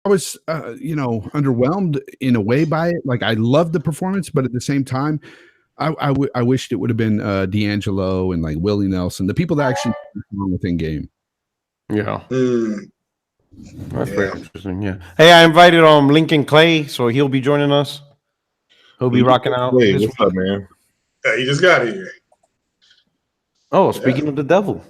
was, underwhelmed in a way by it. Like I loved the performance, but at the same time, I wished it would have been D'Angelo and like Willie Nelson, the people that actually perform within game. Yeah. That's very interesting. Yeah. Hey, I invited Lincoln Clay, so he'll be joining us. He'll be rocking out. Hey, what's up, man? He just got here. Oh, speaking of the devil.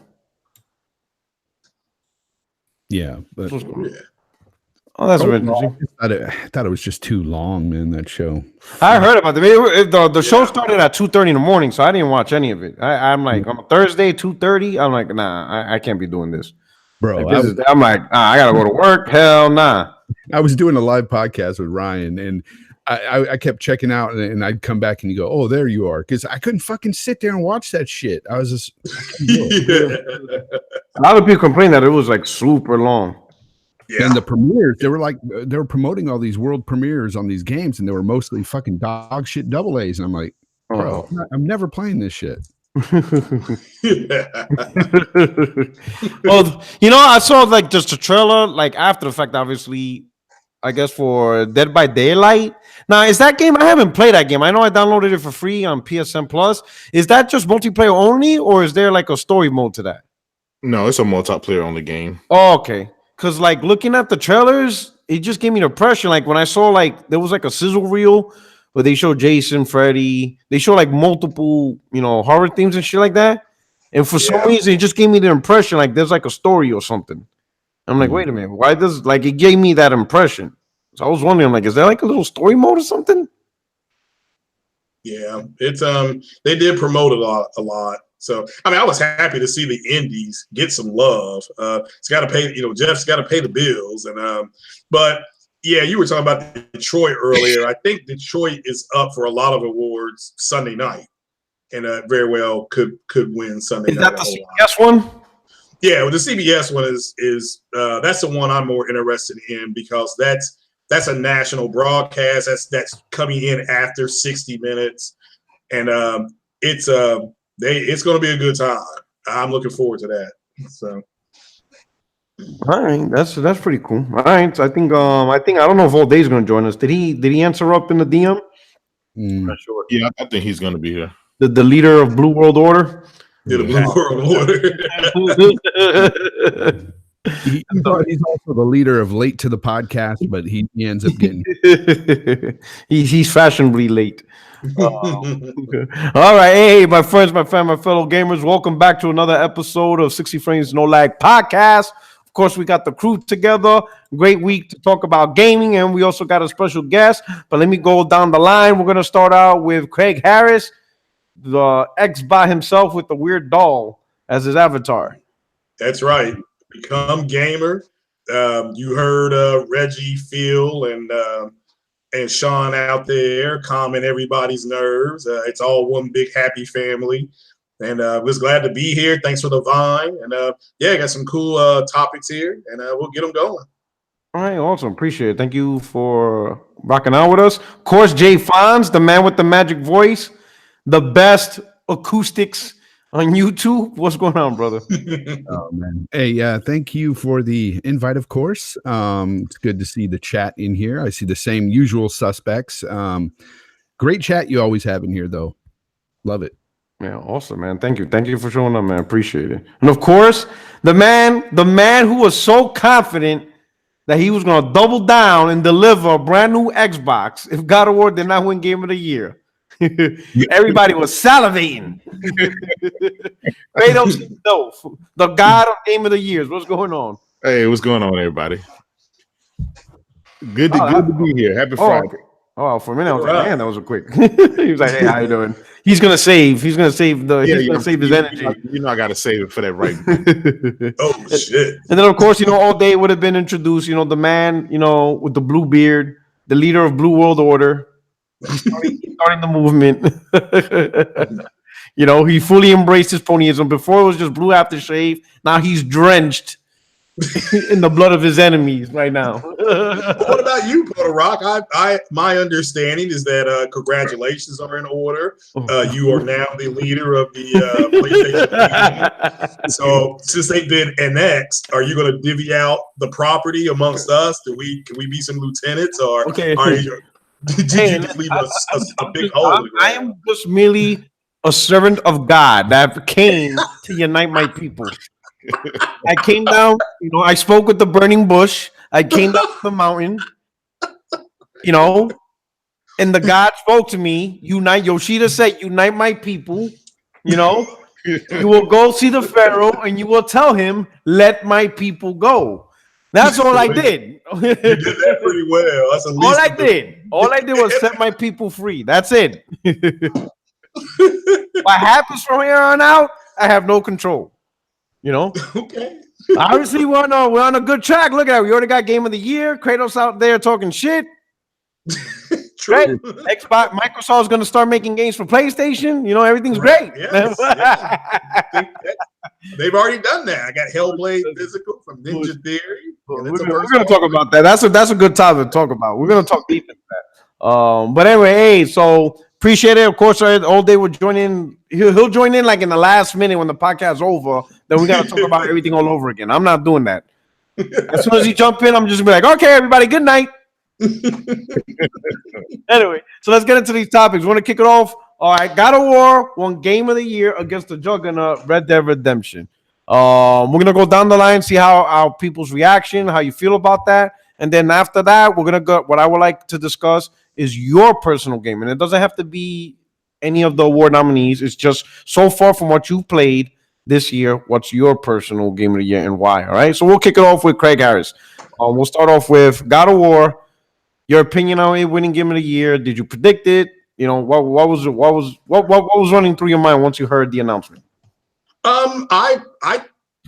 Yeah, but oh, that's very interesting. I thought it was just too long, man. That show. I heard about the show started at 2:30 in the morning, so I didn't watch any of it. I'm like on Thursday 2:30. I'm like, nah, I can't be doing this, bro. Like, I'm like, I gotta go to work. Hell nah. I was doing a live podcast with Ryan, and I kept checking out, and I'd come back and you go, "Oh, there you are," because I couldn't fucking sit there and watch that shit. I was just. A lot of people complain that it was like super long. Yeah. And the premieres, they were promoting all these world premieres on these games, and they were mostly fucking dog shit double A's. And I'm like, bro, I'm never playing this shit. Well, I saw like just a trailer, like after the fact, obviously, I guess for Dead by Daylight. Now, is that game? I haven't played that game. I know I downloaded it for free on PSN Plus. Is that just multiplayer only, or is there like a story mode to that? No, it's a multiplayer only game. Oh, okay. Because like looking at the trailers, it just gave me the impression. Like when I saw like there was like a sizzle reel where they show Jason, Freddy, they show like multiple, horror themes and shit like that. And for some reason, it just gave me the impression like there's like a story or something. I'm like, wait a minute, why does like it gave me that impression? So I was wondering, like, is there like a little story mode or something? Yeah, it's they did promote a lot. So I mean, I was happy to see the indies get some love. It's got to pay, Jeff's got to pay the bills, and but yeah, you were talking about Detroit earlier. I think Detroit is up for a lot of awards Sunday night, and very well could win Sunday night. Is that the CBS one? Yeah, well, the CBS one is that's the one I'm more interested in because that's a national broadcast. That's coming in after 60 minutes, and it's going to be a good time. I'm looking forward to that. So, all right, that's pretty cool. All right, I think I don't know if All Day's going to join us. Did he answer up in the DM? I'm not sure. Yeah, I think he's going to be here. The leader of Blue World Order. Yeah, the Blue World Order. He's also the leader of Late to the Podcast, but he ends up getting. he's fashionably late. All right, hey, my friends, my family, my fellow gamers, welcome back to another episode of 60 Frames No Lag Podcast. Of course, we got the crew together. Great week to talk about gaming, and we also got a special guest. But let me go down the line. We're gonna start out with Craig Harris, the ex by himself with the weird doll as his avatar. That's right. Become gamer. You heard Reggie, Phil, and Sean out there calming everybody's nerves. It's all one big happy family. And was glad to be here. Thanks for the Vine. And got some cool topics here, and we'll get them going. All right, awesome. Appreciate it. Thank you for rocking out with us. Of course, Jay Fonz, the man with the magic voice, the best acoustics on YouTube. What's going on, brother? Oh man. Hey, thank you for the invite, of course. It's good to see the chat in here. I see the same usual suspects. Great chat you always have in here, though. Love it. Yeah, awesome, man. Thank you. Thank you for showing up, man. Appreciate it. And of course, the man who was so confident that he was going to double down and deliver a brand new Xbox if God of War did not win Game of the Year. Everybody was salivating. Kratos, the God of Game of the Years. What's going on? Hey, what's going on, everybody? Good to be here. Happy Friday. Okay. Oh, for a minute I was like, man, that was a quick. He was like, hey, how you doing? He's gonna save his energy. You know I gotta save it for that right. Oh shit. And then of course, All Day would have been introduced, the man, with the blue beard, the leader of Blue World Order. He's starting the movement. He fully embraced his ponyism. Before it was just blue aftershave. Now he's drenched in the blood of his enemies right now. What about you, Puerto Rock? My understanding is that congratulations are in order. You are now the leader of the PlayStation. So since they've been annexed, are you going to divvy out the property amongst us? Can we be some lieutenants, or Okay. did you just leave a big hole? I am just merely a servant of God that came to unite my people. I came down, I spoke with the burning bush. I came down the mountain, and the God spoke to me. Unite, Yoshida said, unite my people. You will go see the Pharaoh and you will tell him, let my people go. That's all I did. You did that pretty well. That's at least all I did was set my people free. That's it. What happens from here on out, I have no control. Okay. Obviously, we're on a good track. Look at that. We already got Game of the Year. Kratos out there talking shit. True. Right? Xbox, Microsoft's going to start making games for PlayStation. Everything's great. Yes. They've already done that. I got Hellblade physical from Ninja Theory. We're going to talk about that. That's a good topic to talk about. We're going to talk deep into that. But anyway, hey, so appreciate it. Of course, all day will join in. He'll join in like in the last minute when the podcast's over. Then we got to talk about everything all over again. I'm not doing that. As soon as he jump in, I'm just gonna be like, okay, everybody, good night. Anyway, so let's get into these topics. We want to kick it off. All right, God of War won Game of the Year against the juggernaut Red Dead Redemption. We're gonna go down the line, see how people's reaction, how you feel about that, and then after that, we're gonna go. What I would like to discuss is your personal game, and it doesn't have to be any of the award nominees. It's just so far from what you've played this year. What's your personal game of the year and why? All right, so we'll kick it off with Craig Harris. We'll start off with God of War. Your opinion on it winning game of the year? Did you predict it? What was running through your mind once you heard the announcement? I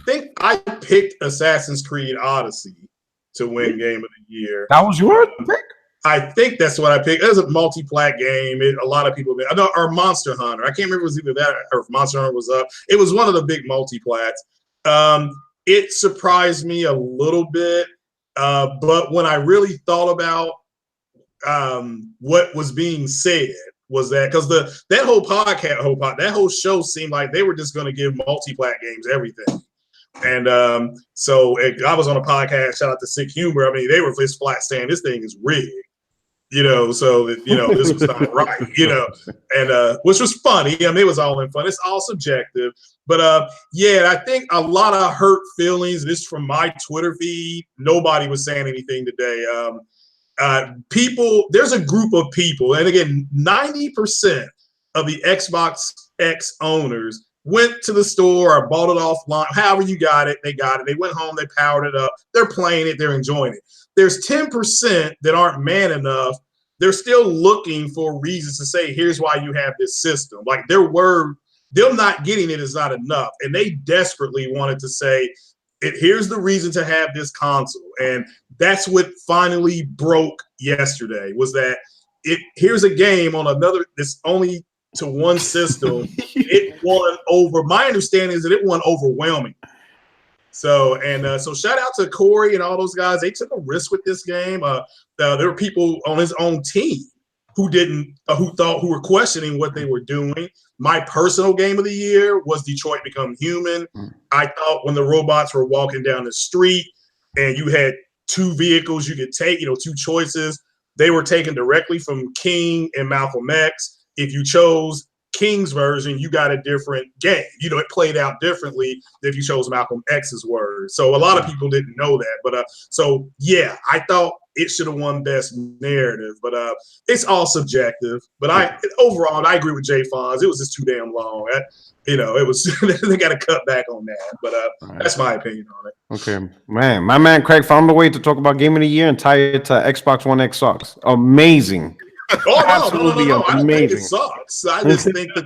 think I picked Assassin's Creed Odyssey to win game of the year. That was your pick? I think that's what I picked. It was a multi-plat game. A lot of people, or Monster Hunter. I can't remember if it was either that or if Monster Hunter was up. It was one of the big multi-plats. It surprised me a little bit, but when I really thought about what was being said, was that because that whole show seemed like they were just going to give multi-plat games everything. And so I was on a podcast. Shout out to Sick Humor. I mean, they were just flat saying this thing is rigged. So that, this was not right, and which was funny. I mean, it was all in fun. It's all subjective. But I think a lot of hurt feelings. This from my Twitter feed. Nobody was saying anything today. There's a group of people, and again, 90% of the Xbox X owners went to the store or bought it offline. However you got it, they got it. They went home, they powered it up. They're playing it, they're enjoying it. There's 10% that aren't man enough. They're still looking for reasons to say, here's why you have this system. Like them not getting it is not enough. And they desperately wanted to say, here's the reason to have this console. And that's what finally broke yesterday, was that here's a game on this only to one system. It won over. My understanding is that it won overwhelming. So shout out to Corey and all those guys. They took a risk with this game. There were people on his own team who were questioning what they were doing. My personal game of the year was Detroit Become Human. I thought when the robots were walking down the street and you had two vehicles you could take, two choices, they were taken directly from King and Malcolm X. If you chose King's version, you got a different game. It played out differently than if you chose Malcolm X's words. So a lot of people didn't know that. But I thought it should have won best narrative. But it's all subjective. But overall, I agree with Jay Fonz. It was just too damn long. It was they got to cut back on that. But that's my opinion on it. Okay, man. My man Craig found a way to talk about game of the year and tie it to Xbox One X sucks. Amazing. Absolutely amazing. I don't think it sucks. I just think that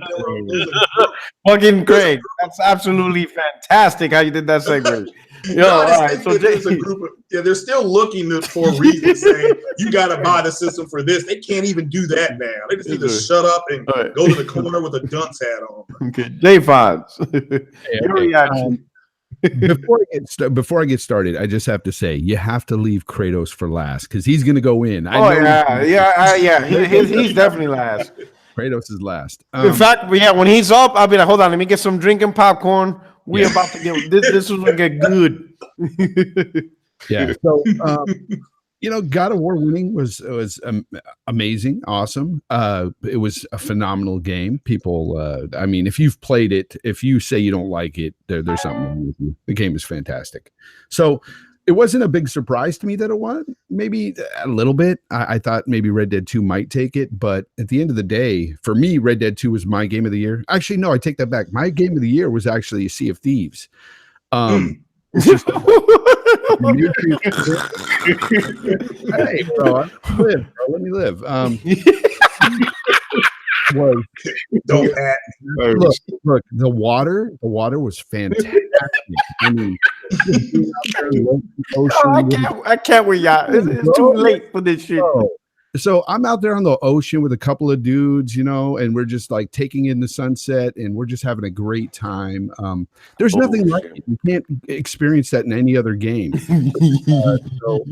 fucking Craig. That's absolutely fantastic how you did that segue. There's a group of they're still looking for reasons saying you got to buy the system for this. They can't even do that now. They just need to shut up and go to the corner with a dunce hat on. Okay, J5. Before I get started, I just have to say you have to leave Kratos for last because he's going to go in. He's definitely last. Kratos is last. In fact, when he's up, I'll be like, hold on, let me get some drinking popcorn. We're about to get this. This is gonna get good. Yeah. So, God of War winning was amazing, awesome. It was a phenomenal game. People, I mean, if you've played it, if you say you don't like it, there's something wrong with you. The game is fantastic. So it wasn't a big surprise to me that it won. Maybe a little bit. I thought maybe Red Dead 2 might take it, but at the end of the day, for me, Red Dead 2 was my game of the year. Actually, no, I take that back. My game of the year was actually Sea of Thieves. It's just hey, bro, let me live. Look, the water was fantastic. I mean, I can't with y'all. It's too late for this shit. So I'm out there on the ocean with a couple of dudes, and we're just like taking in the sunset and we're just having a great time. There's nothing like it. You can't experience that in any other game. So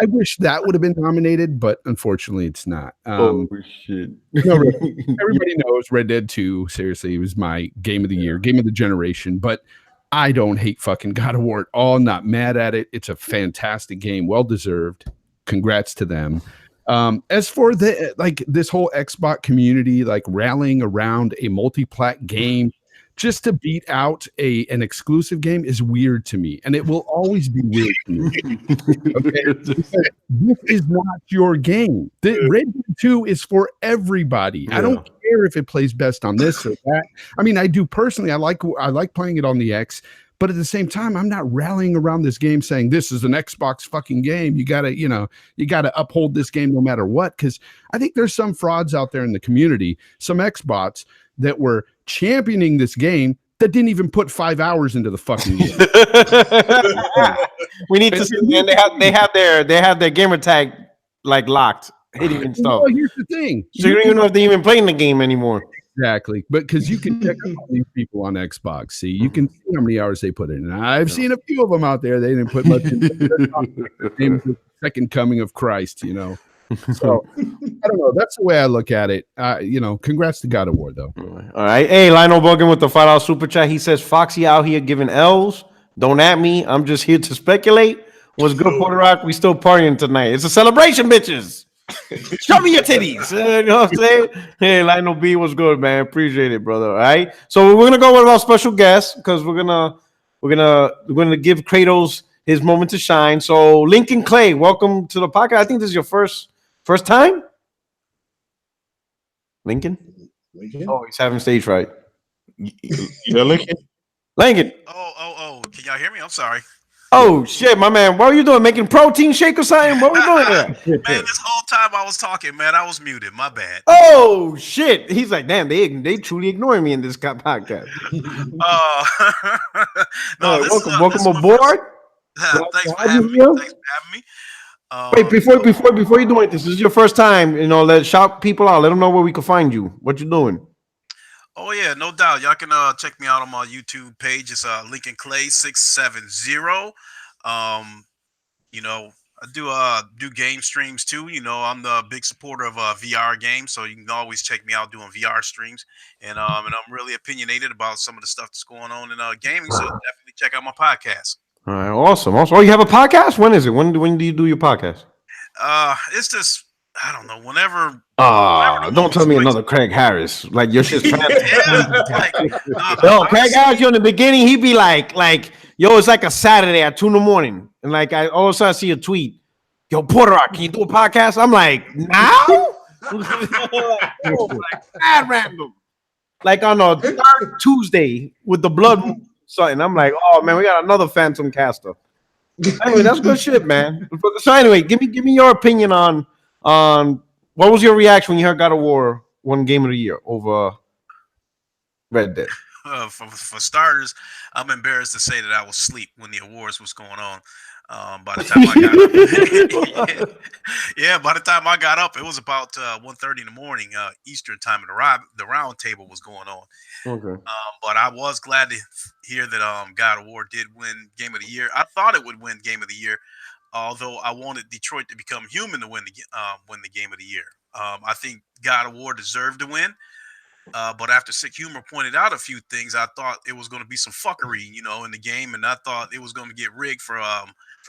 I wish that would have been nominated, but unfortunately it's not. Shit. Everybody knows Red Dead 2, seriously, it was my game of the year, game of the generation, but I don't hate fucking God of War at all. Not mad at it. It's a fantastic game. Well deserved. Congrats to them. As for this whole Xbox community, rallying around a multi-plat game just to beat out an exclusive game is weird to me, and it will always be weird to me. Okay? This is not your game. The Red Dead 2 is for everybody. Yeah. I don't care if it plays best on this or that. I mean, I do personally. I like playing it on the X. But at the same time, I'm not rallying around this game saying this is an Xbox fucking game. You gotta uphold this game no matter what. Because I think there's some frauds out there in the community, some Xbots that were championing this game that didn't even put 5 hours into the fucking game. We need to see, and they have their gamer tag locked, hitting and stuff. Well, here's the thing. So you don't even know if they even playing the game anymore. Exactly, but because you can check out these people on Xbox, see, you can see how many hours they put in. And I've seen a few of them out there; they didn't put much in. The second coming of Christ, So I don't know. That's the way I look at it. Congrats to God of War, though. All right, hey, Lionel Bogan with the $5 super chat. He says, "Foxy out here giving L's. Don't at me. I'm just here to speculate. What's good, Puerto Rock? We still partying tonight. It's a celebration, bitches." Show me your titties. You know what I'm saying? Hey, Lionel B, what's good, man? Appreciate it, brother. All right. So we're gonna go with our special guest because we're gonna give Kratos his moment to shine. So Lincoln Clay, welcome to the podcast. I think this is your first time. Lincoln? Oh, he's having stage fright. Lincoln? Lincoln. Oh. Can y'all hear me? I'm sorry. Oh shit, my man! What were you doing? Making protein shake or something? What were you doing there? Man, this whole time I was talking, man, I was muted. My bad. Oh shit! He's like, damn, they truly ignoring me in this podcast. Welcome aboard. Thanks for having me. Wait, before you do it, this is your first time. Let shout people out. Let them know where we can find you. What you doing? Oh yeah, no doubt. Y'all can check me out on my YouTube page. It's Lincoln Clay 670. I do game streams too. I'm the big supporter of VR games, so you can always check me out doing VR streams. And I'm really opinionated about some of the stuff that's going on in gaming. So definitely check out my podcast. All right, awesome. Oh, you have a podcast? When is it? When do you do your podcast? It's just, I don't know, whenever. Don't tell me another Craig Harris. Like your shit's fantastic. Craig Harris, in the beginning, he'd be like, yo, it's like a Saturday at 2 a.m. And I all of a sudden see a tweet. Yo, Puerto Rock, can you do a podcast? I'm like, now? Mad random. Like on a third Tuesday with the blood something. I'm like, oh man, we got another phantom caster. Anyway, that's good shit, man. So anyway, give me your opinion on what was your reaction when you heard God of War won Game of the Year over Red Dead? For starters, I'm embarrassed to say that I was asleep when the awards was going on. By the time I got up, yeah, by the time I got up, it was about 1:30 in the morning Eastern time, and the round table was going on. Okay. But I was glad to hear that God of War did win Game of the Year. I thought it would win Game of the Year, although I wanted Detroit to become human to win the Game of the Year. I think God of War deserved to win. But after Sick Humor pointed out a few things, I thought it was going to be some fuckery, in the game, and I thought it was going to get rigged for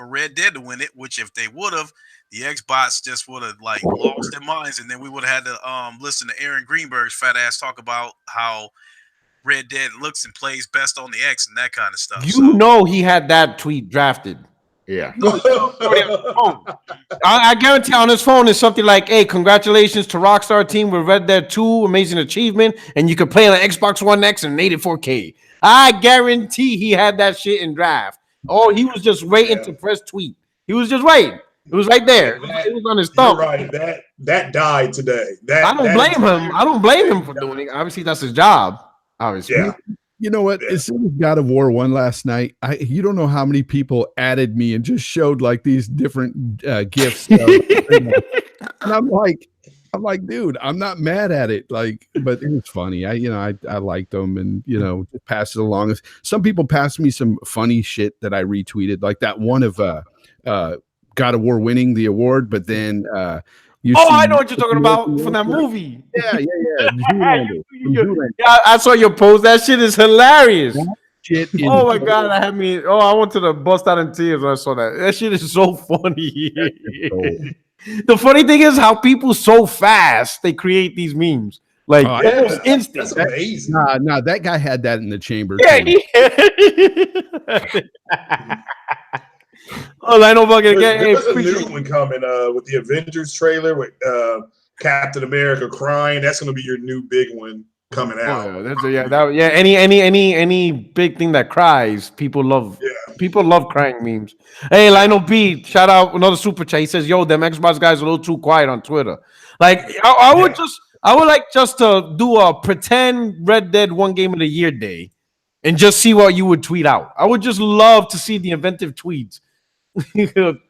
Red Dead to win it. Which, if they would have, the Xbox just would have lost their minds, and then we would have had to listen to Aaron Greenberg's fat ass talk about how Red Dead looks and plays best on the X and that kind of stuff. You know he had that tweet drafted. Yeah. I guarantee on his phone is something like, "Hey, congratulations to Rockstar team with Red Dead 2, amazing achievement, and you can play on Xbox One X and 84K." I guarantee he had that shit in draft. Oh, he was just waiting to press tweet. He was just waiting. It was right there. It was on his thumb. You're right. That died today. I don't blame him. I don't blame him for doing it. Obviously, that's his job. Obviously. Yeah. You know what? As soon as God of War won last night, you don't know how many people added me and just showed these different gifts. And I'm like, dude, I'm not mad at it. But it was funny. I liked them and just passed it along. Some people passed me some funny shit that I retweeted, like that one of God of War winning the award, but then I know what you're talking about from that movie. Yeah. Yeah, I saw your post. That shit is hilarious. Oh my god, I wanted to bust out in tears when I saw that. That shit is so funny. The funny thing is how people so fast they create these memes. Almost instant. That's amazing. Nah, that guy had that in the chamber. Oh, I know fucking get. There's a new one coming with the Avengers trailer with Captain America crying. That's going to be your new big one coming out. Any big thing that cries, people love. Yeah. People love crying memes. Hey, Lionel B, shout out another super chat. He says, "Yo, them Xbox guys are a little too quiet on Twitter." I would like just to do a pretend Red Dead one Game of the Year day, and just see what you would tweet out. I would just love to see the inventive tweets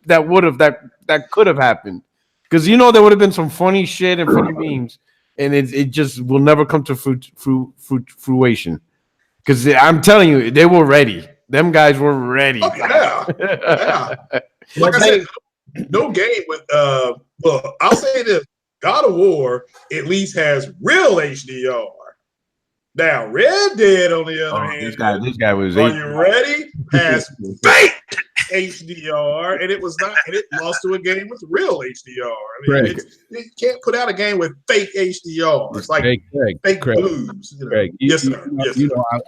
that could have happened, because there would have been some funny shit and funny memes, and it just will never come to fruition. Because I'm telling you, they were ready. Them guys were ready. Oh, yeah. Like I said, no game with look, I'll say this: God of War at least has real HDR. Now, Red Dead, on the other hand, this guy was. Are you ready? Has fake HDR, and it was not, and it lost to a game with real HDR. I mean, you can't put out a game with fake HDR. It's like fake boobs. Yes, sir.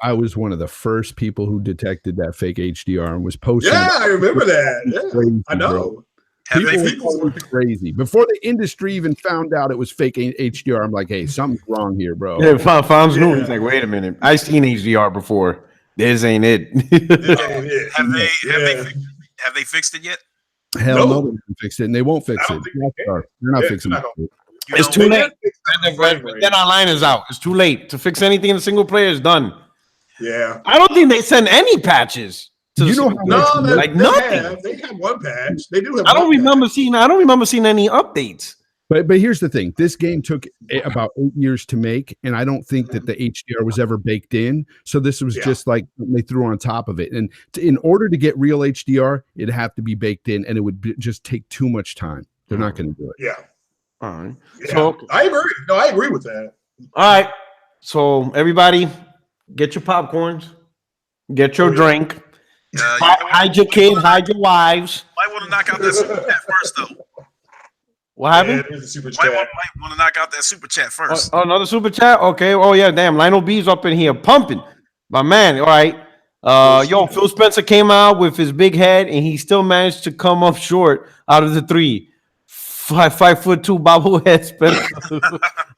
I was one of the first people who detected that fake HDR and was posting. Yeah, I remember that. Yeah, crazy, I know. People were crazy before the industry even found out it was fake HDR. I'm like, hey, something's wrong here, bro. Yeah, Fonz knew. He's like, wait a minute, I seen HDR before. This ain't it. Have they fixed it yet? Hell no, they haven't fixed it, and they won't fix it. They're not fixing it. It's too late. Then online is out. It's too late to fix anything in the single player. Is done. Yeah, I don't think they send any patches. Nothing. They have one patch. They do have. I don't remember seeing any updates. But here's the thing: this game took about 8 years to make, and I don't think that the HDR was ever baked in. So this was just like they threw on top of it. And in order to get real HDR, it'd have to be baked in, and it would just take too much time. They're not going to do it. Yeah. All right. Yeah. So I agree. No, I agree with that. All right. So everybody, get your popcorns, get your drink. Hide your kid, hide your wives. Might want to knock out that super chat first, though. What happened? Yeah, super chat. Might want to knock out that super chat first. Oh, another super chat? Okay. Oh, yeah, damn. Lionel B's up in here pumping. My man. All right. Phil Spencer came out with his big head, and he still managed to come up short out of the three. 5'2" bobblehead Spencer.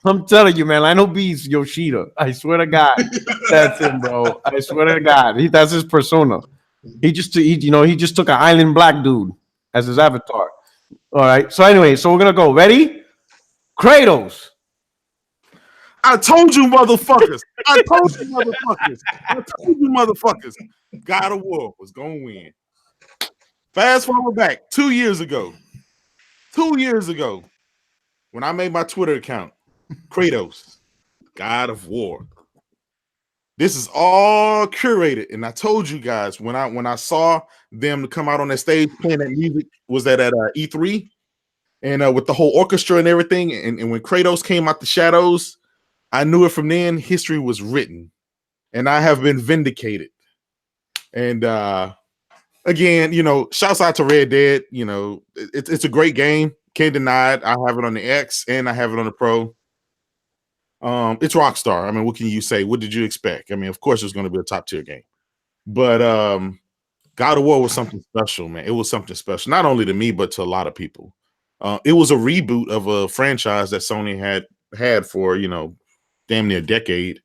I'm telling you, man, Lionel B's Yoshida. I swear to God. That's him, bro. I swear to God. That's his persona. He just took an island black dude as his avatar. All right. So anyway, we're gonna go. Ready? Kratos. I told you, motherfuckers. God of War was gonna win. Fast forward back 2 years ago. 2 years ago, when I made my Twitter account, Kratos, God of War. This is all curated, and I told you guys when I saw them come out on that stage playing that music, was that at E3, and with the whole orchestra and everything, and when Kratos came out the shadows, I knew it from then. History was written, and I have been vindicated. And again, shouts out to Red Dead. It's a great game. Can't deny it. I have it on the X and I have it on the Pro. It's Rockstar. I mean, what can you say? What did you expect? I mean, of course, it's going to be a top tier game. But God of War was something special, man. It was something special, not only to me, but to a lot of people. It was a reboot of a franchise that Sony had for, damn near a decade.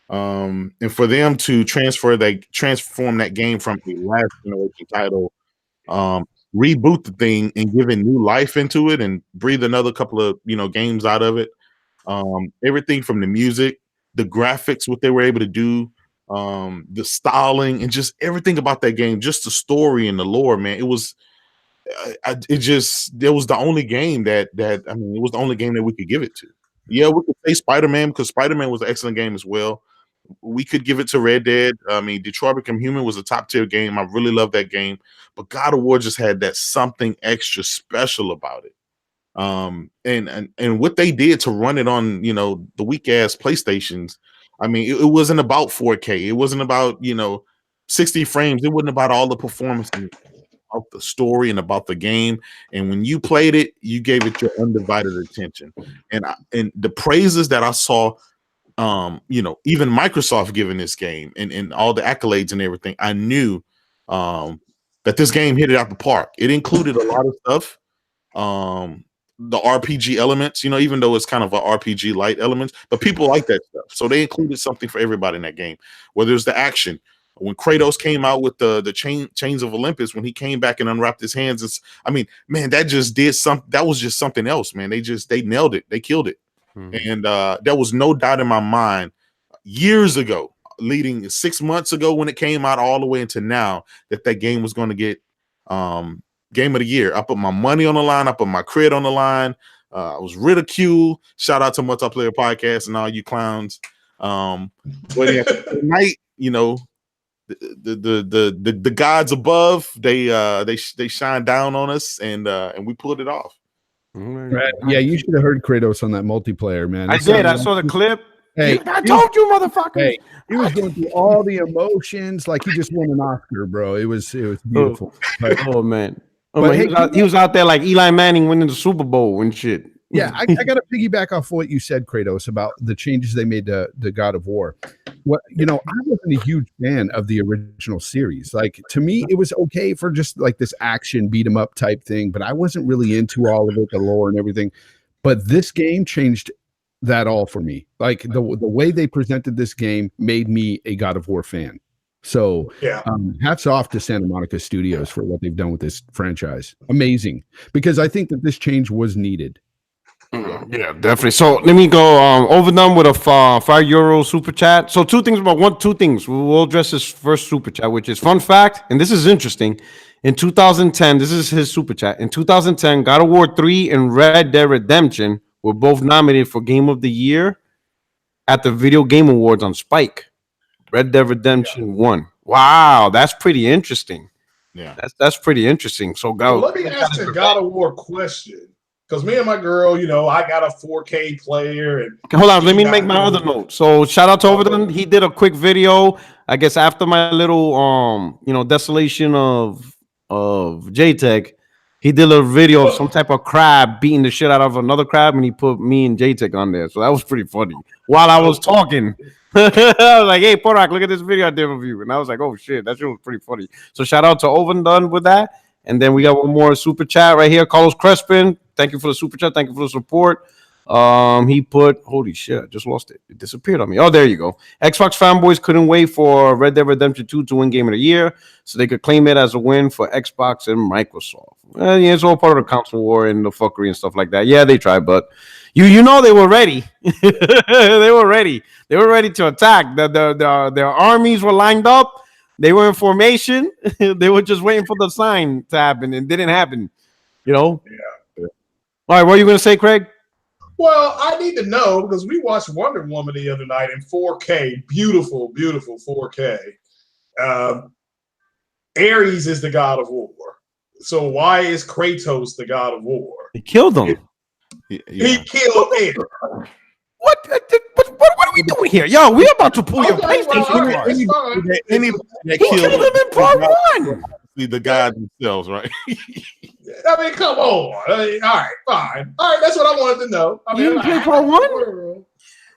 And for them to transform that game from a last generation title, reboot the thing and give it new life into it and breathe another couple of games out of it. Everything from the music, the graphics, what they were able to do, the styling, and just everything about that game, just the story and the lore, man. It was the only game that it was the only game that we could give it to. Yeah, we could say Spider-Man because Spider-Man was an excellent game as well. We could give it to Red Dead. I mean, Detroit Become Human was a top tier game. I really love that game, but God of War just had that something extra special about it. And what they did to run it on, the weak ass PlayStations. I mean, it wasn't about 4K. It wasn't about 60 frames. It wasn't about all the performance. About the story and about the game, and when you played it, you gave it your undivided attention. And the praises that I saw, even Microsoft giving this game and all the accolades and everything, I knew that this game hit it out the park. It included a lot of stuff, the RPG elements, even though it's kind of an RPG light elements, but people like that stuff, so they included something for everybody in that game. Whether it's the action. When Kratos came out with the chains of Olympus, when he came back and unwrapped his hands, man, that just did something. That was just something else, man. They nailed it. They killed it. Mm-hmm. And there was no doubt in my mind years ago, leading 6 months ago when it came out all the way into now, that game was going to get Game of the Year. I put my money on the line. I put my cred on the line. I was ridiculed. Shout out to Multiplayer Podcast and all you clowns. But yeah, tonight, the gods above, they shine down on us, and we pulled it off. Right. Yeah, you should have heard Kratos on that multiplayer, man. I did. I saw the clip. Hey, I told you, motherfucker. Hey, he was going through all the emotions like he just won an Oscar, bro. It was beautiful. Oh man. He was out there like Eli Manning winning the Super Bowl and shit. Yeah, I got to piggyback off what you said, Kratos, about the changes they made to God of War. I wasn't a huge fan of the original series. Like, to me, it was okay for just like this action beat 'em up type thing, but I wasn't really into all of it, the lore and everything. But this game changed that all for me. Like the way they presented this game made me a God of War fan. So yeah, hats off to Santa Monica Studios for what they've done with this franchise. Amazing, because I think that this change was needed. Yeah, definitely. So let me go overdone with a €5 super chat. So two things. We'll address this first super chat, which is fun fact, and this is interesting. In 2010, this is his super chat. In 2010, God of War 3 and Red Dead Redemption were both nominated for Game of the Year at the Video Game Awards on Spike. Red Dead Redemption won. Wow, that's pretty interesting. Yeah, that's pretty interesting. So let me ask a God of War question. Because me and my girl, I got a 4K player. And hold on, let me make my other note. So shout out to Overton. He did a quick video, I guess, after my little desolation of JTech. He did a video of some type of crab beating the shit out of another crab, and he put me and JTech on there. So that was pretty funny. While I was talking, I was like, "Hey, Porak, look at this video I did of you," and I was like, "Oh shit, that shit was pretty funny." So shout out to Overton with that. And then we got one more super chat right here. Carlos Crespin, thank you for the super chat. Thank you for the support. He put, holy shit, I just lost it. It disappeared on me. Oh, there you go. Xbox fanboys couldn't wait for Red Dead Redemption 2 to win Game of the Year, so they could claim it as a win for Xbox and Microsoft. Well, yeah, it's all part of the console war and the fuckery and stuff like that. Yeah, they tried, but you know they were ready. They were ready. They were ready to attack. Their armies were lined up. They were in formation. They were just waiting for the sign to happen, and it didn't happen. You know. Yeah. All right, what are you gonna say, Craig? Well, I need to know because we watched Wonder Woman the other night in 4K. Beautiful, beautiful 4K. Ares is the god of war. So why is Kratos the god of war? He killed them. He killed Ares. What are we doing here? Yo, we about to pull your PlayStation all right, card. that's fine. Anybody that He killed them in part one. the gods themselves, right? I mean, come on. All right, fine. All right, that's what I wanted to know. I mean, You didn't play part one?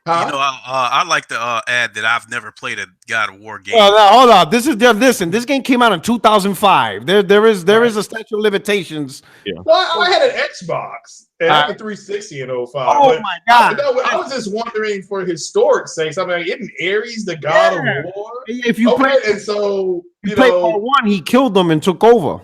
Huh? You know, I like to add that I've never played a God of War game. Well, now, hold on. Listen. This game came out in 2005. There is a statute of limitations. Well, I had an Xbox and I had a 360 in 05. Oh but my god! I was just wondering for historic sakes. I mean, isn't Ares the god of war? If you Okay, play, and so you play know, part one, he killed them and took over.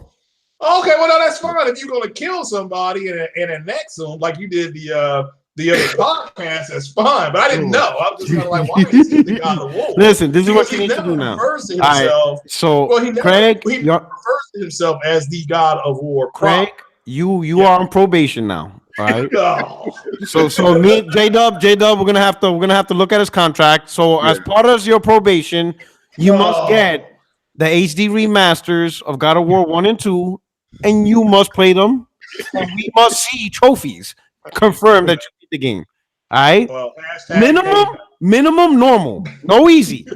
okay, well, no, that's fine. If you're gonna kill somebody and annex them like you did the other podcast, that's fine. But I didn't know. I was just kind of like, why is he the god of war? Listen, this is what you he need to never do now. refers to himself. So, Well, he never, Craig, he never refers to himself as the god of war. Craig, you are on probation now. All right. No. So me, J-Dub, we're gonna have to look at his contract. So as part of your probation, you must get the HD remasters of God of War 1 and 2, and you must play them. And we must see trophies confirm that you beat the game. All right. Well, minimum normal, no easy.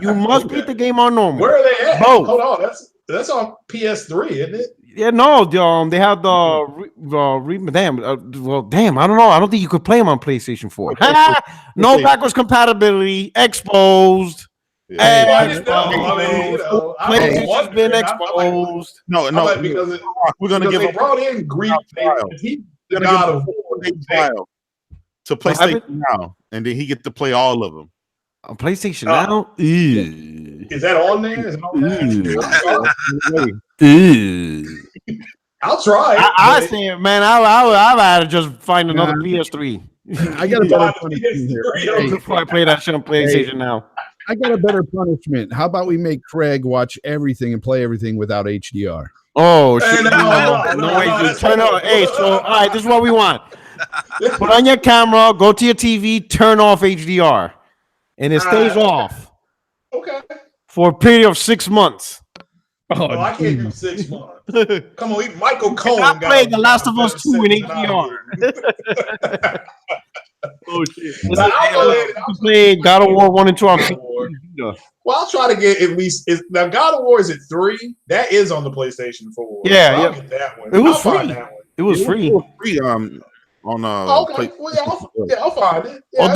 You must beat the game on normal. Where are they at? Both. Hold on, that's on PS3, isn't it? Yeah, no, they have damn. Damn, I don't know. I don't think you could play them on PlayStation 4. No backwards compatibility, exposed. I didn't know. I mean, PlayStation's been exposed. No, because we're gonna give they brought in Greek. He the god of war. To PlayStation now, and then he get to play all of them on PlayStation now. Is that on there? Is it on there? I'll try. I say, man, I've had to just find another PS3. I got a better punishment here. Before I play that shit on PlayStation now. I got a better punishment. How about we make Craig watch everything and play everything without HDR? Oh, shit. No, turn on. Hey, so all right, this is what we want. Put on your camera, go to your TV, turn off HDR, and it stays off. Okay. For a period of 6 months. Oh, I can't do 6 months. Come on, Michael Cohen. I played The Last of Us 2 in HDR. Oh shit! I played God of War 1 and 2 on well, I'll try to get at least. Now, God of War is at 3. That is on the PlayStation 4. Yeah, so yeah. I'll get that one. It was free. It was free. on okay. Well, I'll find it. Yeah, or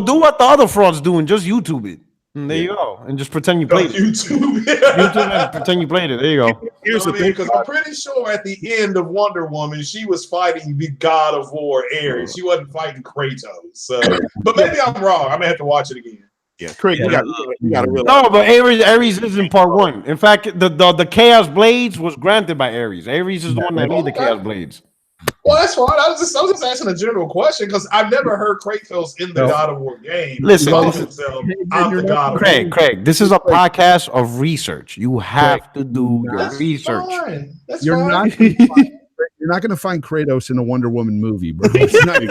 do what the other frauds do and just YouTube it. And there you go, and just pretend you played it. YouTube and pretend you played it. There you go. Here's the thing, because I'm pretty sure at the end of Wonder Woman, she was fighting the God of War, Ares. She wasn't fighting Kratos. So, but maybe I'm wrong. I'm gonna have to watch it again. Yeah, Craig, you got to realize. No, but Ares is in part 1. In fact, the Chaos Blades was granted by Ares. Ares is the one that made the Chaos Blades. Well, that's fine. I was just asking a general question because I've never heard Kratos in the God of War game. Listen, I'm the God of War. Craig, this is a podcast of research. You have to do your research. Fine. That's You're fine. You're not going to find Kratos in a Wonder Woman movie, bro. It's not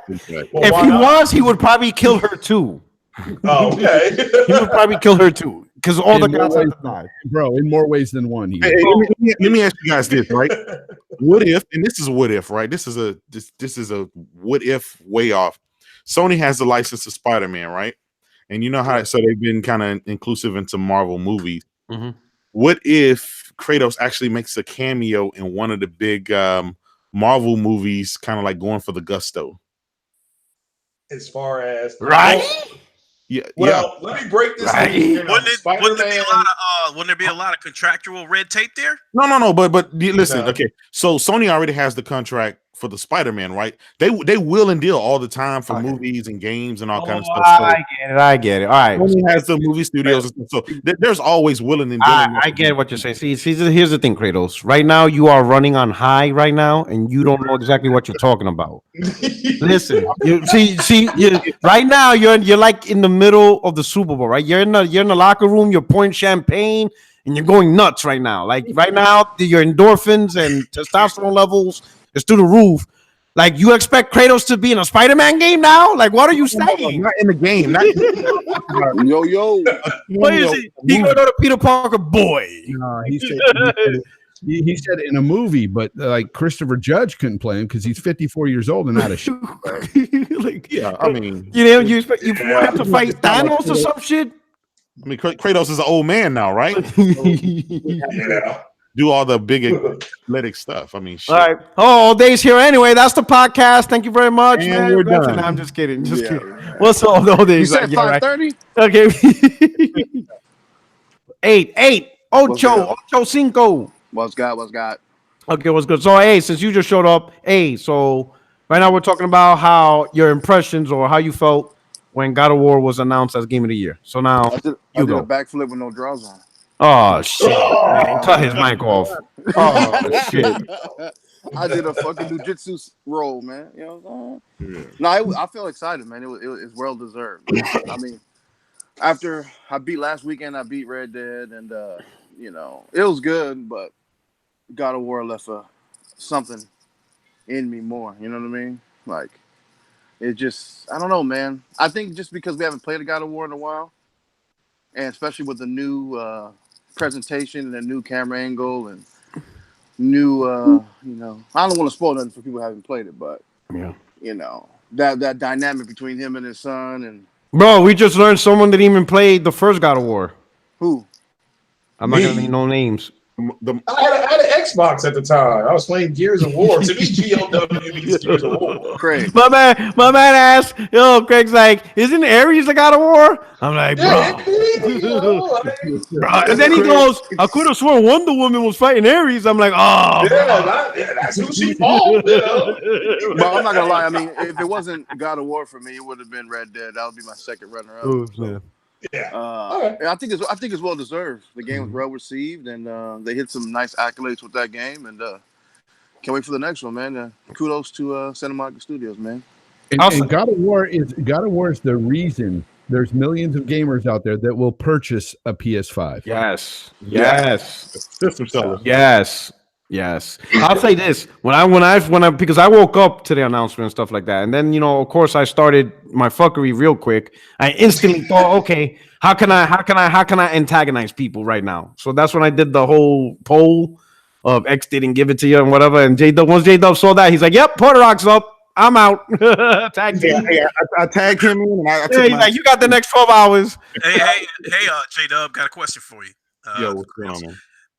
If he was, he would probably kill her too. Oh, okay. He would probably kill her too because all the gods have to die. Bro, in more ways than one. Hey, let me ask you guys this, right? What if, and this is what if, right? This is a what if way off. Sony has the license to Spider-Man, right? And you know how so they've been kind of inclusive into Marvel movies. Mm-hmm. What if Kratos actually makes a cameo in one of the big Marvel movies, kind of like going for the gusto? As far as Yeah. Well, let me break this. Wouldn't there be a lot of contractual red tape there? No. But listen, okay. So Sony already has the contract for the Spider-Man, right? They will and deal all the time for movies and games and all kind of stuff. So I get it. All right. Sony has the movie studios, and stuff, so there's always willing and dealing. I get what you're saying. See, here's the thing, Kratos. Right now, you are running on high right now, and you don't know exactly what you're talking about. Listen, right now you're like in the middle of the Super Bowl, right? You're in the locker room, you're pouring champagne, and you're going nuts right now. Like right now, your endorphins and testosterone levels is through the roof. Like you expect Kratos to be in a Spider-Man game now? Like what are you saying? Not in the game. Not yo. What is it? He gonna go to Peter Parker, boy. No, he said in a movie, but like Christopher Judge couldn't play him because he's 54 years old and not a shit. Like, yeah, I mean, you expect you have to fight Thanos or some shit? I mean, Kratos is an old man now, right? Yeah. Do all the big athletic stuff. I mean, shit. All right. Oh, all day's here anyway. That's the podcast. Thank you very much. And man. we're done. No, I'm just kidding. Just kidding. What's all the all You days? said 5:30? Okay. 8. Ocho cinco. What's God? Okay, what's good? So, hey, since you just showed up, so right now we're talking about how your impressions or how you felt when God of War was announced as Game of the Year. So now I did you a go. backflip with no draws on. Oh shit! Man. Cut his mic off. Oh shit! I did a fucking jujitsu roll, man. You know what I'm saying? No, I feel excited, man. It's well deserved. I mean, after I beat last weekend, I beat Red Dead, and it was good, but God of War left something in me more. You know what I mean? Like it just, I don't know, man. I think just because we haven't played a God of War in a while, and especially with the new presentation and a new camera angle and new, I don't want to spoil nothing for people who haven't played it, but that dynamic between him and his son and. Bro, we just learned someone didn't even play the first God of War. Who? I'm not gonna name no names. I had an Xbox at the time. I was playing Gears of War. To me, GOW means Gears of War. Craig. My man asked, Craig's like, isn't Ares the God of War? I'm like, bro. And then he goes, I could have sworn Wonder Woman was fighting Ares. I'm like, oh. Yeah, that's who she fought. But I'm not gonna lie. I mean, if it wasn't God of War for me, it would have been Red Dead. That would be my second runner-up. Oh, yeah. Yeah. I think it's well deserved. The game was well received, and they hit some nice accolades with that game. And can't wait for the next one, man. Kudos to Santa Monica Studios, man. And God of War is the reason there's millions of gamers out there that will purchase a PS5. Yes. System sellers. Yes. I'll say this: when I because I woke up to the announcement and stuff like that, and then of course I started my fuckery real quick. I instantly thought, okay, how can I antagonize people right now? So that's when I did the whole poll of X didn't give it to you and whatever. And once J-Dub saw that, he's like, "Yep, Porter Rock's up. I'm out." Tag team. I tagged him in, and I took he's like, "You got the next 12 hours." Hey, J-Dub, got a question for you. Yo, what's going on, man?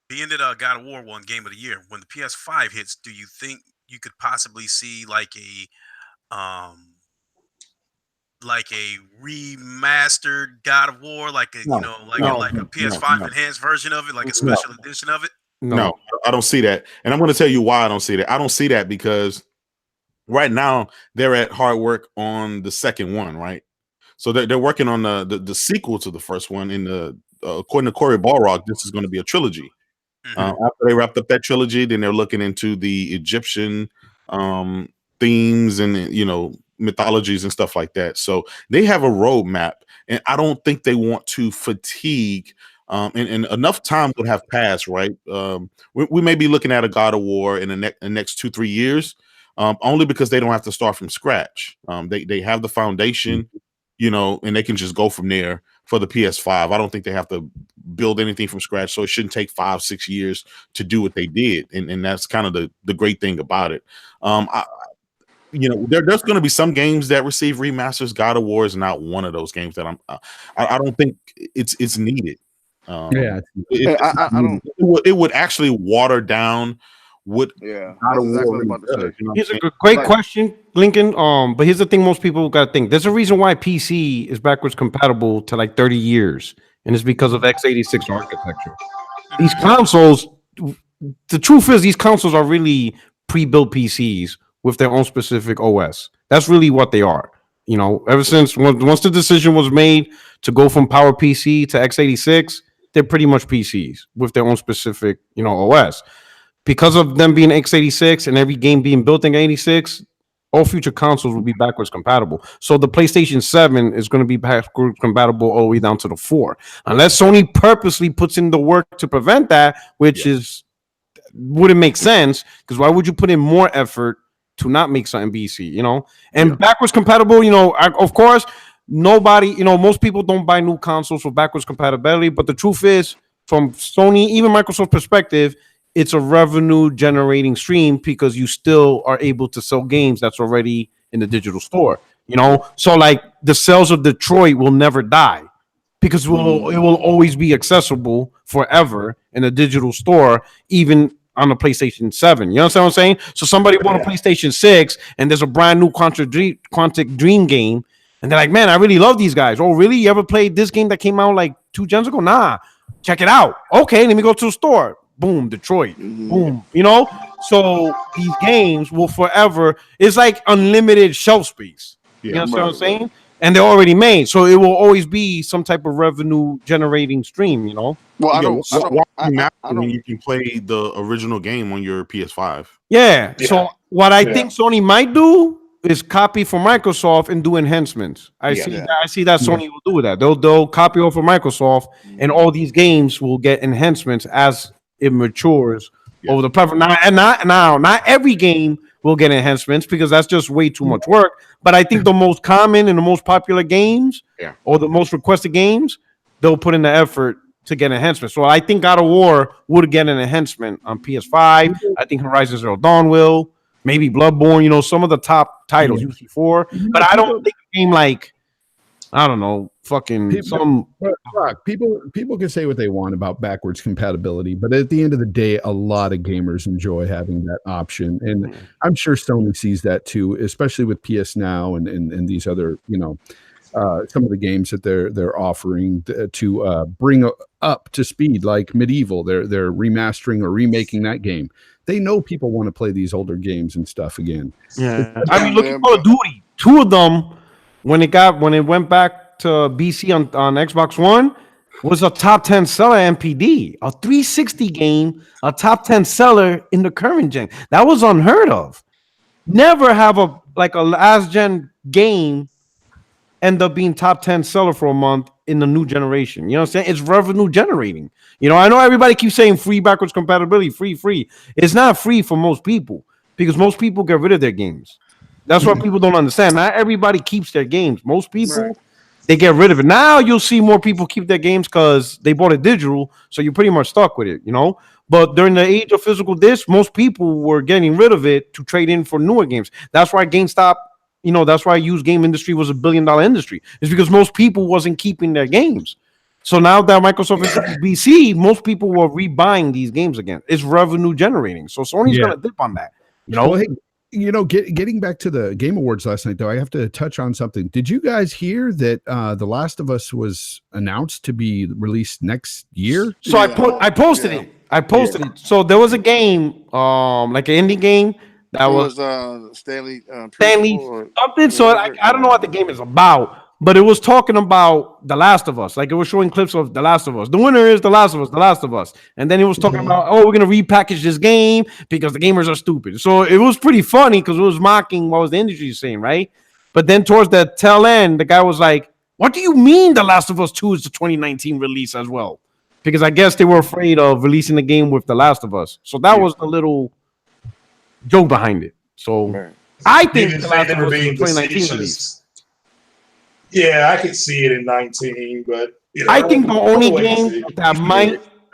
Being that God of War won Game of the Year, when the PS5 hits, do you think you could possibly see like a remastered God of War, like a PS5 enhanced version of it, like a special edition of it? No, I don't see that, and I'm going to tell you why I don't see that. I don't see that because right now they're at hard work on the second one, right? So they're working on the sequel to the first one. According to Corey Balrog, this is going to be a trilogy. After they wrapped up that trilogy, then they're looking into the Egyptian themes and mythologies and stuff like that. So they have a roadmap, and I don't think they want to fatigue. And enough time would have passed, right? We may be looking at a God of War in the next 2-3 years, only because they don't have to start from scratch. They have the foundation, and they can just go from there. For the PS5, I don't think they have to build anything from scratch, so it shouldn't take 5-6 years to do what they did, and that's kind of the great thing about it. There's going to be some games that receive remasters. God of War is not one of those games that I don't think it's needed. It would actually water down what God of War does. Here's a great question, Lincoln. But here's the thing: most people got to think. There's a reason why PC is backwards compatible to like 30 years, and it's because of x86 architecture. These consoles, the truth is, these consoles are really pre-built PCs with their own specific OS. That's really what they are. You know, ever since once the decision was made to go from Power PC to x86, they're pretty much PCs with their own specific, you know, OS. Because of them being x86 and every game being built in 86, all future consoles will be backwards compatible. So the PlayStation 7 is going to be backwards compatible all the way down to the 4. Unless Sony purposely puts in the work to prevent that, which is wouldn't make sense, because why would you put in more effort to not make something BC, you know? And backwards compatible, you know, of course, nobody, you know, most people don't buy new consoles for backwards compatibility, but the truth is, from Sony, even Microsoft perspective, it's a revenue generating stream because you still are able to sell games that's already in the digital store, you know? So like the sales of Detroit will never die because it will always be accessible forever in a digital store, even on the PlayStation 7. You know what I'm saying? So somebody bought a PlayStation 6 and there's a brand new Quantic Dream game, and they're like, man, I really love these guys. Oh, really? You ever played this game that came out like 2 gens ago? Nah. Check it out. Okay, let me go to the store. Boom, Detroit. Boom. You know? So these games will forever, it's like unlimited shelf space. You know what I'm saying? And they're already made. So it will always be some type of revenue generating stream, you know? Well, I don't. You can play the original game on your PS5. Yeah. So what I think Sony might do is copy from Microsoft and do enhancements. I see that Sony will do that. They'll copy over Microsoft, and all these games will get enhancements as it matures over the platform. Not every game will get enhancements because that's just way too much work. But I think the most common and the most popular games, or the most requested games, they'll put in the effort to get enhancements. So I think God of War would get an enhancement on PS5. I think Horizon Zero Dawn will. Maybe Bloodborne, you know, some of the top titles, UC4. But I don't think a game like, I don't know, people can say what they want about backwards compatibility, but at the end of the day, a lot of gamers enjoy having that option. And I'm sure Sony sees that too, especially with PS Now and these other, you know, some of the games that they're offering to bring up to speed, like Medieval. They're remastering or remaking that game. They know people want to play these older games and stuff again. Yeah, I mean, look at Call of Duty. 2 of them, when it went back to BC on Xbox One, was a top 10 seller MPD. A 360 game, a top 10 seller in the current gen. That was unheard of. Never have a last gen game end up being top 10 seller for a month in the new generation. You know what I'm saying? It's revenue generating. You know, I know everybody keeps saying free backwards compatibility, free. It's not free for most people because most people get rid of their games. That's what people don't understand. Not everybody keeps their games. Most people, they get rid of it. Now you'll see more people keep their games because they bought it digital, so you're pretty much stuck with it, you know? But during the age of physical discs, most people were getting rid of it to trade in for newer games. That's why GameStop, you know, that's why used game industry was $1 billion industry. It's because most people wasn't keeping their games. So now that Microsoft is BC, most people were rebuying these games again. It's revenue generating. So Sony's gonna dip on that. You know, well, hey, you know, getting back to the Game Awards last night, though, I have to touch on something. Did you guys hear that The Last of Us was announced to be released next year? So I posted it. it. So there was a game, like an indie game. That was Stanley something. So I don't know what the game is about, but it was talking about The Last of Us. Like it was showing clips of The Last of Us. The winner is The Last of Us, The Last of Us. And then it was talking about, oh, we're going to repackage this game because the gamers are stupid. So it was pretty funny because it was mocking what was the industry saying, right? But then towards the tail end, the guy was like, what do you mean The Last of Us 2 is the 2019 release as well? Because I guess they were afraid of releasing the game with The Last of Us. So that was the little joke behind it. So I think The Last of Us is 2019 release. Yeah, I could see it in 19, but you know, I think the only game that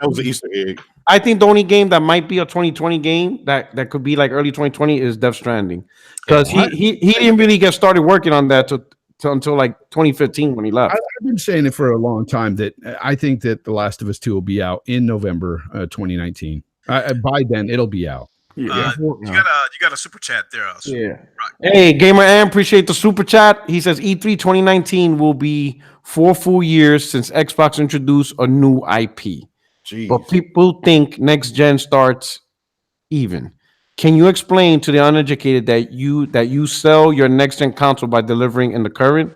was the Easter egg. I think the only game that might be a 2020 game that could be like early 2020 is Death Stranding, because he didn't really get started working on that until like 2015 when he left. I've been saying it for a long time that I think that The Last of Us 2 will be out in November 2019. By then, it'll be out. You got a super chat there. Yeah. Hey, Gamer Am, appreciate the super chat. He says E3 2019 will be 4 full years since Xbox introduced a new IP. Jeez. But people think next gen starts even. Can you explain to the uneducated that you sell your next gen console by delivering in the current?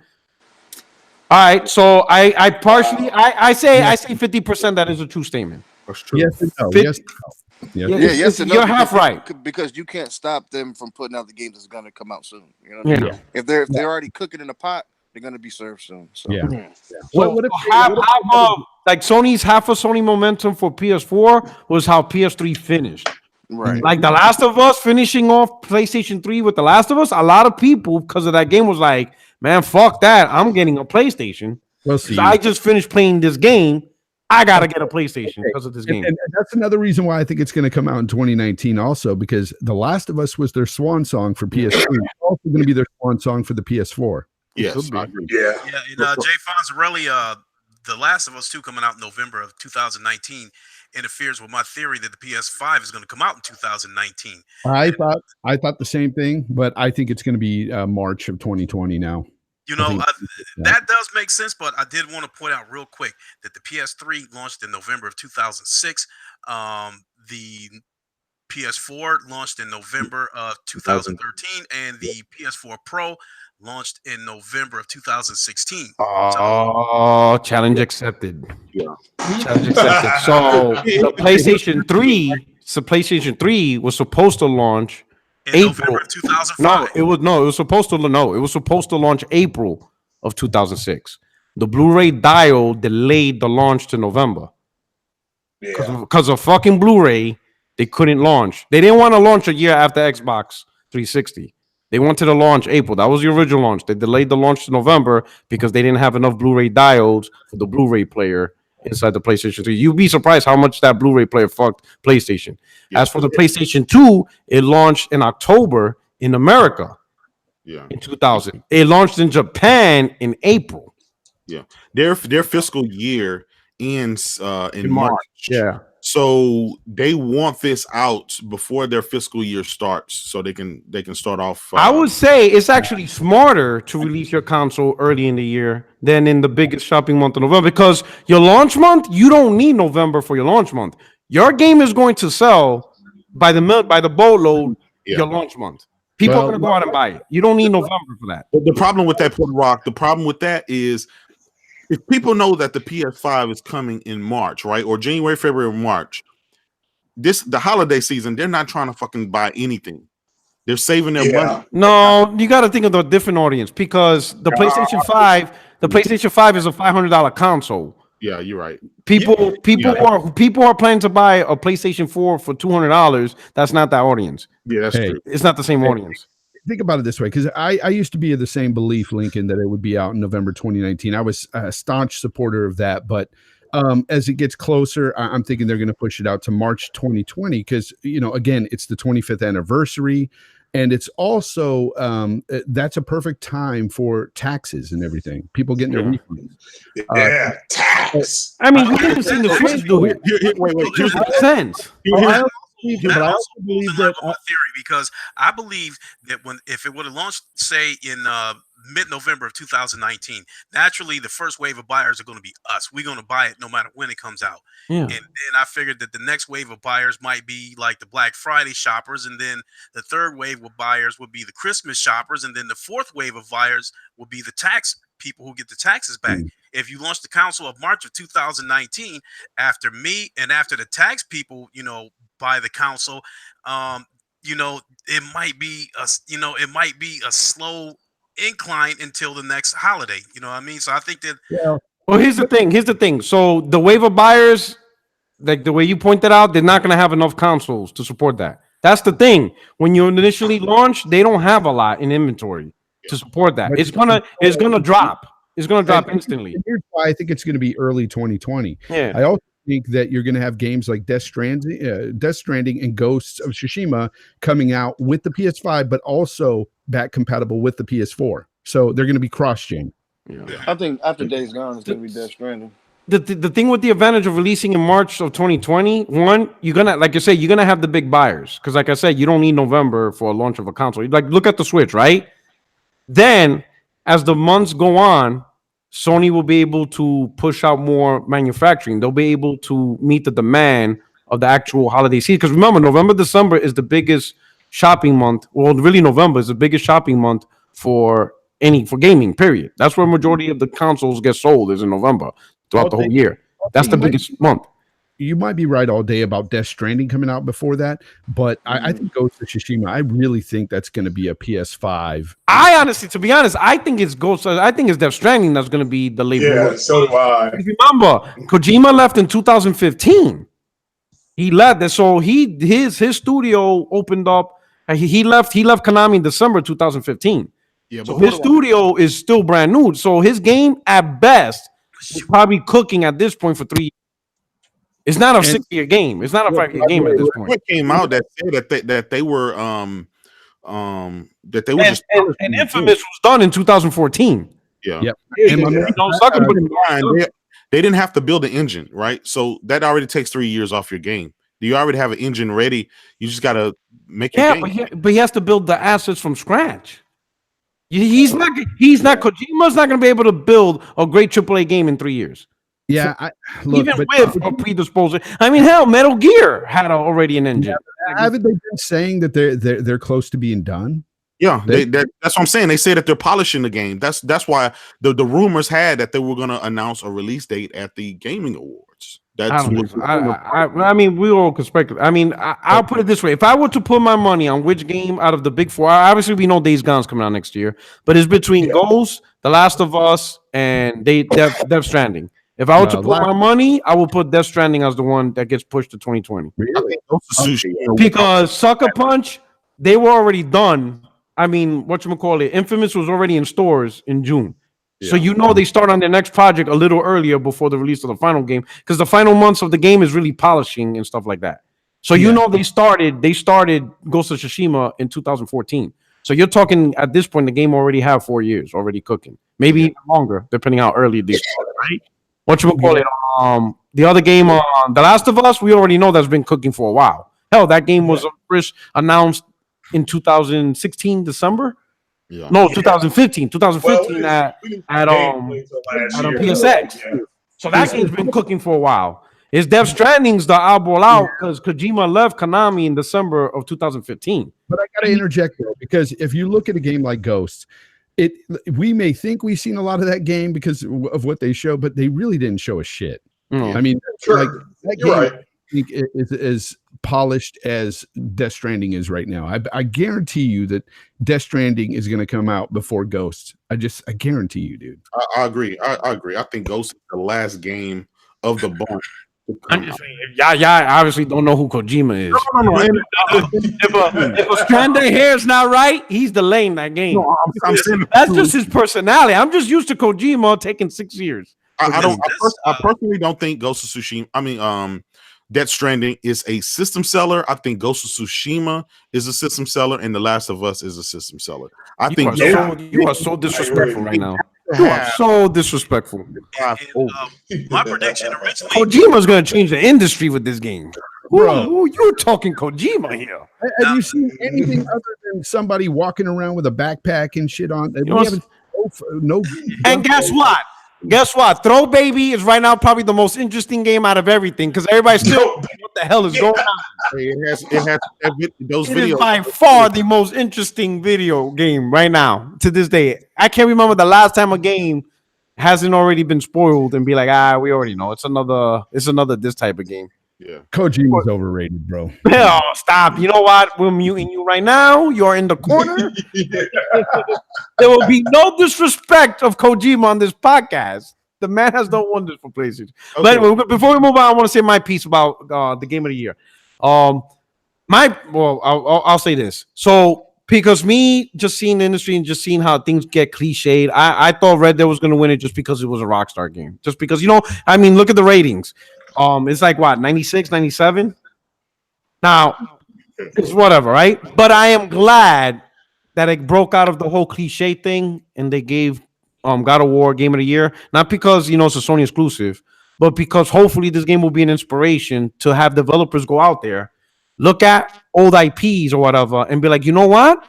All right, so I partially I say 50% that is a true statement. That's true. Yes and no. Fit- Yes. Yeah, Yes. Yes and no, you're because half right. because you can't stop them from putting out the games that's gonna come out soon. You know what I mean? Yeah. If they're already cooking in the pot, they're gonna be served soon. So Yeah. So What if half of like half of Sony momentum for PS4 was how PS3 finished. right. Like The Last of Us finishing off PlayStation 3 with The Last of Us, a lot of people because of that game was like, man, fuck that. I'm getting a PlayStation. We'll see. I just finished playing this game. I gotta get a PlayStation because of this game. And that's another reason why I think it's going to come out in 2019 also, because The Last of Us was their swan song for PS3. It's also going to be their swan song for the PS4. Yes, I agree. Yeah. Yeah, and Jay Fonzarelli, The Last of Us 2 coming out in November of 2019 interferes with my theory that the PS5 is going to come out in 2019. I thought the same thing, but I think it's going to be March of 2020 now. You know, think that does make sense, but I did want to point out real quick that the PS3 launched in November of 2006. The PS4 launched in November of 2013, and the PS4 Pro launched in November of 2016. Oh, challenge accepted. Yeah. Challenge accepted. So the PlayStation 3 was supposed to launch In April. November of 2005. It was supposed to launch April of 2006. The Blu-ray dial delayed the launch to November. Yeah. Because of fucking Blu-ray, they couldn't launch. They didn't want to launch a year after Xbox 360. They wanted to launch April. That was the original launch. They delayed the launch to November because they didn't have enough Blu-ray diodes for the Blu-ray player inside the PlayStation 3. You'd be surprised how much that Blu-ray player fucked PlayStation. Yeah. As for the PlayStation 2, it launched in October in America. Yeah. In 2000. It launched in Japan in April. Yeah. Their fiscal year ends in March. Yeah. So they want this out before their fiscal year starts, so they can start off. I would say it's actually smarter to release your console early in the year than in the biggest shopping month of November, because your launch month, you don't need November for your launch month. Your game is going to sell by the boatload your launch month. People are going to go out and buy it. You don't need November for that. The problem with that, Puerto Rock, the problem with that is if people know that the PS5 is coming in March, right, or January, February, or March, the holiday season, they're not trying to fucking buy anything. They're saving their money. No, you got to think of the different audience, because the PlayStation 5 is a $500 console. Yeah, you're right. People who are planning to buy a PlayStation 4 for $200. That's not that audience. Yeah, that's true. It's not the same audience. Think about it this way, because I used to be of the same belief, Lincoln, that it would be out in November 2019. I was a staunch supporter of that, but as it gets closer, I'm thinking they're going to push it out to March 2020 because, again, it's the 25th anniversary, and it's also that's a perfect time for taxes and everything. People getting their refunds. Tax. I mean, we haven't seen the Switch do it. Wait. Here's what sense. But I also believe that my theory, because I believe that if it would have launched, say, in mid-November of 2019, naturally the first wave of buyers are going to be us. We're going to buy it no matter when it comes out. Yeah. And then I figured that the next wave of buyers might be like the Black Friday shoppers, and then the third wave of buyers would be the Christmas shoppers, and then the fourth wave of buyers would be the tax people who get the taxes back. If you launch the console of March of 2019, after me and after the tax people, by the council, it might be a slow incline until the next holiday. You know what I mean? So I think that. Well, here's the thing. So the wave of buyers, like the way you pointed out, they're not going to have enough consoles to support that. That's the thing. When you initially launch, they don't have a lot in inventory to support that. It's gonna drop. It's gonna drop instantly. Here's why I think it's going to be early 2020. Yeah. I also think that you're going to have games like Death Stranding and Ghosts of Tsushima coming out with the PS5, but also back compatible with the PS4. So they're going to be cross-gen. Yeah. I think after Days Gone, it's going to be Death Stranding. The thing with the advantage of releasing in March of 2021, you're gonna, like you say, you're gonna have the big buyers, because like I said, you don't need November for a launch of a console. Like, look at the Switch, right? Then as the months go on, Sony will be able to push out more manufacturing. They'll be able to meet the demand of the actual holiday season. Because remember, November, December is the biggest shopping month. Well, really, November is the biggest shopping month for gaming. Period. That's where majority of the consoles get sold is in November throughout the whole year. That's the biggest month. You might be right all day about Death Stranding coming out before that, but I think Ghost of Tsushima, I really think that's going to be a PS5. I honestly, to be honest, I think it's Ghost. I think it's Death Stranding that's going to be the label. Yeah, so do I. Remember, Kojima left in 2015. He left, so his studio opened up. He left Konami in December 2015. Yeah, So his studio is still brand new. So his game at best is probably cooking at this point for 3 years. It's not a 6-year game. It's not a 5-year game at this point. What came out that said that they were that they were just and Infamous was done in 2014. Yeah. Yep. They didn't have to build an engine, right? So that already takes 3 years off your game. You already have an engine ready. You just got to make your game. But he has to build the assets from scratch. He's not Kojima's not going to be able to build a great AAA game in 3 years. Yeah, Even with a predisposing. I mean, hell, Metal Gear had already an engine. Haven't they been saying that they're close to being done? Yeah, that's what I'm saying. They say that they're polishing the game. That's why the rumors had that they were going to announce a release date at the Gaming Awards. I mean, we all can speculate. I mean, I'll put it this way: if I were to put my money on which game out of the big four, obviously we know Days Gone's coming out next year, but it's between Ghost, The Last of Us, and Death Stranding. If I were to put my money, I would put Death Stranding as the one that gets pushed to 2020. Really? Because Sucker Punch, they were already done. I mean, whatchamacallit, Infamous was already in stores in June. So they start on their next project a little earlier before the release of the final game, because the final months of the game is really polishing and stuff like that. So they started Ghost of Tsushima in 2014. So you're talking at this point, the game already have 4 years already cooking, maybe even longer, depending how early they start, right? The other game, The Last of Us, we already know that's been cooking for a while. Hell, that game was first announced in 2016 December. Yeah. No, 2015. 2015 at PSX. Yeah. So that game's been cooking for a while. Is Death Stranding's the eyeball out because Kojima left Konami in December of 2015. But I got to interject though, because if you look at a game like Ghost, we may think we've seen a lot of that game because of what they show, but they really didn't show a shit. I mean, like that game, right. I think is as polished as Death Stranding is right now. I guarantee you that Death Stranding is going to come out before Ghost. I guarantee you, dude. I agree. I agree. I think Ghost is the last game of the bunch. I obviously don't know who Kojima is. No. If a strand of hair is not right, he's delaying that game. No, I'm saying that's just his personality. I'm just used to Kojima taking 6 years. I personally don't think Ghost of Tsushima. Death Stranding is a system seller. I think Ghost of Tsushima is a system seller, and The Last of Us is a system seller. You are so disrespectful right now. You are so disrespectful. My prediction originally, Kojima's going to change the industry with this game. Bro, you're talking Kojima here. Have you seen anything other than somebody walking around with a backpack and shit on? And guess what? Guess what? Throw Baby is right now probably the most interesting game out of everything because everybody's still what the hell is going on? It is by far the most interesting video game right now to this day. I can't remember the last time a game hasn't already been spoiled and be like, we already know it's another this type of game. Yeah, Kojima's overrated, bro. Oh, stop. You know what? We're muting you right now. You're in the corner. There will be no disrespect of Kojima on this podcast. The man has done wonders for PlayStation. Okay. But anyway, before we move on, I want to say my piece about the game of the year. I'll say this. So, because me just seeing the industry and just seeing how things get cliched, I thought Red Dead was going to win it just because it was a Rockstar game. Just because, look at the ratings. It's like what, 96, 97? Now, it's whatever, right? But I am glad that it broke out of the whole cliche thing and they gave God of War Game of the Year. Not because, it's a Sony exclusive, but because hopefully this game will be an inspiration to have developers go out there, look at old IPs or whatever, and be like, you know what?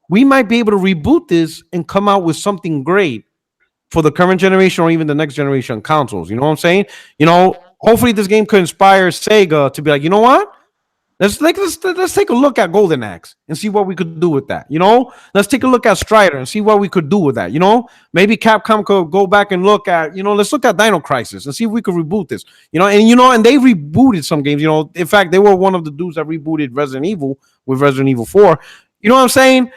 We might be able to reboot this and come out with something great for the current generation or even the next generation consoles. You know what I'm saying? Hopefully this game could inspire Sega to be like, you know what? Let's take a look at Golden Axe and see what we could do with that. Let's take a look at Strider and see what we could do with that. Maybe Capcom could go back and look at, let's look at Dino Crisis and see if we could reboot this. And they rebooted some games. In fact, they were one of the dudes that rebooted Resident Evil with Resident Evil 4. You know what I'm saying?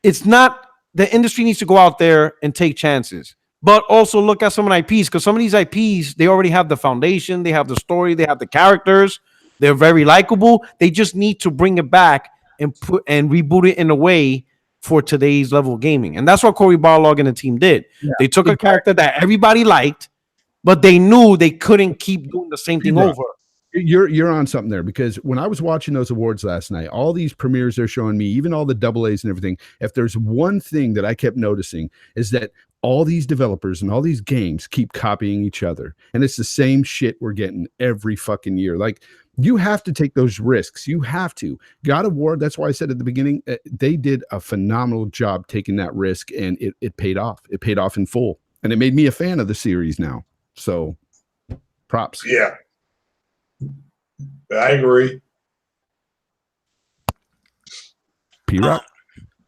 It's not, the industry needs to go out there and take chances, but also look at some of the IPs, because some of these IPs, they already have the foundation, they have the story, they have the characters. They're very likable. They just need to bring it back and reboot it in a way for today's level of gaming. And that's what Cory Barlog and the team did. Yeah. They took a character that everybody liked, but they knew they couldn't keep doing the same thing over. You're on something there, because when I was watching those awards last night, all these premieres they're showing me, even all the AA and everything, if there's one thing that I kept noticing is that all these developers and all these games keep copying each other. And it's the same shit we're getting every fucking year. Like, you have to take those risks. You have to. God of War, that's why I said at the beginning, they did a phenomenal job taking that risk, and it paid off. It paid off in full. And it made me a fan of the series now. So, props. Yeah. I agree. P-Rock?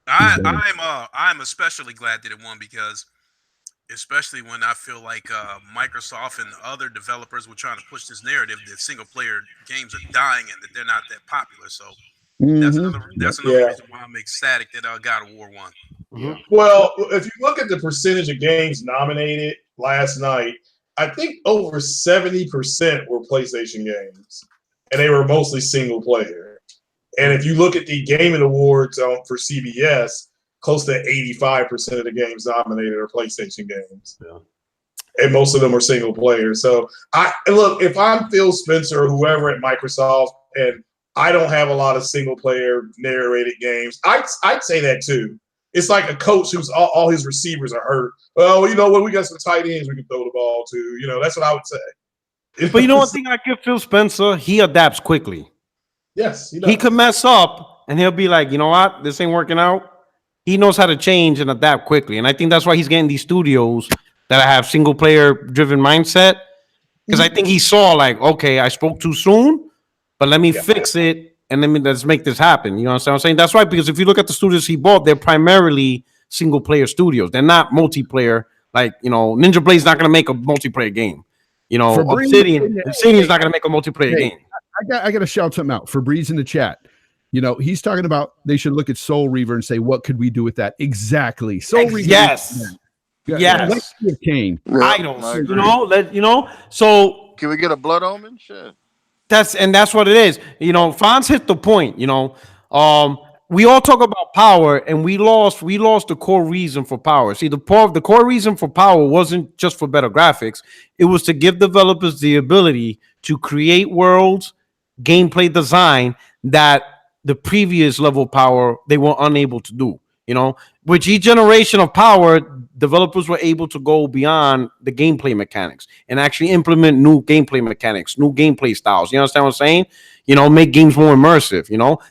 I'm especially glad that it won, because especially when I feel like Microsoft and other developers were trying to push this narrative that single player games are dying and that they're not that popular. So that's another reason why I'm ecstatic that God of War won. Yeah. Well, if you look at the percentage of games nominated last night, I think over 70% were PlayStation games, and they were mostly single player. And if you look at the Gaming Awards for CBS, close to 85% of the games nominated are PlayStation games. Yeah. And most of them are single player. So look, if I'm Phil Spencer or whoever at Microsoft and I don't have a lot of single player narrated games, I'd say that too. It's like a coach who's all his receivers are hurt. Well, you know what? We got some tight ends we can throw the ball to. That's what I would say. But one thing I give Phil Spencer, he adapts quickly. Yes, he does. He could mess up and he'll be like, you know what? This ain't working out. He knows how to change and adapt quickly. And I think that's why he's getting these studios that have single player driven mindset. Because I think he saw like, okay, I spoke too soon, but let me fix it. And let's make this happen. You know what I'm saying? That's right. Because if you look at the studios he bought, they're primarily single player studios. They're not multiplayer. Like, Ninja Blade's not going to make a multiplayer game. Obsidian's not going to make a multiplayer game. I got to shout something out. Febreze in the chat. He's talking about they should look at Soul Reaver and say, what could we do with that? Exactly. Soul Reaver. Yes. Yes. Kane. I don't. So can we get a Blood Omen? Shit. That's what it is. Fonz hit the point. We all talk about power, and we lost the core reason for power. See, the core reason for power wasn't just for better graphics. It was to give developers the ability to create worlds, gameplay design that the previous level of power they were unable to do. With each generation of power, developers were able to go beyond the gameplay mechanics and actually implement new gameplay mechanics, new gameplay styles. You understand what I'm saying? Make games more immersive.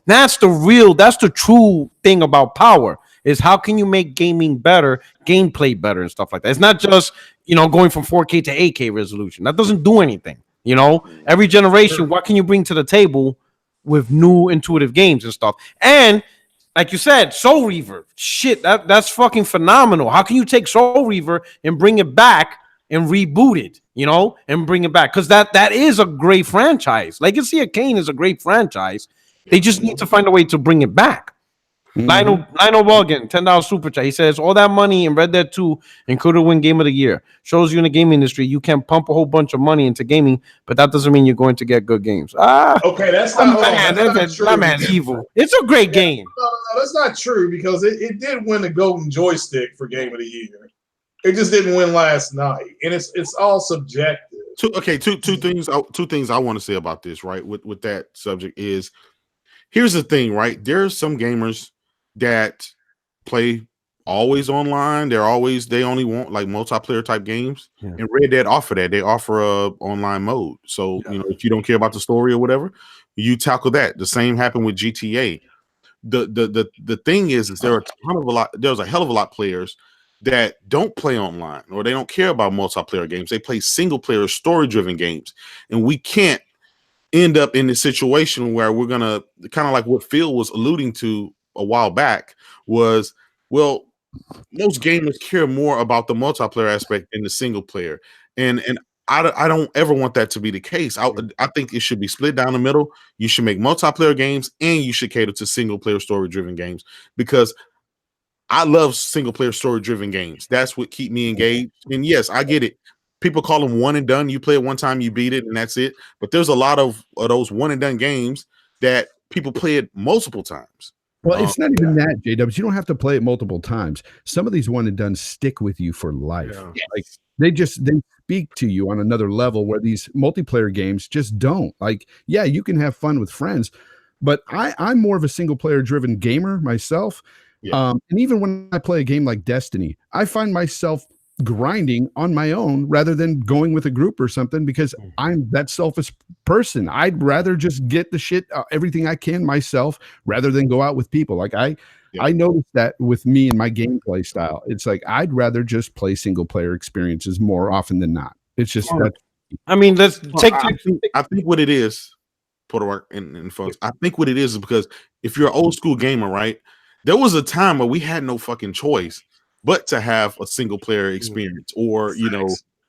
That's the true thing about power, is how can you make gaming better, gameplay better, and stuff like that. It's not just, going from 4K to 8K resolution. That doesn't do anything. Every generation, what can you bring to the table with new intuitive games and stuff? And like you said, Soul Reaver, shit, that's fucking phenomenal. How can you take Soul Reaver and bring it back and reboot it, and bring it back? Because that is a great franchise. Legacy of Kain is a great franchise. They just need to find a way to bring it back. Lionel Morgan, $10 super chat. He says, all that money in Red Dead 2 and could win Game of the Year. Shows you in the gaming industry, you can pump a whole bunch of money into gaming, but that doesn't mean you're going to get good games. Okay, that's not true. That man's evil. It's a great game. No, that's not true, because it did win the Golden Joystick for Game of the Year. It just didn't win last night, and it's all subjective. Two things I want to say about this, right? With that subject is, here's the thing, right? There's some gamers that play always online. They only want like multiplayer type games. Yeah. And Red Dead offer that. They offer a online mode. So if you don't care about the story or whatever, you tackle that. The same happened with GTA. The thing is there's a hell of a lot of players that don't play online, or they don't care about multiplayer games. They play single player story driven games, and we can't end up in this situation where we're gonna kind of like what Phil was alluding to a while back was, well, most gamers care more about the multiplayer aspect than the single player, and I don't ever want that to be the case. I think it should be split down the middle. You should make multiplayer games, and you should cater to single player story driven games, because I love single player story driven games. That's what keep me engaged. And yes, I get it. People call them one and done. You play it one time, you beat it, and that's it. But there's a lot of those one and done games that people play it multiple times. Well, it's not even that, J-Dubs. You don't have to play it multiple times. Some of these one and done stick with you for life. Yeah. Like they speak to you on another level where these multiplayer games just don't. Like, yeah, you can have fun with friends, but I'm more of a single player driven gamer myself. Yeah. And even when I play a game like Destiny, I find myself grinding on my own rather than going with a group or something, because I'm that selfish person. I'd rather just get the shit, everything I can myself, rather than go out with people. Like I noticed that with me and my gameplay style. It's like I'd rather just play single player experiences more often than not. It's just that. I mean, let's take. I think what it is, Puerto Rico and folks. I think what it is because if you're an old school gamer, right? There was a time where we had no fucking choice but to have a single player experience or,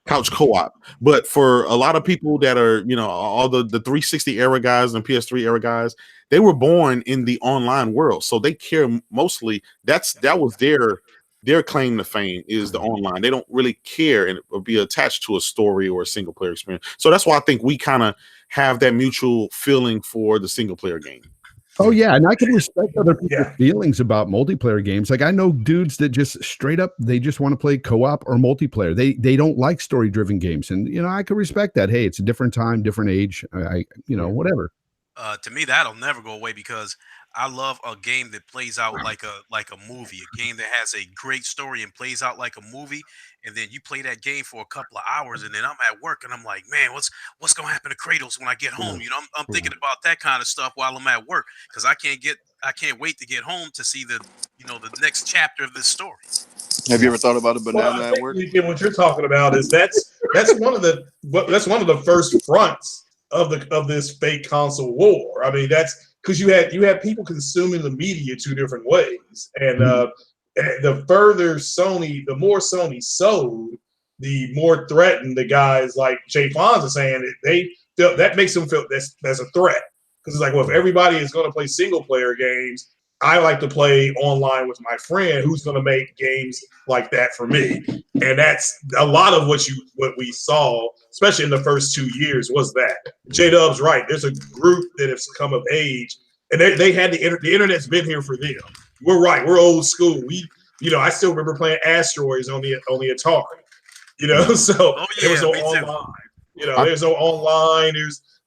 couch co-op. But for a lot of people that are, all the 360 era guys and PS3 era guys, they were born in the online world. So they care mostly. That was their claim to fame is the online. They don't really care and be attached to a story or a single player experience. So that's why I think we kind of have that mutual feeling for the single player game. Oh yeah, and I can respect other people's feelings about multiplayer games. Like I know dudes that just straight up they just want to play co-op or multiplayer. They don't like story-driven games, and I can respect that. Hey, it's a different time, different age. Whatever. To me, that'll never go away because I love a game that plays out like a movie, a game that has a great story and plays out like a movie. And then you play that game for a couple of hours, and then I'm at work and I'm like, man, what's gonna happen to Kratos when I get home? I'm thinking about that kind of stuff while I'm at work because I can't wait to get home to see the next chapter of this story. Have you ever thought about a banana at work? What you're talking about is that's one of the first fronts of this fake console war. I mean, that's because you had people consuming the media two different ways, and the more Sony sold, the more threatened the guys like Jay Fonz is saying that makes them feel that's a threat because it's like, well, if everybody is going to play single player games, I like to play online with my friend who's going to make games like that for me. And that's a lot of what we saw, especially in the first 2 years, was that. J-Dub's right. There's a group that has come of age, and they had the internet's been here for them. We're right. We're old school. I still remember playing Asteroids on the Atari. So there was no online. There's no online.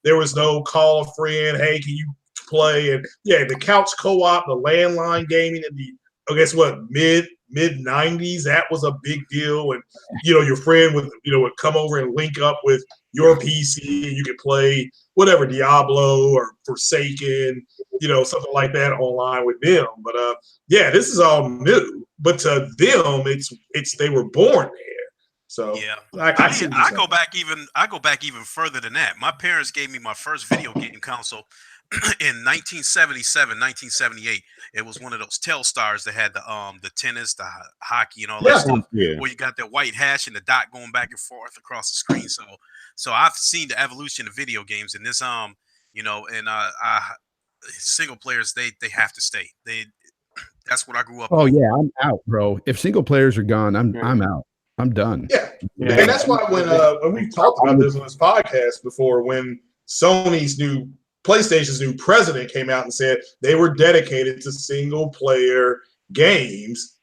There was no call a friend. Hey, can you play? And the couch co-op, the landline gaming in the guess what mid 90s, that was a big deal. And your friend would come over and link up with your PC and you could play whatever, Diablo or Forsaken, something like that online with them. But this is all new. But to them, it's they were born there. So I go back even further than that. My parents gave me my first video game console in 1977, 1978. It was one of those Telstars that had the tennis, the hockey, and all that stuff. Yeah. Where you got that white hash and the dot going back and forth across the screen. So I've seen the evolution of video games, and this single players they have to stay. That's what I grew up. Oh yeah, I'm out, bro. If single players are gone, I'm out. I'm done. Yeah. And that's why when we've talked about this on this podcast before, when PlayStation's new president came out and said they were dedicated to single player games,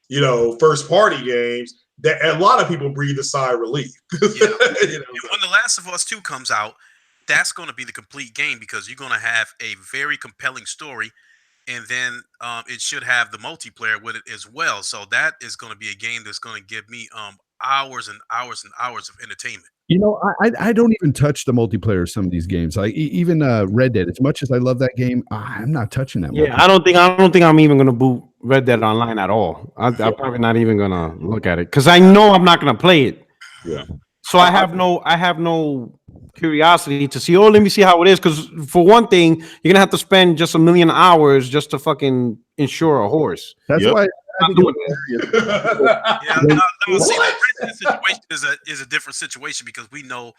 first party games, that a lot of people breathe a sigh of relief. When The Last of Us 2 comes out, that's going to be the complete game because you're going to have a very compelling story. And then it should have the multiplayer with it as well. So that is going to be a game that's going to give me hours and hours and hours of entertainment. I don't even touch the multiplayer of some of these games. Like even Red Dead. As much as I love that game, I'm not touching that. Yeah, I don't think I'm even gonna boot Red Dead Online at all. I'm probably not even gonna look at it because I know I'm not gonna play it. Yeah. So I have no curiosity to see. Oh, let me see how it is. Because for one thing, you're gonna have to spend just 1,000,000 hours just to fucking insure a horse. That's Yep. why I think Yeah, no, see, the Red Dead situation is a different situation because we know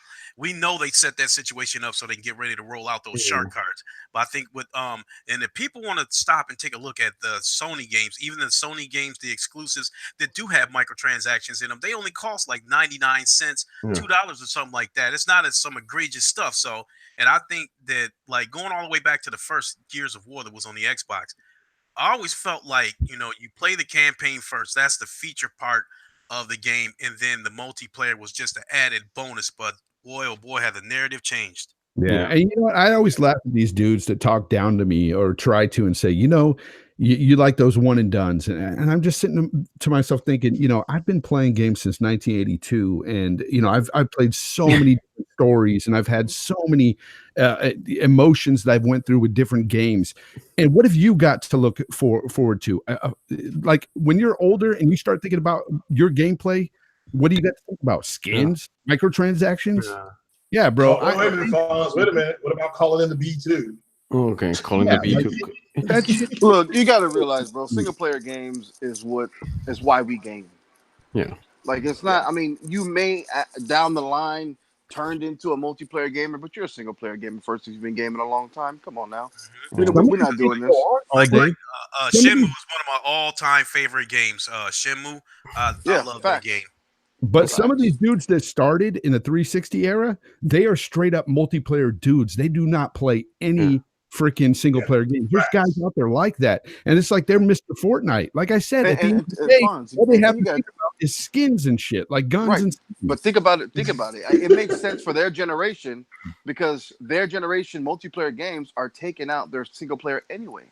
they set that situation up so they can get ready to roll out those shark cards. But I think with and if people want to stop and take a look at the Sony games, even the Sony games, the exclusives that do have microtransactions in them, they only cost like 99 cents, $2 or something like that. It's not as some egregious stuff. So, and I think that like going all the way back to the first Gears of War that was on the Xbox, I always felt like, you play the campaign first. That's the feature part of the game. And then the multiplayer was just an added bonus. But boy, oh boy, had the narrative changed. Yeah. And you know what? I always laugh at these dudes that talk down to me or try to and say, you like those one and dones. And I'm just sitting to myself thinking, I've been playing games since 1982. And, I've played so many different stories and I've had so many emotions that I've went through with different games. And what have you got to look forward to? Like when you're older and you start thinking about your gameplay, what do you got to think about? Skins, microtransactions? Yeah, bro. Wait a minute, Fonz. Wait a minute. What about calling in the B2? Okay, calling the B2. Look, you got to realize, bro. Single player games is why we game. Yeah. Like it's not. I mean, you may down the line turned into a multiplayer gamer, but you're a single player gamer first. You've been gaming a long time. Come on now. We're not doing this. Shenmue was one of my all-time favorite games. Shenmue, I love that game. But some of these dudes that started in the 360 era, they are straight up multiplayer dudes. They do not play any freaking single player games. There's guys out there like that. And it's like they're Mr. Fortnite. Like I said, at the end of the day, all they have to think about is skins and shit, like guns and skins. But think about it. It makes sense for their generation because their generation multiplayer games are taking out their single player anyway.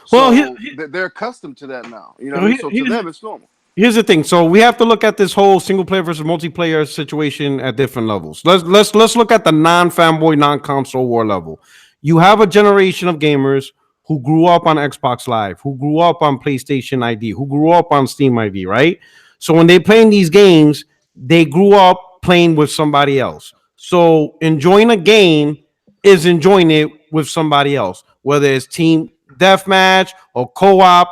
So they're accustomed to that now. You know what I mean? So to them, it's normal. Here's the thing. So we have to look at this whole single player versus multiplayer situation at different levels. Let's look at the non-fanboy, non-console war level. You have a generation of gamers who grew up on Xbox Live, who grew up on PlayStation ID, who grew up on Steam ID, right? So when they play in these games, they grew up playing with somebody else. So enjoying a game is enjoying it with somebody else, whether it's team deathmatch or co-op.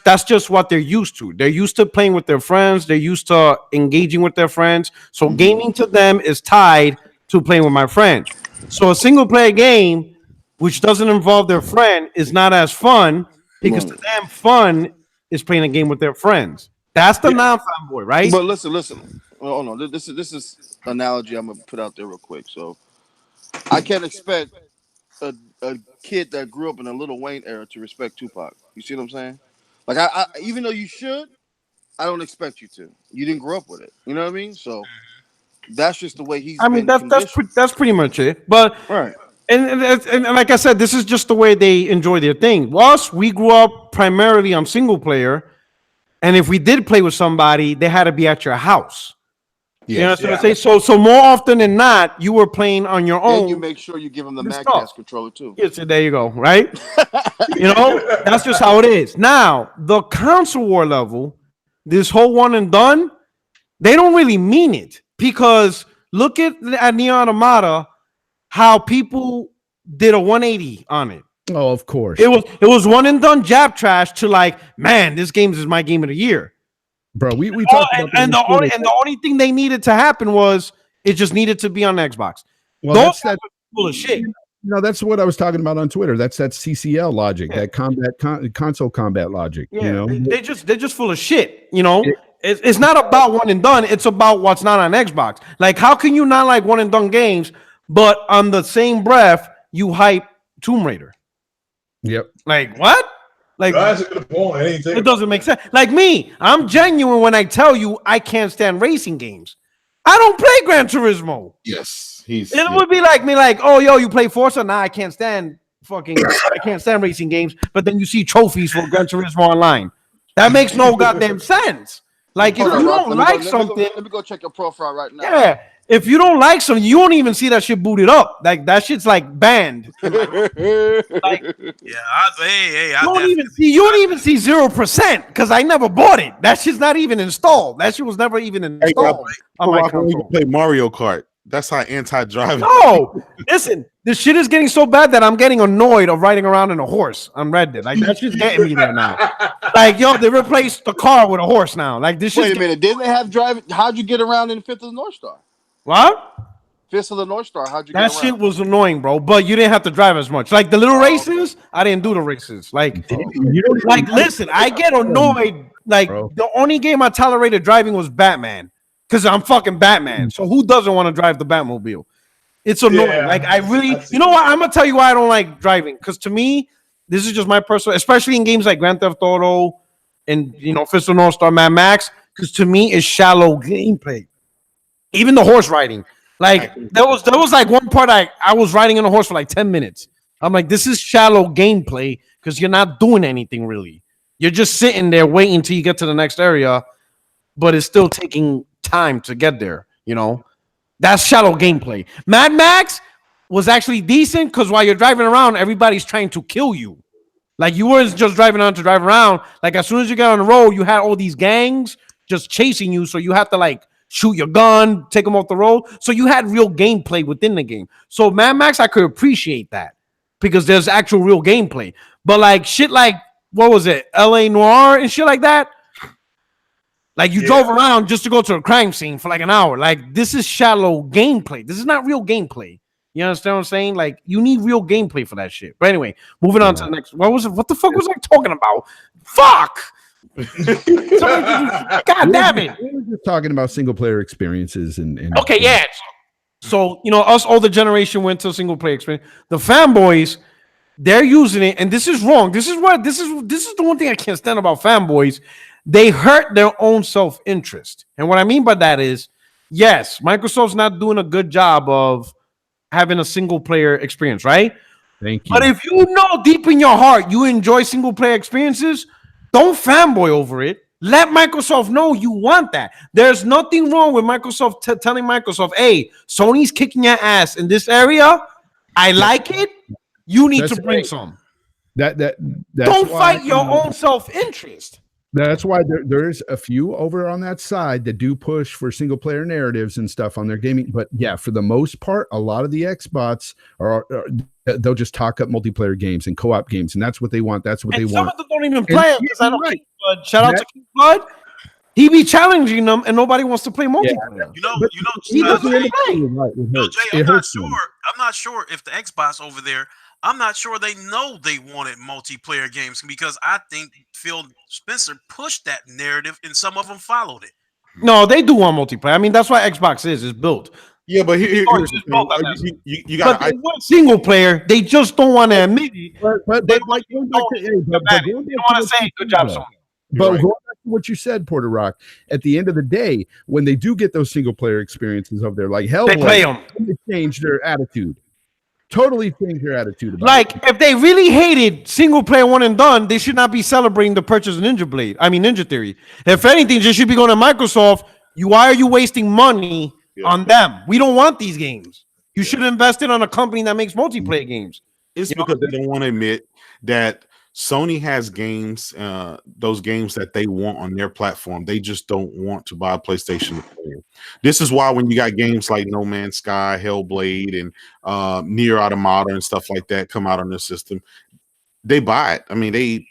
That's just what they're used to. They're used to playing with their friends. They're used to engaging with their friends. So gaming to them is tied to playing with my friends. So a single player game, which doesn't involve their friend, is not as fun because to them, fun is playing a game with their friends. That's the non-fanboy, right? But listen. Oh no, this is analogy I'm gonna put out there real quick. So I can't expect a kid that grew up in a Lil Wayne era to respect Tupac. You see what I'm saying? Like I even though you should, I don't expect you to. You didn't grow up with it. You know what I mean? So that's just the way he's. I mean, that's pretty much it. But right. And like I said, this is just the way they enjoy their thing. Us, we grew up primarily on single player, and if we did play with somebody, they had to be at your house. Yes, you know what I'm saying? So more often than not, you were playing on your own. And you make sure you give them the Magcast controller too. Yes, there you go. Right? That's just how it is. Now, the console war level, this whole one and done, they don't really mean it because look at Neon Automata, how people did a 180 on it. Oh, of course. It was one and done jab trash to like, man, this game is my game of the year. Bro, we talked about and the only thing they needed to happen was it just needed to be on Xbox. Well, that's full of shit. That's what I was talking about on Twitter. That's that CCL logic, that console combat logic. Yeah, they're just full of shit. It's not about one and done. It's about what's not on Xbox. Like, how can you not like one and done games, but on the same breath you hype Tomb Raider? Yep. Like what? Like that's a good point. It doesn't make sense. Like me, I'm genuine when I tell you I can't stand racing games. I don't play Gran Turismo. Yes, it would be like me, like, oh, yo, you play Forza? Nah, I can't stand racing games. But then you see trophies for Gran Turismo online. That makes no goddamn sense. Like if you don't like something, let me go check your profile right now. Yeah, if you don't like something, you won't even see that shit booted up. Like that shit's like banned. Like Yeah, hey, I you don't even see 0% because I never bought it. That shit's not even installed. That shit was never even installed on my console. Play Mario Kart. That's how anti-driving. No, listen, this shit is getting so bad that I'm getting annoyed of riding around in a horse on Red Dead. Like that shit's getting me there now. Like, yo, they replaced the car with a horse now. Like this shit. Wait a minute, didn't they have driving? How'd you get around in Fist of the North Star? What? Fist of the North Star. How'd you That get around? shit was annoying, bro. But you didn't have to drive as much. Like the little races, I didn't do the races. Like listen, I get annoyed. Like the only game I tolerated driving was Batman. Because I'm fucking Batman. So who doesn't want to drive the Batmobile? It's annoying. Yeah, like I really, you know what? I'm gonna tell you why I don't like driving. Because to me, this is just my personal, especially in games like Grand Theft Auto and Fist of North Star, Mad Max. Because to me, it's shallow gameplay. Even the horse riding. Like there was like one part I was riding on a horse for like 10 minutes. I'm like, this is shallow gameplay because you're not doing anything really. You're just sitting there waiting till you get to the next area, but it's still taking time to get there. That's shallow gameplay. Mad Max was actually decent because while you're driving around, everybody's trying to kill you. Like you weren't just driving around to drive around. Like as soon as you got on the road, you had all these gangs just chasing you. So you have to like shoot your gun, take them off the road. So you had real gameplay within the game. So Mad Max, I could appreciate that because there's actual real gameplay. But like shit like, what was it? LA Noire and shit like that. Like you drove around just to go to a crime scene for like an hour. Like this is shallow gameplay. This is not real gameplay. You understand what I'm saying? Like you need real gameplay for that shit. But anyway, moving on to the next. What was it? What the fuck was I talking about? Fuck. God damn it. We were just talking about single player experiences and okay, yeah. So us older generation went to a single player experience. The fanboys, they're using it, and this is wrong. This is the one thing I can't stand about fanboys. They hurt their own self-interest. And what I mean by that is, yes, Microsoft's not doing a good job of having a single player experience, right? Thank you. But if you know deep in your heart you enjoy single player experiences, don't fanboy over it. Let Microsoft know you want that. There's nothing wrong with Microsoft telling Microsoft, hey, Sony's kicking your ass in this area. I like it. You need to bring some. That's don't fight your own self-interest. That's why there's a few over on that side that do push for single player narratives and stuff on their gaming. But yeah, for the most part, a lot of the Xbots they'll just talk up multiplayer games and co-op games, and that's what they want. That's what they want. Some of them don't even play it because I don't think Bud. Shout out to King Bud. He be challenging them, and nobody wants to play multiplayer. Jay, I'm not sure if the Xbox over there. I'm not sure they know they wanted multiplayer games because I think Phil Spencer pushed that narrative and some of them followed it. No, they do want multiplayer. I mean, that's why Xbox is built. Yeah, but here's the thing. You got they want single player. They just don't want to admit it. But they want to say good job, Sony. But going back to what you said, Porter Rock, at the end of the day, when they do get those single player experiences over there, like hell, they play them. They change their attitude. Totally change your attitude about like it. If they really hated single player one and done, they should not be celebrating the purchase of Ninja Theory. If anything, they should be going to Microsoft. Why are you wasting money on them? We don't want these games. You should invest it on a company that makes multiplayer games. It's because they don't want to admit that Sony has games, those games that they want on their platform. They just don't want to buy a PlayStation to play. This is why when you got games like No Man's Sky, Hellblade, and Nier Automata and stuff like that come out on their system, they buy it. I mean, they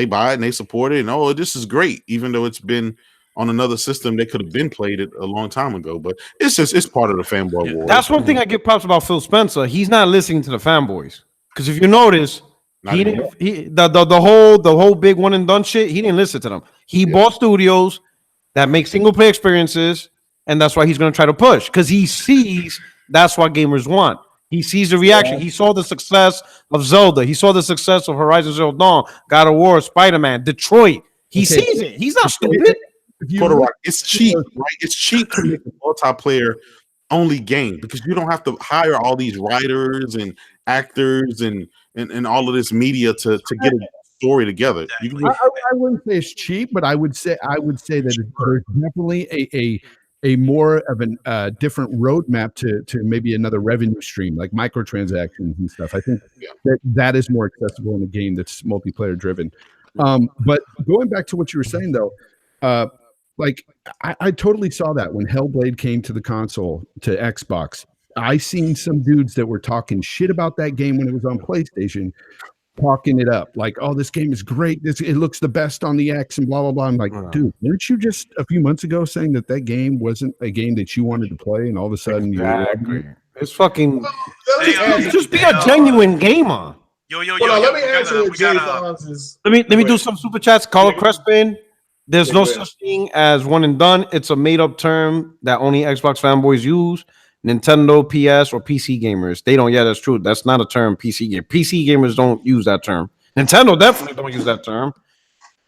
buy it and they support it. And this is great, even though it's been on another system. They could have been played it a long time ago. But it's part of the fanboy war. That's one thing I give props about Phil Spencer. He's not listening to the fanboys because if you notice. The whole big one and done shit. He didn't listen to them. He bought studios that make single player experiences, and that's why he's going to try to push because he sees that's what gamers want. He sees the reaction. He saw the success of Zelda. He saw the success of Horizon Zero Dawn, God of War, Spider-Man, Detroit. He sees it. He's not stupid. It's cheap, right? It's cheap to make a multiplayer only game because you don't have to hire all these writers and actors and all of this media to get a story together. I wouldn't say it's cheap, but I would say that there's definitely a more of a different roadmap to maybe another revenue stream like microtransactions and stuff. I think that is more accessible in a game that's multiplayer driven. But going back to what you were saying though, like I totally saw that when Hellblade came to the console to Xbox. I seen some dudes that were talking shit about that game when it was on PlayStation, talking it up like, oh, this game is great. It looks the best on the X and blah, blah, blah. I'm like, dude, weren't you just a few months ago saying that game wasn't a game that you wanted to play? And all of a sudden it's fucking Hey, just be a genuine gamer. Yo, let me answer Jay Fonz's. Let me do some super chats. Carl Crespin. There's no such thing as one and done. It's a made up term that only Xbox fanboys use. Nintendo, PS, or PC gamers. They don't. Yeah, that's true. That's not a term. PC gamers don't use that term. Nintendo definitely don't use that term.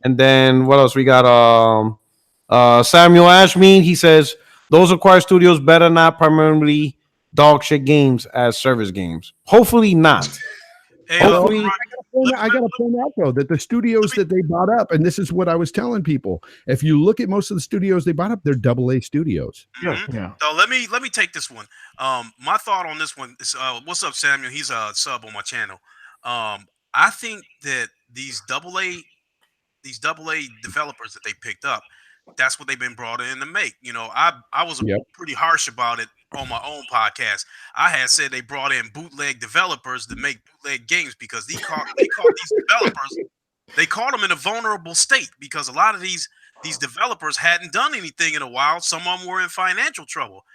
And then what else? We got Samuel Ashmead. He says those acquired studios better not primarily dog shit games as service games. Hopefully not. Hey, Hopefully. I got to point out though that the studios that they bought up, and this is what I was telling people, if you look at most of the studios they bought up, they're AA studios. Yeah. So let me take this one. My thought on this one is, what's up, Samuel? He's a sub on my channel. I think that these AA developers that they picked up, that's what they've been brought in to make. You know, I was pretty harsh about it on my own podcast. I had said they brought in bootleg developers to make bootleg games because they caught these developers. They caught them in a vulnerable state because a lot of these developers hadn't done anything in a while. Some of them were in financial trouble.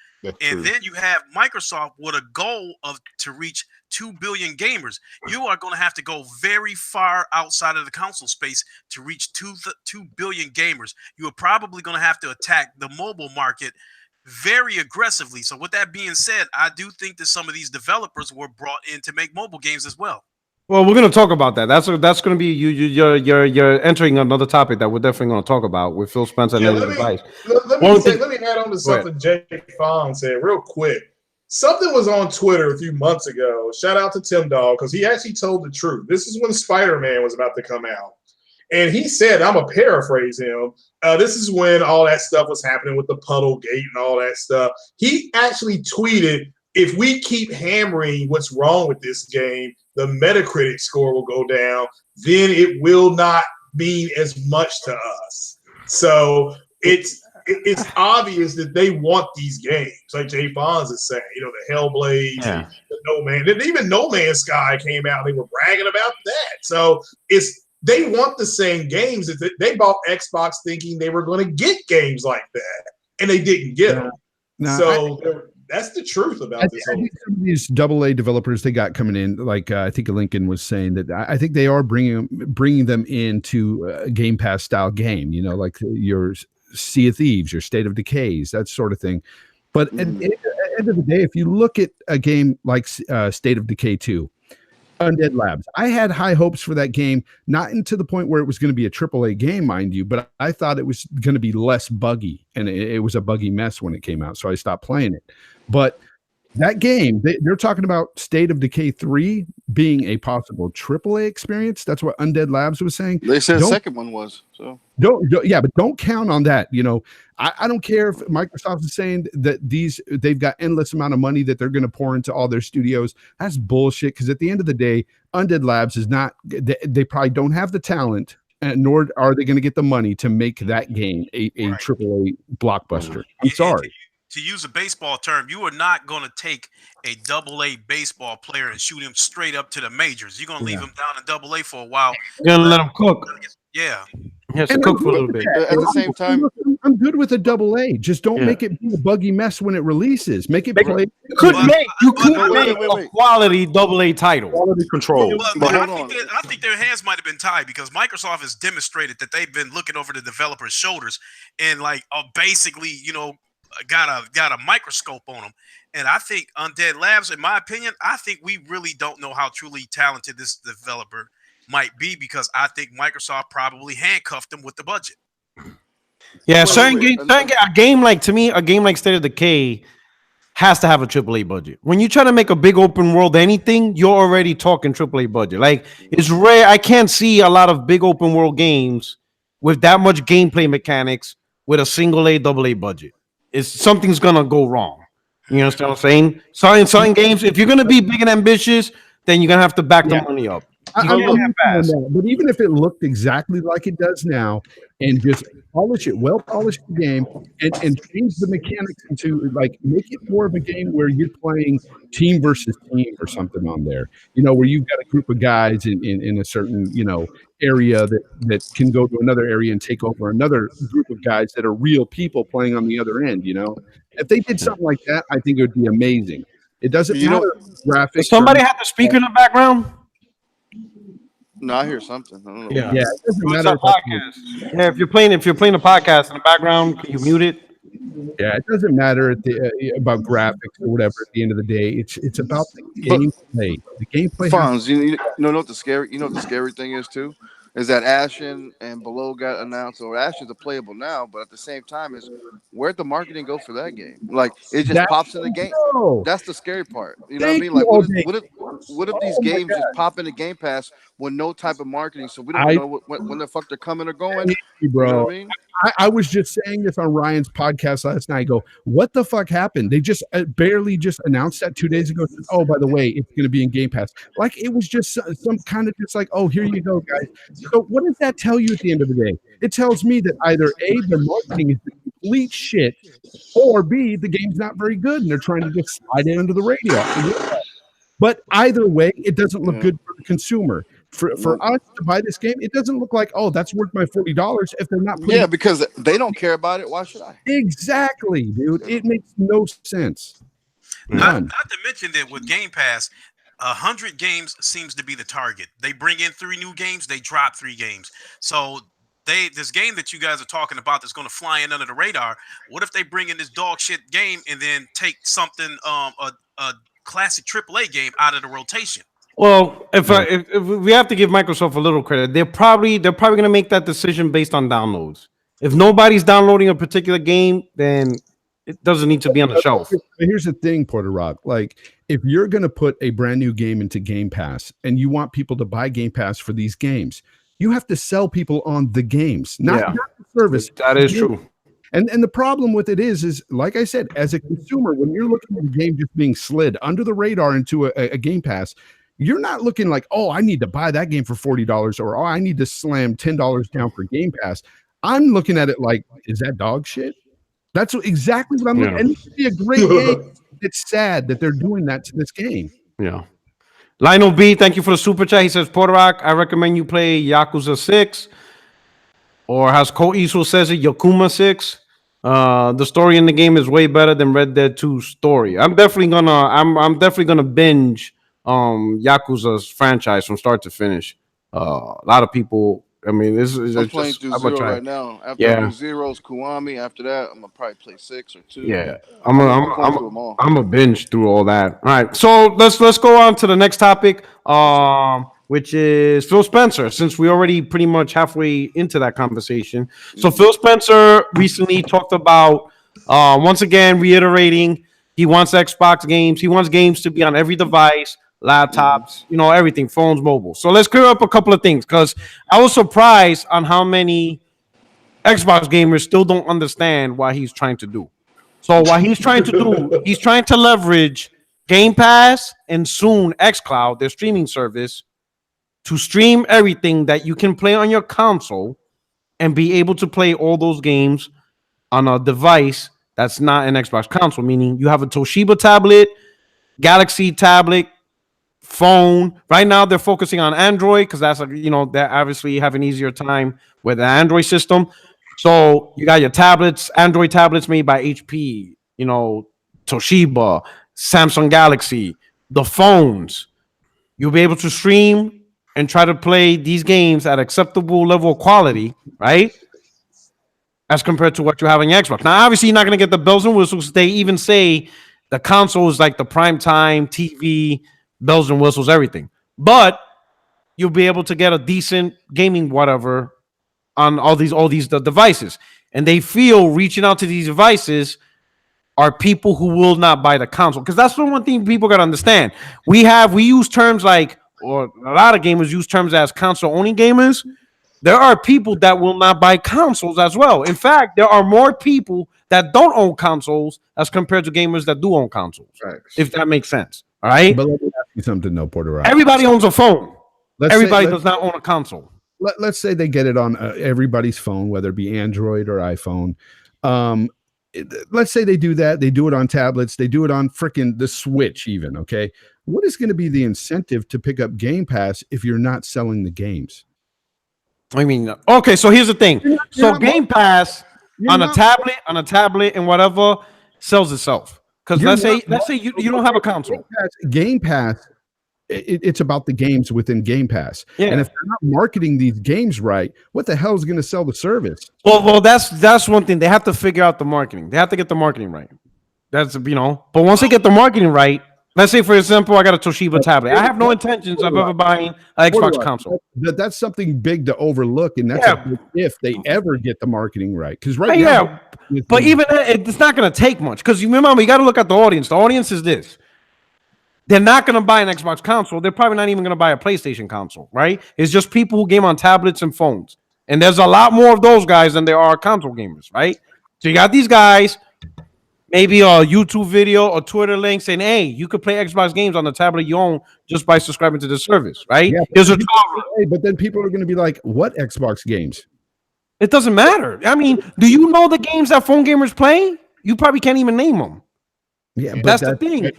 And then you have Microsoft with a goal to reach 2 billion gamers. You are going to have to go very far outside of the console space to reach 2 billion gamers. You are probably going to have to attack the mobile market very aggressively. So with that being said, I do think that some of these developers were brought in to make mobile games as well. Well, we're going to talk about that. That's going to be you're entering another topic that we're definitely going to talk about with Phil Spencer and Elliot Device. Let me add on to something Jay Fong said real quick. Something was on Twitter a few months ago. Shout out to Tim Dog because he actually told the truth. This is when Spider-Man was about to come out. And he said, I'm going to paraphrase him, this is when all that stuff was happening with the Puddle Gate and all that stuff. He actually tweeted, if we keep hammering what's wrong with this game, the Metacritic score will go down. Then it will not mean as much to us. So it's obvious that they want these games, like Jay Fonz is saying. You know, the Hellblades, the No Man, and even No Man's Sky came out. They were bragging about that. So they want the same games. They bought Xbox thinking they were going to get games like that, and they didn't get them. That's the truth about this whole thing. Some of these AA developers they got coming in, like I think Lincoln was saying that I think they are bringing them into a Game Pass style game. You know, like your Sea of Thieves, your State of Decays, that sort of thing. But at the end of the day, if you look at a game like State of Decay 2, Undead Labs, I had high hopes for that game, not into the point where it was going to be a AAA game, mind you, but I thought it was going to be less buggy, and it was a buggy mess when it came out, so I stopped playing it. But that game, they're talking about State of Decay 3 being a possible AAA experience. That's what Undead Labs was saying. They said the second one was. So but don't count on that. You know, I don't care if Microsoft is saying that they've got endless amount of money that they're going to pour into all their studios. That's bullshit. Because at the end of the day, Undead Labs is not. They probably don't have the talent, and nor are they going to get the money to make that game a AAA blockbuster. I'm sorry. To use a baseball term, you are not going to take a AA baseball player and shoot him straight up to the majors. You're going to leave him down in AA for a while. You're going to let him cook. Yeah. He has to cook for a little bit. At the same time, I'm good with a AA. Just don't make it be a buggy mess when it releases. Make it play. You could make a quality AA title. Quality control. But I think their hands might have been tied because Microsoft has demonstrated that they've been looking over the developers' shoulders and basically, you know, got a microscope on them. And I think Undead Labs, in my opinion, I think we really don't know how truly talented this developer might be because I think Microsoft probably handcuffed them with the budget. Yeah, a game like State of Decay has to have a AAA budget. When you try to make a big open world anything, you're already talking AAA budget. Like, it's rare. I can't see a lot of big open world games with that much gameplay mechanics with a single AA budget. is something's gonna go wrong. You understand what I'm saying? So in certain games, if you're gonna be big and ambitious, then you're gonna have to back the money up. You I'm can't with have you on fast. that. But even if it looked exactly like it does now, and just polish it, well polish the game, and change the mechanics into like make it more of a game where you're playing team versus team or something on there. Where you've got a group of guys in a certain area that can go to another area and take over another group of guys that are real people playing on the other end. If they did something like that, I think it would be amazing. It doesn't You know, matter graphics. Does somebody have the speaker in the background? no, I hear something. I don't know. Yeah. Yeah, it doesn't It's matter. a podcast. Yeah, if you're playing a podcast in the background, can you mute it? Yeah, it doesn't matter about graphics or whatever. At the end of the day, it's about the But gameplay. The gameplay. Fonz, you know what the scary thing is too, is that Ashen and Below got announced. Or Ashen's a playable now, but at the same time, is where'd the marketing go for that game? Like it just pops in the game. That's the scary part. You know what I mean? Like what if these games just pop into Game Pass with no type of marketing, so we don't know when the fuck they're coming or going? Bro, you know what I mean? I was just saying this on Ryan's podcast last night. I go, what the fuck happened? They just barely just announced that 2 days ago. Said, oh, by the way, it's going to be in Game Pass. Like it was just some kind of just like, oh, here you go, guys. So what does that tell you at the end of the day? It tells me that either A, their marketing is complete shit, or B, the game's not very good and they're trying to just slide it under the radio. But either way, it doesn't look good for the consumer. For us to buy this game, it doesn't look like, oh, that's worth my $40 if they're not putting because they don't care about it. Why should I? Exactly, dude. It makes no sense. Not to mention that with Game Pass, 100 games seems to be the target. They bring in 3 new games, they drop 3 games. So this game that you guys are talking about that's going to fly in under the radar. What if they bring in this dog shit game and then take something a classic AAA game out of the rotation? Well, if we have to give Microsoft a little credit, they're probably going to make that decision based on downloads. If nobody's downloading a particular game, then it doesn't need to be on the shelf. Here's the thing, Porter Rock. Like, if you're going to put a brand new game into Game Pass and you want people to buy Game Pass for these games, you have to sell people on the games, not the service. That is true. And the problem with it is like I said, as a consumer, when you're looking at a game just being slid under the radar into a Game Pass, you're not looking like, oh, I need to buy that game for $40 or, oh, I need to slam $10 down for Game Pass. I'm looking at it like, is that dog shit? That's exactly what I'm looking at. And it would be a great game. It's sad that they're doing that to this game. Yeah. Lionel B, thank you for the super chat. He says, Porter Rock, I recommend you play Yakuza 6. Or as Cole Eastwood says it, Yakuma 6. The story in the game is way better than Red Dead 2's story. I'm definitely gonna binge Yakuza's franchise from start to finish. A lot of people. I mean, this is I'm playing through 0 right now. After I do Zero's Kiwami, after that, I'm gonna probably play 6 or 2. Yeah, I'm a binge through all that. All right, so let's go on to the next topic, which is Phil Spencer. Since we already pretty much halfway into that conversation, so Phil Spencer recently talked about once again reiterating he wants Xbox games. He wants games to be on every device. Laptops, everything, phones, mobile. So let's clear up a couple of things because I was surprised on how many Xbox gamers still don't understand what he's trying to do. So what he's trying to do, he's trying to leverage Game Pass and soon xCloud, their streaming service, to stream everything that you can play on your console and be able to play all those games on a device that's not an Xbox console, meaning you have a Toshiba tablet, Galaxy tablet, phone. Right now they're focusing on Android because that's they obviously have an easier time with the Android system. So you got your tablets, Android tablets made by HP, Toshiba, Samsung Galaxy, the phones. You'll be able to stream and try to play these games at acceptable level of quality, right? As compared to what you have on your Xbox. Now, obviously, you're not going to get the bells and whistles. They even say the console is like the prime time TV, bells and whistles, everything. But you'll be able to get a decent gaming whatever on all these devices. And they feel reaching out to these devices are people who will not buy the console. Because that's the one thing people got to understand. We use terms like, or a lot of gamers use terms as console-only gamers. there are people that will not buy consoles as well. In fact, there are more people that don't own consoles as compared to gamers that do own consoles. If that makes sense. All right. But let me ask you something, though, Porter Rock. Everybody owns a phone. Everybody say, does not own a console. Let's say they get it on everybody's phone, whether it be Android or iPhone. Let's say they do that. They do it on tablets. They do it on freaking the Switch even, okay? What is going to be the incentive to pick up Game Pass if you're not selling the games? I mean, okay, so here's the thing. So Game Pass on a tablet and whatever sells itself. Because let's say you don't have a console. Game Pass, it's about the games within Game Pass. Yeah. And if they're not marketing these games right, what the hell is going to sell the service? Well, that's one thing. They have to figure out the marketing. They have to get the marketing right. That's, but once they get the marketing right, let's say, for example, I got a Toshiba tablet. I have no intentions of ever buying an Xbox console. That's something big to overlook, and that's a big if they ever get the marketing right. Because now, but even it's not going to take much. Because remember, you got to look at the audience. The audience is this. They're not going to buy an Xbox console. They're probably not even going to buy a PlayStation console, right? It's just people who game on tablets and phones. And there's a lot more of those guys than there are console gamers, right? So you got these guys, maybe a YouTube video or Twitter link saying, hey, you could play Xbox games on the tablet you own just by subscribing to the service, right? Yeah, but then people are going to be like, what Xbox games? It doesn't matter. I mean, do you know the games that phone gamers play? You probably can't even name them. Yeah, but that's the thing.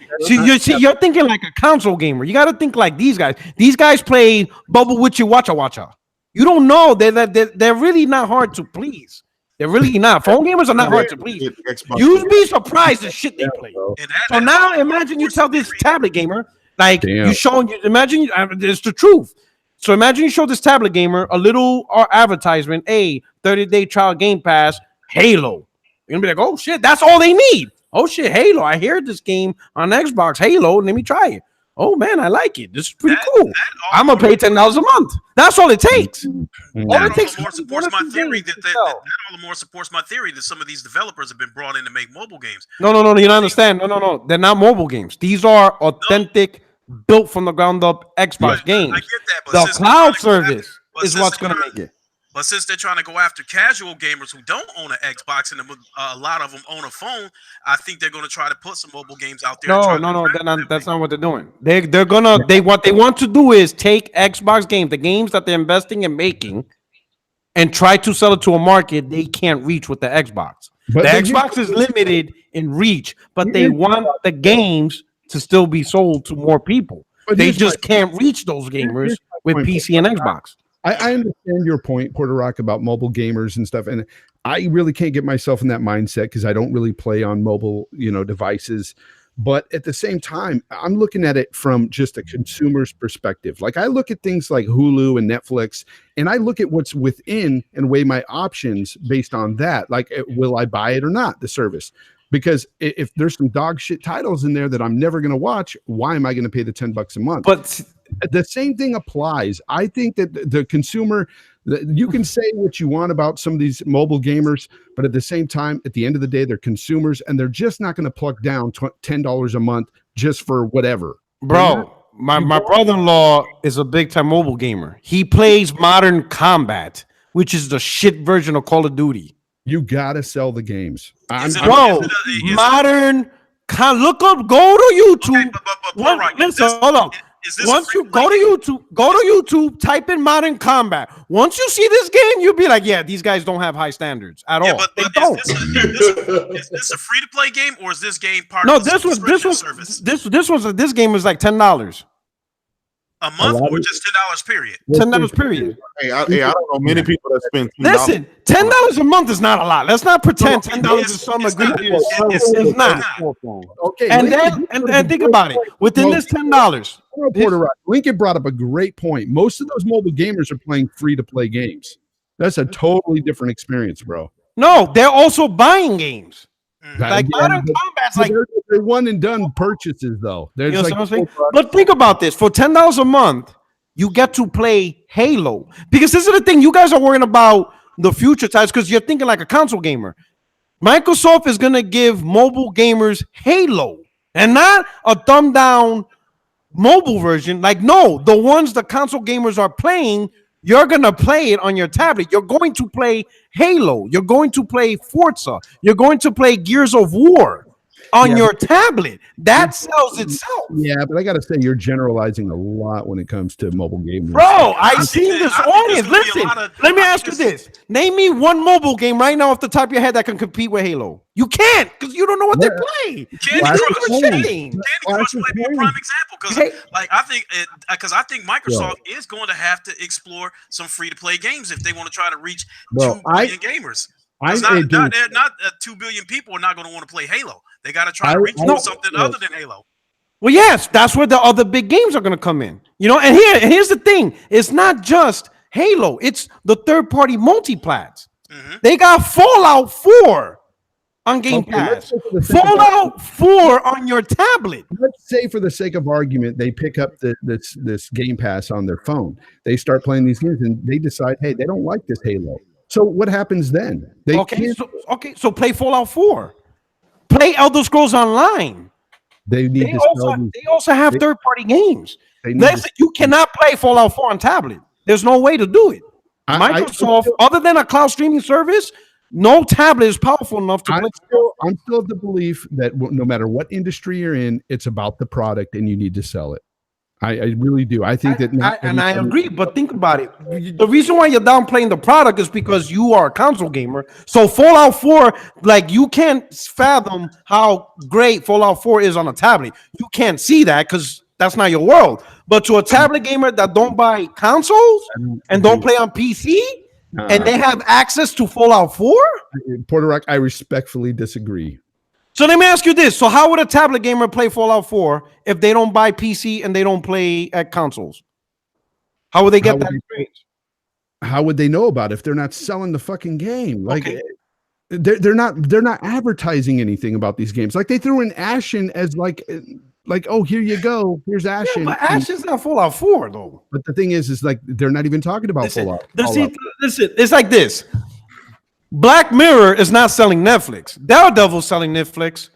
You're thinking like a console gamer. You got to think like these guys. These guys play Bubble Witchy Watcha Watcha. You don't know. They're really not hard to please. They're really not. Phone gamers are not hard to please. You'd be surprised the shit they play. So now imagine you tell this tablet gamer, like you showing you. Imagine it's the truth. So imagine you show this tablet gamer a little advertisement. Hey, 30-day trial Game Pass, Halo. You're gonna be like, oh shit, that's all they need. Oh shit, Halo! I hear this game on Xbox, Halo. Let me try it. Oh man, I like it. This is pretty cool. I'm gonna pay $10 a month. That's all it takes. All it takes supports my theory that all the more supports my theory that some of these developers have been brought in to make mobile games. No. You don't understand. No. They're not mobile games. These are authentic, built from the ground up Xbox games. I get that, but the cloud service is what's gonna make it. But since they're trying to go after casual gamers who don't own an Xbox and a lot of them own a phone, I think they're going to try to put some mobile games out there. No, that's not what they're doing. What they want to do is take Xbox games, the games that they're investing in making, and try to sell it to a market they can't reach with the Xbox. But the Xbox is limited in reach, but they want the games to still be sold to more people. They just can't reach those gamers with PC and Xbox. I understand your point, Porter Rock, about mobile gamers and stuff, and I really can't get myself in that mindset because I don't really play on mobile, devices. But at the same time, I'm looking at it from just a consumer's perspective. Like I look at things like Hulu and Netflix, and I look at what's within and weigh my options based on that. Like, will I buy it or not, the service? Because if there's some dog shit titles in there that I'm never going to watch, why am I going to pay the $10 a month? But the same thing applies. I think that the consumer, you can say what you want about some of these mobile gamers, but at the same time, at the end of the day, they're consumers and they're just not going to pluck down $10 a month just for whatever. Bro, my brother-in-law is a big-time mobile gamer. He plays Modern Combat, which is the shit version of Call of Duty. You got to sell the games. Modern look up, go to YouTube. Okay, hold on. Once you go to YouTube, type in Modern Combat. Once you see this game, you'll be like, yeah, these guys don't have high standards at all. But they don't. Is this a free to play game or is this game part of the subscription service? This game was like $10 a month or just $10 period? $10 period. Hey, I don't know many people that spend $10. Listen, $10 a month is not a lot. Let's not pretend $10 is some agreement. It's not. Okay. And then think about it. Within this $10, Lincoln brought up a great point. Most of those mobile gamers are playing free to play games. That's a totally different experience, bro. No, they're also buying games. Like Modern Combat's like they're one and done purchases though. There's but think about this: for $10 a month, you get to play Halo. Because this is the thing, you guys are worrying about the future titles because you're thinking like a console gamer. Microsoft is gonna give mobile gamers Halo and not a thumb down mobile version. Like, no, the ones the console gamers are playing, you're gonna play it on your tablet. You're going to play Halo. You're going to play Forza. You're going to play Gears of War on your tablet. That sells itself. Yeah, but I got to say, you're generalizing a lot when it comes to mobile gaming. Bro, I've seen this audience. Listen, let me ask you this. Name me one mobile game right now off the top of your head that can compete with Halo. You can't, because you don't know what they play. Candy Crush might be a prime example, because I think Microsoft is going to have to explore some free-to-play games if they want to try to reach 2 billion gamers. Not 2 billion people are not going to want to play Halo. They got to try to reach something other than Halo. Well, yes, that's where the other big games are going to come in. You know, and here's the thing. It's not just Halo. It's the third-party multiplats. They got Fallout 4 on Game Pass. Fallout 4 on your tablet. Let's say, for the sake of argument, they pick up this Game Pass on their phone. They start playing these games, and they decide, hey, they don't like this Halo. So what happens then? So play Fallout 4. Play Elder Scrolls Online. They also have third-party games. Listen, you cannot play Fallout 4 on tablet. There's no way to do it. Microsoft, other than a cloud streaming service, no tablet is powerful enough to play. I'm still of the belief that no matter what industry you're in, it's about the product and you need to sell it. I really do. I think I agree, but think about it. The reason why you're downplaying the product is because you are a console gamer. So Fallout 4, like, you can't fathom how great Fallout 4 is on a tablet. You can't see that because that's not your world. But to a tablet gamer that don't buy consoles and don't play on PC, and they have access to Fallout 4? Puerto Rico, I respectfully disagree. So let me ask you this. So how would a tablet gamer play Fallout 4 if they don't buy PC and they don't play at consoles? How would they get that experience? How would they know about it if they're not selling the fucking game? Like, they're not advertising anything about these games. Like, they threw in Ashen as like, oh, here you go. Here's Ashen. Yeah, but Ashen's not Fallout 4, though. But the thing is like, they're not even talking about Fallout. Listen, it's like this. Black Mirror is not selling Netflix. Daredevil's selling Netflix.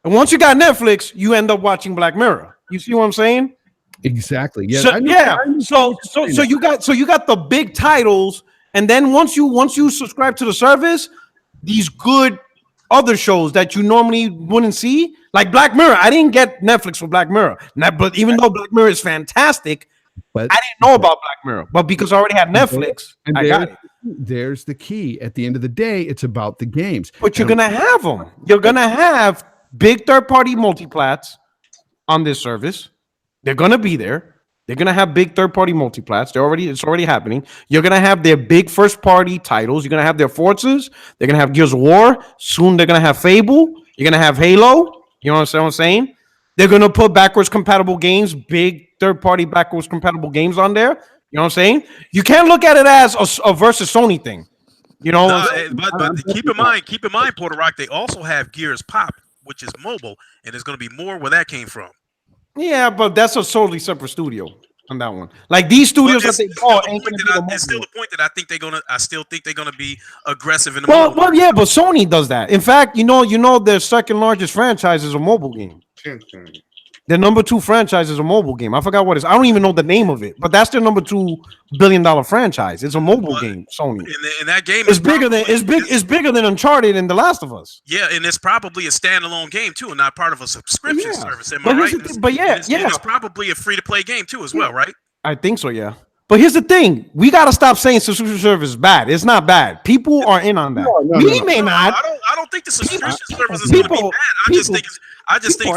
And once you got Netflix, you end up watching Black Mirror. You see what I'm saying? Exactly. Yeah. So you got the big titles, and then once you subscribe to the service, these good other shows that you normally wouldn't see, like Black Mirror. I didn't get Netflix for Black Mirror. But even though Black Mirror is fantastic, I didn't know about Black Mirror. But because I already had Netflix, I got it. There's the key. At the end of the day, it's about the games. But you're gonna have them. You're gonna have big third-party multiplats on this service. They're gonna be there. They're gonna have big third-party multiplats. It's already happening. You're gonna have their big first-party titles. You're gonna have their Forzas. They're gonna have Gears of War. Soon they're gonna have Fable. You're gonna have Halo. You know what I'm saying? They're gonna put backwards compatible games, big third-party backwards compatible games on there. You know what I'm saying? You can't look at it as a versus Sony thing. You know, but keep in mind, Puerto Rock, they also have Gears Pop, which is mobile, and there's going to be more where that came from. Yeah, but that's a totally separate studio on that one. Like, these studios that they bought ain't going to be it's still the point that I still think they're gonna be aggressive in the mobile. Well, yeah, but Sony does that. In fact, you know, their second largest franchise is a mobile game. Their number 2 franchise is a mobile game. I forgot what it is. I don't even know the name of it, but that's their number $2 billion franchise. It's a mobile game, Sony. And that game is bigger than Uncharted and The Last of Us. Yeah, and it's probably a standalone game too, and not part of a subscription service. Am I right? It's probably a free-to-play game too, as well, right? I think so. Yeah. But here's the thing: we gotta stop saying subscription service is bad. It's not bad. People are in on that. I don't think the subscription service is going to be bad. I just think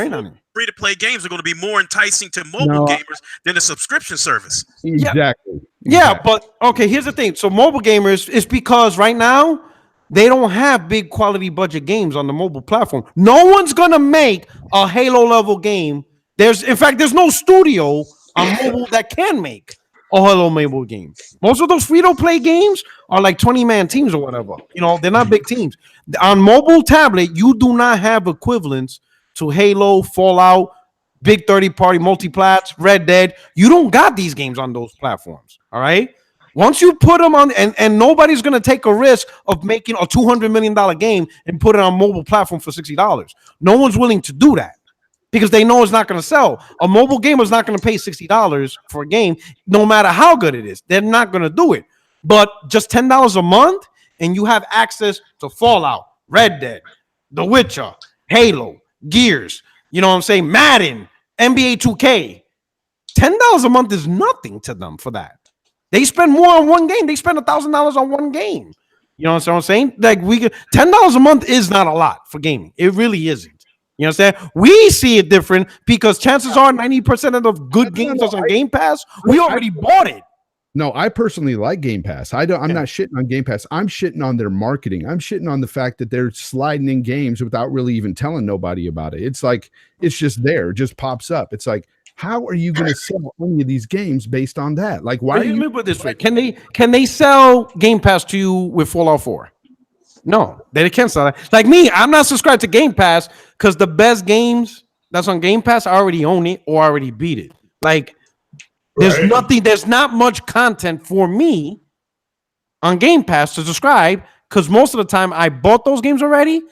free-to-play games are going to be more enticing to mobile gamers than a subscription service. Exactly. Yeah, but okay. Here's the thing: so mobile gamers, is because right now they don't have big quality budget games on the mobile platform. No one's gonna make a Halo level game. There's no studio on mobile that can make a Halo mobile game. Most of those free-to-play games are like 20-man teams or whatever. You know, they're not big teams. On mobile tablet, you do not have equivalents to Halo, Fallout, big 30-party multiplats, Red Dead. You don't got these games on those platforms. All right. Once you put them on, and nobody's gonna take a risk of making a $200 million game and put it on mobile platform for $60. No one's willing to do that. because they know it's not going to sell. A mobile gamer is not going to pay $60 for a game, no matter how good it is. They're not going to do it. But just $10 a month, and you have access to Fallout, Red Dead, The Witcher, Halo, Gears, you know what I'm saying, Madden, NBA 2K. $10 a month is nothing to them for that. They spend more on one game. They spend $1,000 on one game. You know what I'm saying? Like $10 a month is not a lot for gaming. It really isn't. You understand? We see it different because chances are 90% of the good games that's on Game Pass, we already bought it. No, I personally like Game Pass. I'm not shitting on Game Pass. I'm shitting on their marketing. I'm shitting on the fact that they're sliding in games without really even telling nobody about it. It's like it's just there, it just pops up. It's like, how are you going to sell any of these games based on that? Like, why? Let me put it this way: can they sell Game Pass to you with Fallout 4? No, they can't sell that. Like me, I'm not subscribed to Game Pass because the best games that's on Game Pass, I already own it or already beat it. Like, there's not much content for me on Game Pass to subscribe because most of the time I bought those games already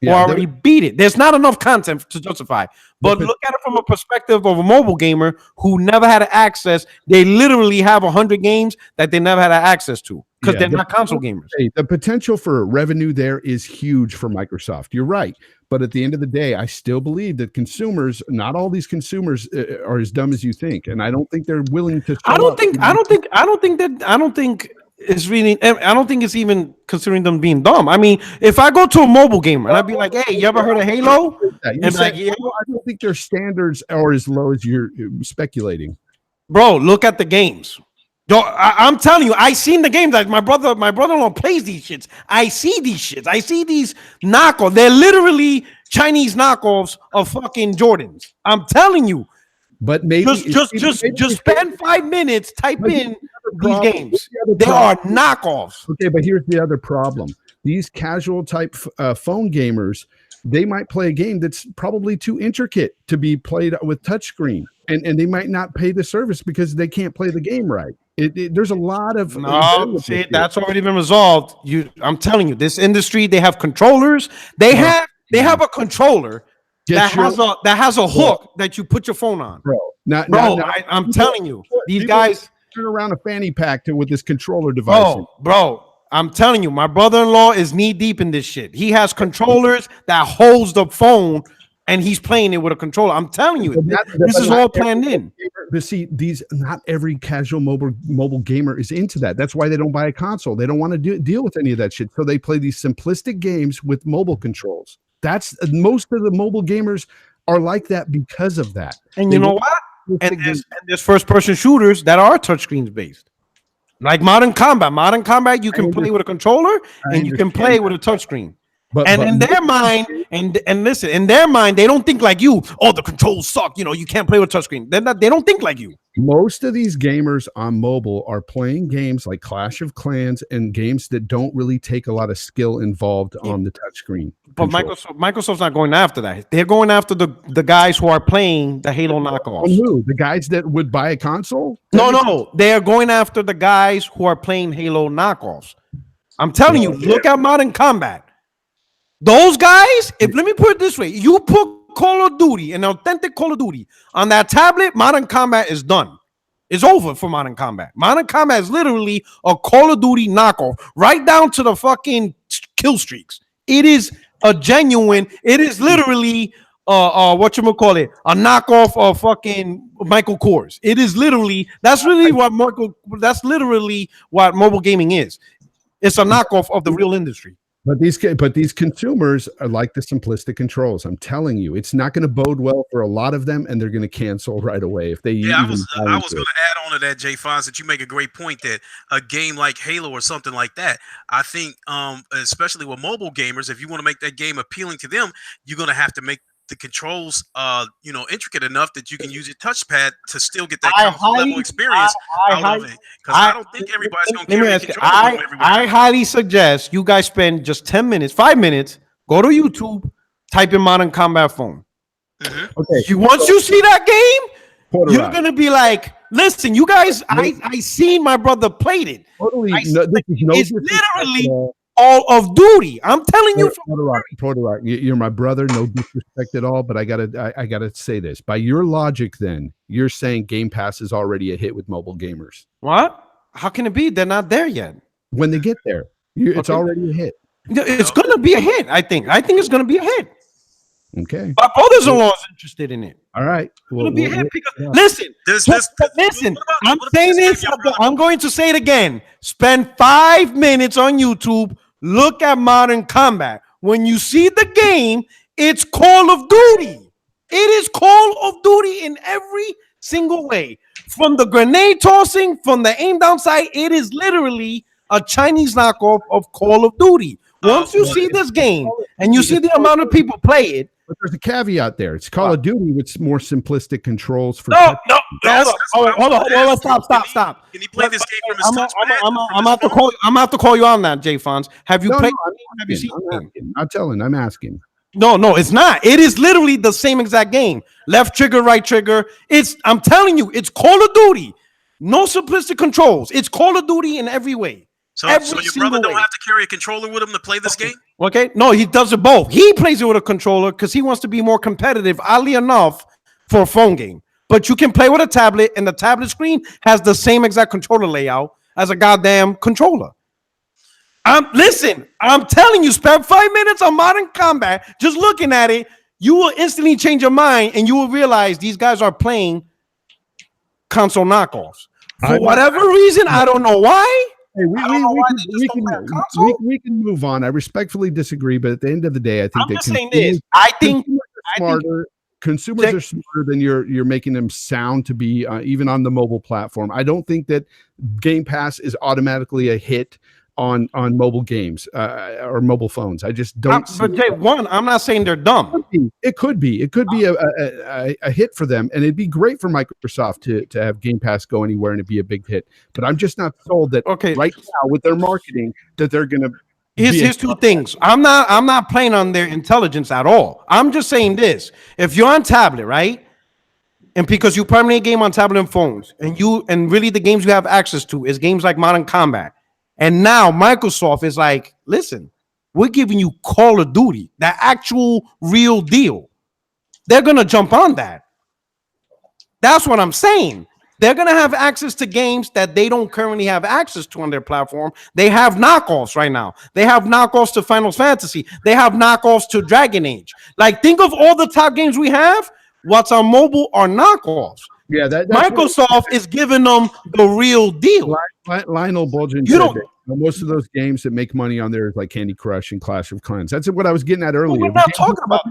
or already beat it. There's not enough content to justify. But look at it from a perspective of a mobile gamer who never had access. They literally have 100 games that they never had access to because they're not console gamers. The potential for revenue there is huge for Microsoft. You're right. But at the end of the day, I still believe that consumers, not all these consumers are as dumb as you think. And I don't think they're willing to. I don't think it's even considering them being dumb. I mean, if I go to a mobile gamer and I'd be like, hey, you ever heard of Halo? And like, I don't think their standards are as low as you're speculating. Bro, look at the games. I'm telling you, I seen the games. Like my brother-in-law plays these shits. I see these shits. I see these knockoffs. They're literally Chinese knockoffs of fucking Jordans. I'm telling you. But maybe just spend 5 minutes, type in these games. They are knockoffs. Okay, but here's the other problem. These casual type phone gamers, they might play a game that's probably too intricate to be played with touchscreen. And they might not pay the service because they can't play the game right. There's a lot of that's already been resolved. I'm telling you, this industry, they have controllers. They have a controller that has a hook that you put your phone on, bro. I'm telling you, these guys turn around a fanny pack with this controller device. Bro, I'm telling you, my brother-in-law is knee deep in this shit. He has controllers that holds the phone, and he's playing it with a controller. I'm telling you, this is all planned in. But see, not every casual mobile gamer is into that. That's why they don't buy a console. They don't want to deal with any of that shit. So they play these simplistic games with mobile controls. That's most of the mobile gamers are like that because of that. And you know what? And there's first-person shooters that are touchscreens based, like Modern Combat. Modern Combat, you can play with a controller and you can play with a touchscreen. But in their mind, listen, in their mind, they don't think like you. Oh, the controls suck. You know, you can't play with touchscreen. They don't think like you. Most of these gamers on mobile are playing games like Clash of Clans and games that don't really take a lot of skill involved on the touchscreen. But Microsoft's not going after that. They're going after the guys who are playing the Halo knockoffs. Who? The guys that would buy a console? No. They're going after the guys who are playing Halo knockoffs. I'm telling you, look at Modern Combat. Those guys, let me put it this way, you put Call of Duty, an authentic Call of Duty, on that tablet, Modern Combat is done. It's over for Modern Combat. Modern Combat is literally a Call of Duty knockoff, right down to the fucking kill streaks. It is a genuine, it is literally whatchamacallit, a knockoff of fucking Michael Kors. It is literally, that's literally what mobile gaming is. It's a knockoff of the real industry. But these consumers are like the simplistic controls. I'm telling you, it's not going to bode well for a lot of them, and they're going to cancel right away if they. Yeah, I was going to add on to that, Jay Fonz, that you make a great point that a game like Halo or something like that, I think, especially with mobile gamers, if you want to make that game appealing to them, you're going to have to make the controls, intricate enough that you can use your touchpad to still get that level experience out of it. Because I don't think everybody's going to carry a controller everywhere. I highly suggest you guys spend just 10 minutes, 5 minutes, go to YouTube, type in Modern Combat phone. Mm-hmm. Okay. Once you see that game, you're going to be like, listen, you guys, I seen my brother played it. Totally. It's literally Call of Duty. I'm telling you. Porter Rock, you're my brother. No disrespect at all, but I gotta say this. By your logic, then you're saying Game Pass is already a hit with mobile gamers. What? How can it be? They're not there yet. When they get there, it's already a hit. It's gonna be a hit. I think it's gonna be a hit. Okay. My brother-in-law is interested in it. All right. Well, be a hit because, listen. Listen. I'm saying this. I'm going to say it again. Spend 5 minutes on YouTube. Look at Modern Combat. When you see the game, it's Call of Duty. It is Call of Duty in every single way. From the grenade tossing, from the aim down sight, it is literally a Chinese knockoff of Call of Duty. Once you see this game and you see the amount of people play it, but there's a caveat there. It's Call of Duty with more simplistic controls for. No. Hold on. Stop. Can he play this game from his touchpad? I'm about to call you on that, Jay Fonz. Have you played? Have you seen? I'm telling. I'm asking. No, it's not. It is literally the same exact game. Left trigger, right trigger. I'm telling you, it's Call of Duty. No simplistic controls. It's Call of Duty in every way. So your brother don't have to carry a controller with him to play this game? Okay. No, he does it both. He plays it with a controller because he wants to be more competitive, oddly enough, for a phone game. But you can play with a tablet, and the tablet screen has the same exact controller layout as a goddamn controller. I'm telling you, spend 5 minutes on Modern Combat, just looking at it, you will instantly change your mind, and you will realize these guys are playing console knockoffs. For whatever reason, I don't know why. Hey, we can move on. I respectfully disagree, but at the end of the day, I think consumers are smarter than you're making them sound to be, even on the mobile platform. I don't think that Game Pass is automatically a hit on mobile games or mobile phones. I just don't. But Jay, I'm not saying they're dumb. It could be a hit for them, and it'd be great for Microsoft to have Game Pass go anywhere and it'd be a big hit. But I'm just not sold that right now with their marketing that they're gonna. Here's two things. I'm not playing on their intelligence at all. I'm just saying this: if you're on tablet, right, and because you permanently game on tablet and phones, and really the games you have access to is games like Modern Combat. And now Microsoft is like, listen, we're giving you Call of Duty, the actual real deal. They're going to jump on that. That's what I'm saying. They're going to have access to games that they don't currently have access to on their platform. They have knockoffs right now. They have knockoffs to Final Fantasy. They have knockoffs to Dragon Age. Like, think of all the top games we have. What's on mobile are knockoffs. Yeah, Microsoft is giving them the real deal. Lionel Bulgin said that most of those games that make money on there is like Candy Crush and Clash of Clans. That's what I was getting at earlier. We're not talking about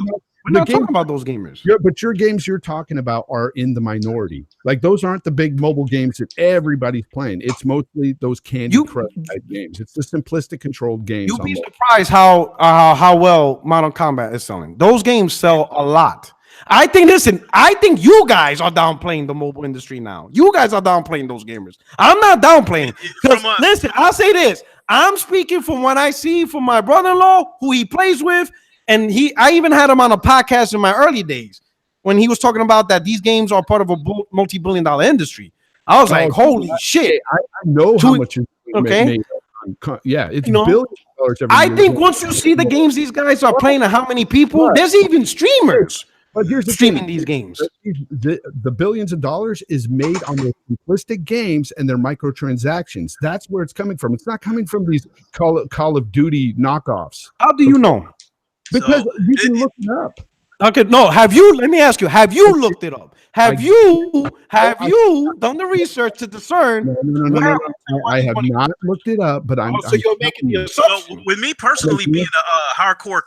those gamers. Yeah, but your games you're talking about are in the minority. Like those aren't the big mobile games that everybody's playing. It's mostly those Candy Crush type games. It's the simplistic controlled games. You'd be surprised how well Modern Combat is selling. Those games sell a lot. I think you guys are downplaying the mobile industry now. You guys are downplaying those gamers. I'm not downplaying. Listen, I'll say this. I'm speaking from what I see from my brother-in-law, who he plays with, and I even had him on a podcast in my early days when he was talking about that these games are part of a multi-billion-dollar industry. I was like, holy shit. I know how much made. Yeah, it's billions of dollars every year. I think once you see the games these guys are playing and how many people, there's even streamers. But here's the streaming these games. The billions of dollars is made on their simplistic games and their microtransactions. That's where it's coming from. It's not coming from these Call of Duty knockoffs. How do you know? Because you can look it up. Okay, no. Let me ask you, have you looked it up? Have you done the research to discern? No. I have not looked it up, but so you're making the assumption. With me personally being a hardcore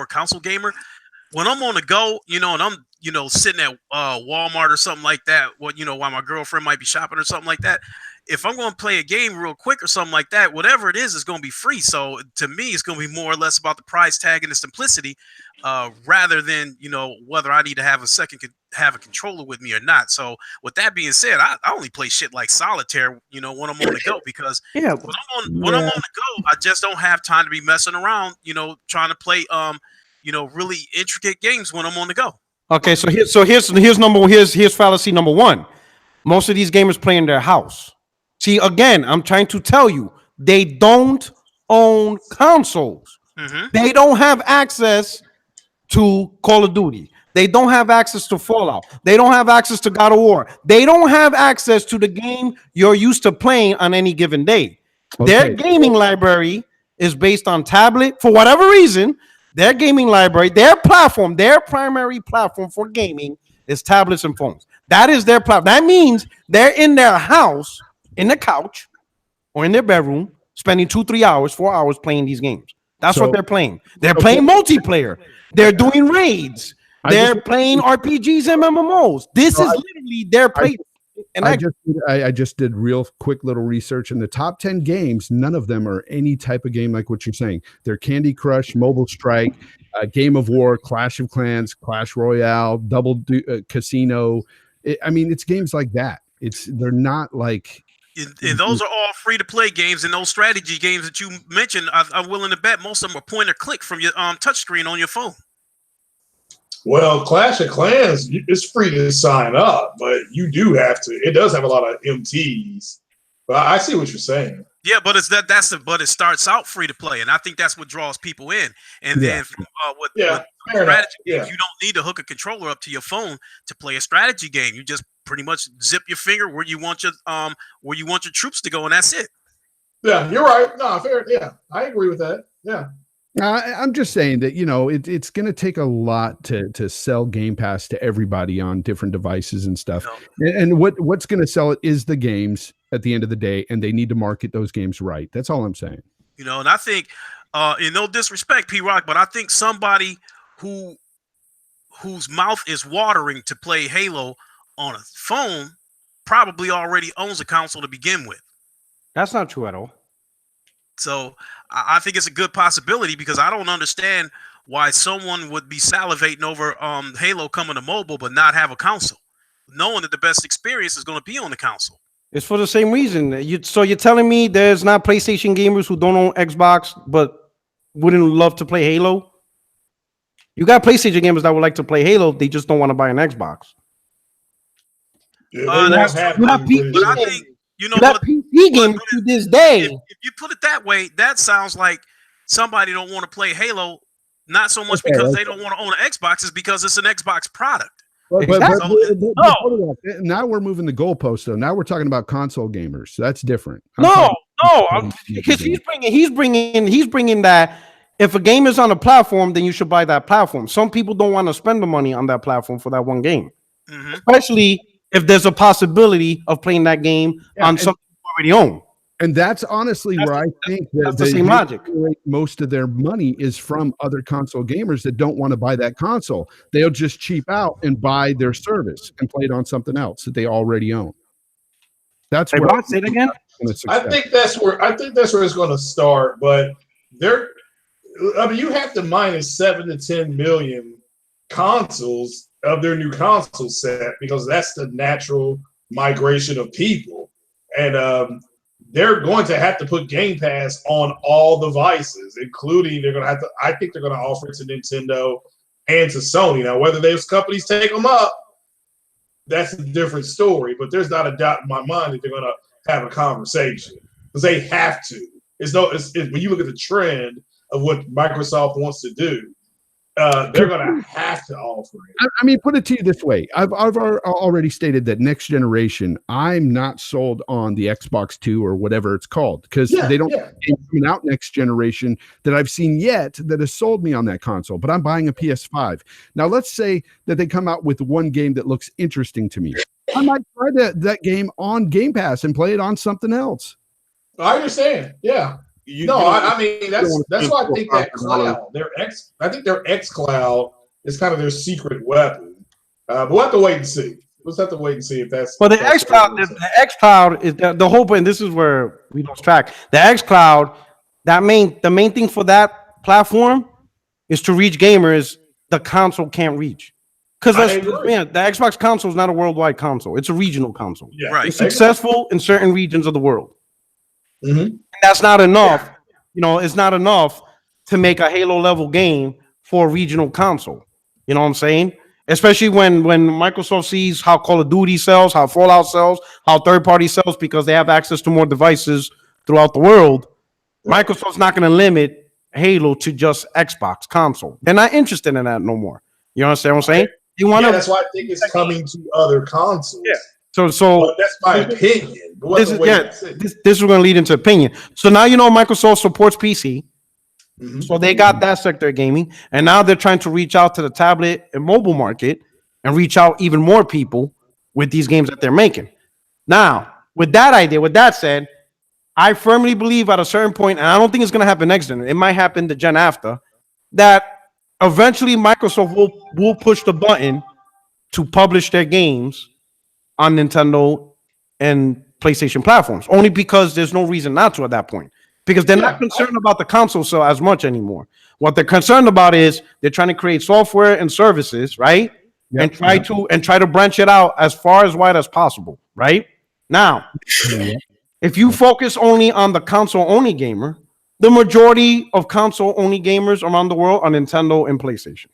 console gamer, when I'm on the go, and I'm, sitting at Walmart or something like that, while my girlfriend might be shopping or something like that, if I'm going to play a game real quick or something like that, whatever it is going to be free. So to me, it's going to be more or less about the price tag and the simplicity, rather than, whether I need to have a controller with me or not. So with that being said, I only play shit like solitaire, when I'm on the go, because when I'm on the go, I just don't have time to be messing around, trying to play, really intricate games when I'm on the go. Okay, so here's fallacy number one. Most of these gamers play in their house. See, again, I'm trying to tell you, they don't own consoles. They don't have access to Call of Duty. They don't have access to Fallout. They don't have access to God of War. They don't have access to the game you're used to playing on any given day. Their gaming library is based on tablet. For whatever reason, their gaming library, their platform, their primary platform for gaming is tablets and phones. That is their platform. That means they're in their house, in the couch, or in their bedroom, spending 2-3 hours, 4 hours playing these games. That's what they're playing. They're playing multiplayer. They're doing raids. They're playing RPGs and MMOs. This is literally their play. And I just did real quick little research. In the top 10 games, none of them are any type of game like what you're saying. They're Candy Crush, Mobile Strike, Game of War, Clash of Clans, Clash Royale, Casino. It's games like that. They're not like. And those are all free to play games, and those strategy games that you mentioned, I'm willing to bet most of them are point or click from your touchscreen on your phone. Well, Clash of Clans, it's free to sign up, but you do have to. It does have a lot of MTs. But I see what you're saying. Yeah, but but it starts out free to play, and I think that's what draws people in. And then with strategy games, you don't need to hook a controller up to your phone to play a strategy game. You just pretty much zip your finger where you want your troops to go, and that's it. Yeah, you're right. No, fair. Yeah, I agree with that. Yeah. I'm just saying that, it's going to take a lot to sell Game Pass to everybody on different devices and stuff. And what's going to sell it is the games at the end of the day, and they need to market those games right. That's all I'm saying. And I think, in no disrespect, P-Rock, but I think somebody whose mouth is watering to play Halo on a phone probably already owns a console to begin with. That's not true at all. So I think it's a good possibility, because I don't understand why someone would be salivating over Halo coming to mobile but not have a console, knowing that the best experience is going to be on the console. It's for the same reason. So you're telling me there's not PlayStation gamers who don't own Xbox but wouldn't love to play Halo? You got PlayStation gamers that would like to play Halo. They just don't want to buy an Xbox. Yeah, that's true. But I think that PC game to this day. If you put it that way, that sounds like somebody don't want to play Halo, not so much because they don't want to own an Xbox, it's because it's an Xbox product. But now we're moving the goalpost, though. Now we're talking about console gamers. So that's different. Because he's bringing that. If a game is on a platform, then you should buy that platform. Some people don't want to spend the money on that platform for that one game, especially if there's a possibility of playing that game on something you already own. And that's honestly where I think that the same logic. Most of their money is from other console gamers that don't want to buy that console. They'll just cheap out and buy their service and play it on something else that they already own. That's where say it again. I think that's where it's going to start. But you have to minus 7 to 10 million consoles of their new console set, because that's the natural migration of people, and they're going to have to put Game Pass on all devices, including I think they're going to offer it to Nintendo and to Sony. Now, whether those companies take them up, that's a different story, but there's not a doubt in my mind that they're going to have a conversation, because they have to. When you look at the trend of what Microsoft wants to do, they're going to have to offer it. Put it to you this way. I've already stated that next generation, I'm not sold on the Xbox 2 or whatever it's called, because they don't have coming out next generation that I've seen yet that has sold me on that console, but I'm buying a PS5. Now, let's say that they come out with one game that looks interesting to me. I might try that game on Game Pass and play it on something else. I understand. Yeah. That's why I think that cloud, I think their X Cloud is kind of their secret weapon. But we'll have to wait and see. We'll have to wait and see if that's. But the X Cloud, is the whole point. This is where we lose track. The X Cloud, the main thing for that platform is to reach gamers the console can't reach. Because the Xbox console is not a worldwide console; it's a regional console. Yeah, right. It's successful in certain regions of the world. Mm-hmm. That's not enough. It's not enough to make a Halo level game for a regional console. You know what I'm saying? Especially when Microsoft sees how Call of Duty sells, how Fallout sells, how third party sells, because they have access to more devices throughout the world, Microsoft's not going to limit Halo to just Xbox console. They're not interested in that no more. You understand what I'm saying? They want that's why I think it's coming to other consoles. Yeah. So but that's my opinion. This is going to lead into opinion. So now Microsoft supports PC. Mm-hmm. So they got that sector of gaming, and now they're trying to reach out to the tablet and mobile market and reach out even more people with these games that they're making. Now, with that said, I firmly believe at a certain point, and I don't think it's going to happen next gen. It might happen the gen after, that eventually Microsoft will push the button to publish their games on Nintendo and PlayStation platforms, only because there's no reason not to at that point. Because they're not concerned about the console sale as much anymore. What they're concerned about is they're trying to create software and services, right? Yep. And try to branch it out as far as wide as possible, right? Now, if you focus only on the console-only gamer, the majority of console-only gamers around the world are Nintendo and PlayStation.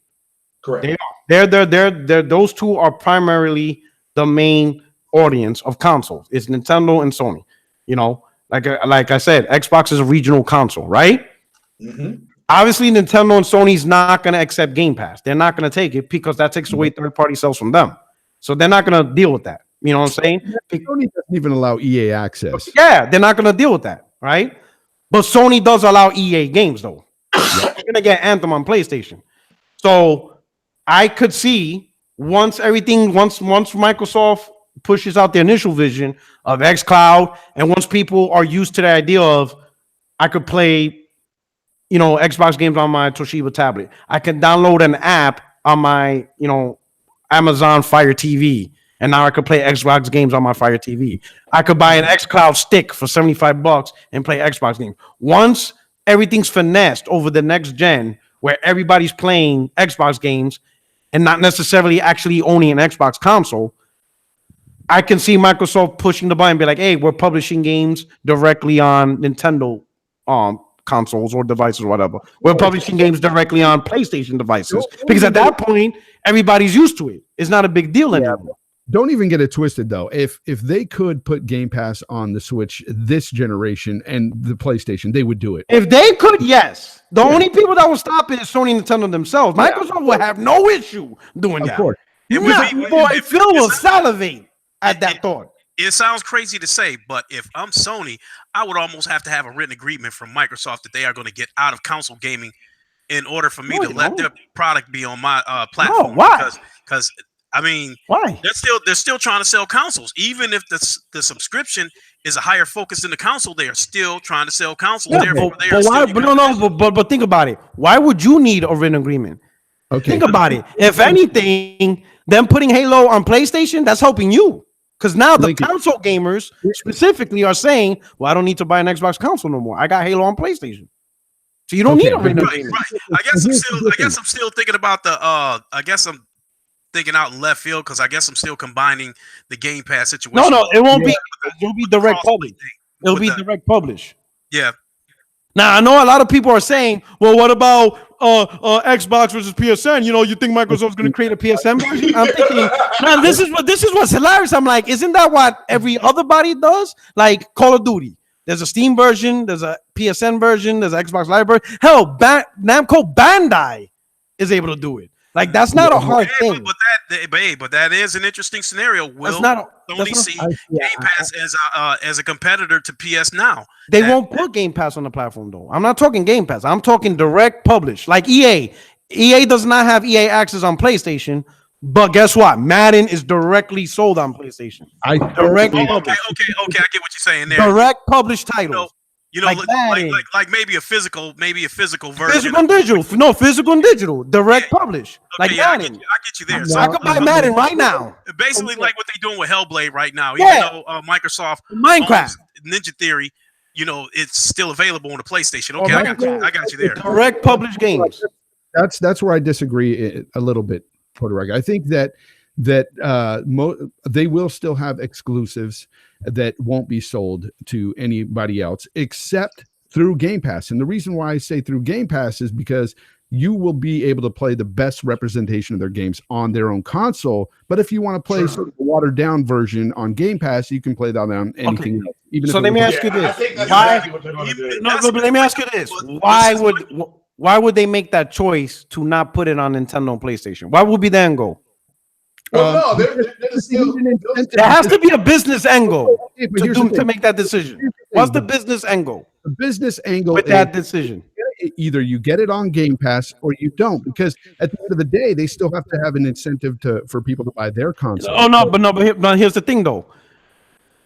Correct. They're those two are primarily the main audience of consoles. It's Nintendo and Sony. Like I said, Xbox is a regional console, right? Mm-hmm. Obviously, Nintendo and Sony's not going to accept Game Pass. They're not going to take it because that takes away third-party sales from them. So they're not going to deal with that. You know what I'm saying? Sony doesn't even allow EA access. Yeah, they're not going to deal with that, right? But Sony does allow EA games, though. You're going to get Anthem on PlayStation. So I could see once Microsoft pushes out the initial vision of xCloud, and once people are used to the idea of I could play, Xbox games on my Toshiba tablet. I can download an app on my, Amazon Fire TV, and now I could play Xbox games on my Fire TV. I could buy an xCloud stick for $75 and play Xbox games. Once everything's finessed over the next gen, where everybody's playing Xbox games and not necessarily actually owning an Xbox console, I can see Microsoft pushing the button and be like, hey, we're publishing games directly on Nintendo consoles or devices or whatever. We're publishing games directly on PlayStation devices. Because at that point, everybody's used to it. It's not a big deal anymore. Don't even get it twisted, though. If they could put Game Pass on the Switch this generation and the PlayStation, they would do it. If they could, yes. The only people that will stop it is Sony and Nintendo themselves. Microsoft will have no issue doing that. Of course. Phil will salivate at that thought. It sounds crazy to say, but if I'm Sony, I would almost have to have a written agreement from Microsoft that they are going to get out of console gaming in order for me to let their product be on my platform. Why? Because I mean, why? They're still trying to sell consoles, even if the subscription is a higher focus than the console. They are still trying to sell consoles. Yeah, but think about it. Why would you need a written agreement? Okay, think about it. If anything, them putting Halo on PlayStation, that's helping you. Because now the console gamers specifically are saying, well, I don't need to buy an Xbox console no more. I got Halo on PlayStation. So you don't need a written agreement. Right. I guess I'm still thinking about I guess I'm thinking out in left field because I guess I'm still combining the Game Pass situation. No, it won't be. It'll be direct publish. It'll be direct publish. Yeah. Now I know a lot of people are saying, well, what about Xbox versus PSN? You think Microsoft's going to create a PSN version? I'm thinking, man, this is what's hilarious. I'm like, isn't that what every other body does? Like Call of Duty. There's a Steam version, there's a PSN version, there's an Xbox Live version. Hell, Namco Bandai is able to do it. Like that's not a hard thing. But that is an interesting scenario. Will Sony see Game Pass as a competitor to PS Now? They won't put Game Pass on the platform though. I'm not talking Game Pass. I'm talking direct publish. Like EA. EA does not have EA access on PlayStation, but guess what? Madden is directly sold on PlayStation. Okay, I get what you're saying there. Direct published titles. Like maybe a physical version. Physical and digital. No, physical and digital. Direct publish. Like Madden. I get you there. So I can buy Madden right now. Basically, like what they're doing with Hellblade right now. Even though Microsoft Minecraft Ninja Theory, it's still available on the PlayStation. Okay, I got you there. Direct published games. That's where I disagree a little bit, Puerto Rico. I think that they will still have exclusives that won't be sold to anybody else except through Game Pass. And the reason why I say through Game Pass is because you will be able to play the best representation of their games on their own console. But if you want to play sort of a watered down version on Game Pass, you can play that on anything else. Even so if let me ask you I this: think that's why? exactly what they're going to do. No, but let me ask you this: why would they make that choice to not put it on Nintendo and PlayStation? Why would be the end goal? Well, no, they're still. There has to be a business angle Okay, but here's the to thing. make that decision. Here's the thing, What's the though. business angle The business angle with is that decision? either you get it on Game Pass or you don't, because at the end of the day, they still have to have an incentive for people to buy their console. Oh no, but here's the thing though.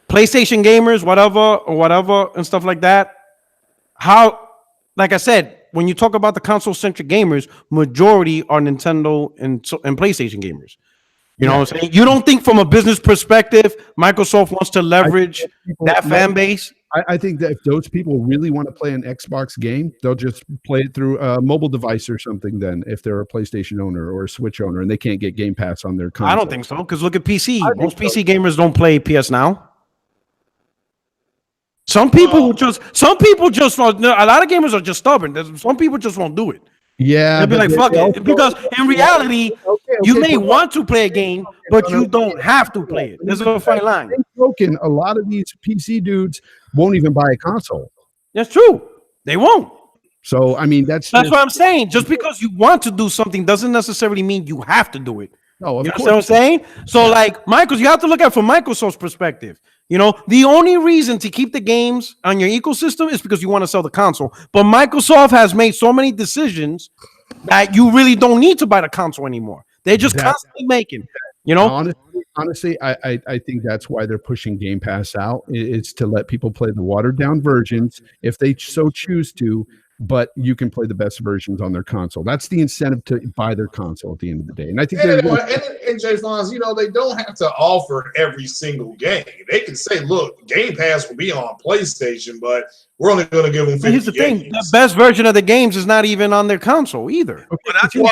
PlayStation gamers, whatever, and stuff like that. How, like I said, when you talk about the console-centric gamers, majority are Nintendo and PlayStation gamers. You know what I'm saying? You don't think from a business perspective, Microsoft wants to leverage that fan base? I think that if those people really want to play an Xbox game, they'll just play it through a mobile device or something then, if they're a PlayStation owner or a Switch owner and they can't get Game Pass on their console. I don't think so, because look at PC. Most PC gamers don't play PS Now. Some people just a lot of gamers are just stubborn. Some people just won't do it. Yeah. They'll be like, fuck it. Because in reality, you may want to play a game, but you don't have to play it. There's a fine line. A lot of these PC dudes won't even buy a console. That's true. They won't. So, I mean, that's what I'm saying. Just because you want to do something doesn't necessarily mean you have to do it. No, of you course. know what I'm saying? So, like, you have to look at it from Microsoft's perspective. You know, the only reason to keep the games on your ecosystem is because you want to sell the console. But Microsoft has made so many decisions that you really don't need to buy the console anymore. They're just constantly making, you know. Honestly, I think that's why they're pushing Game Pass out. It's to let people play the watered down versions if they so choose to. But you can play the best versions on their console. That's the incentive to buy their console at the end of the day. And I think and Jay Fonz, you know, they don't have to offer every single game. They can say, look, Game Pass will be on PlayStation, but we're only going to give them 50 Here's the games. thing. The best version of the games is not even on their console either. But that's why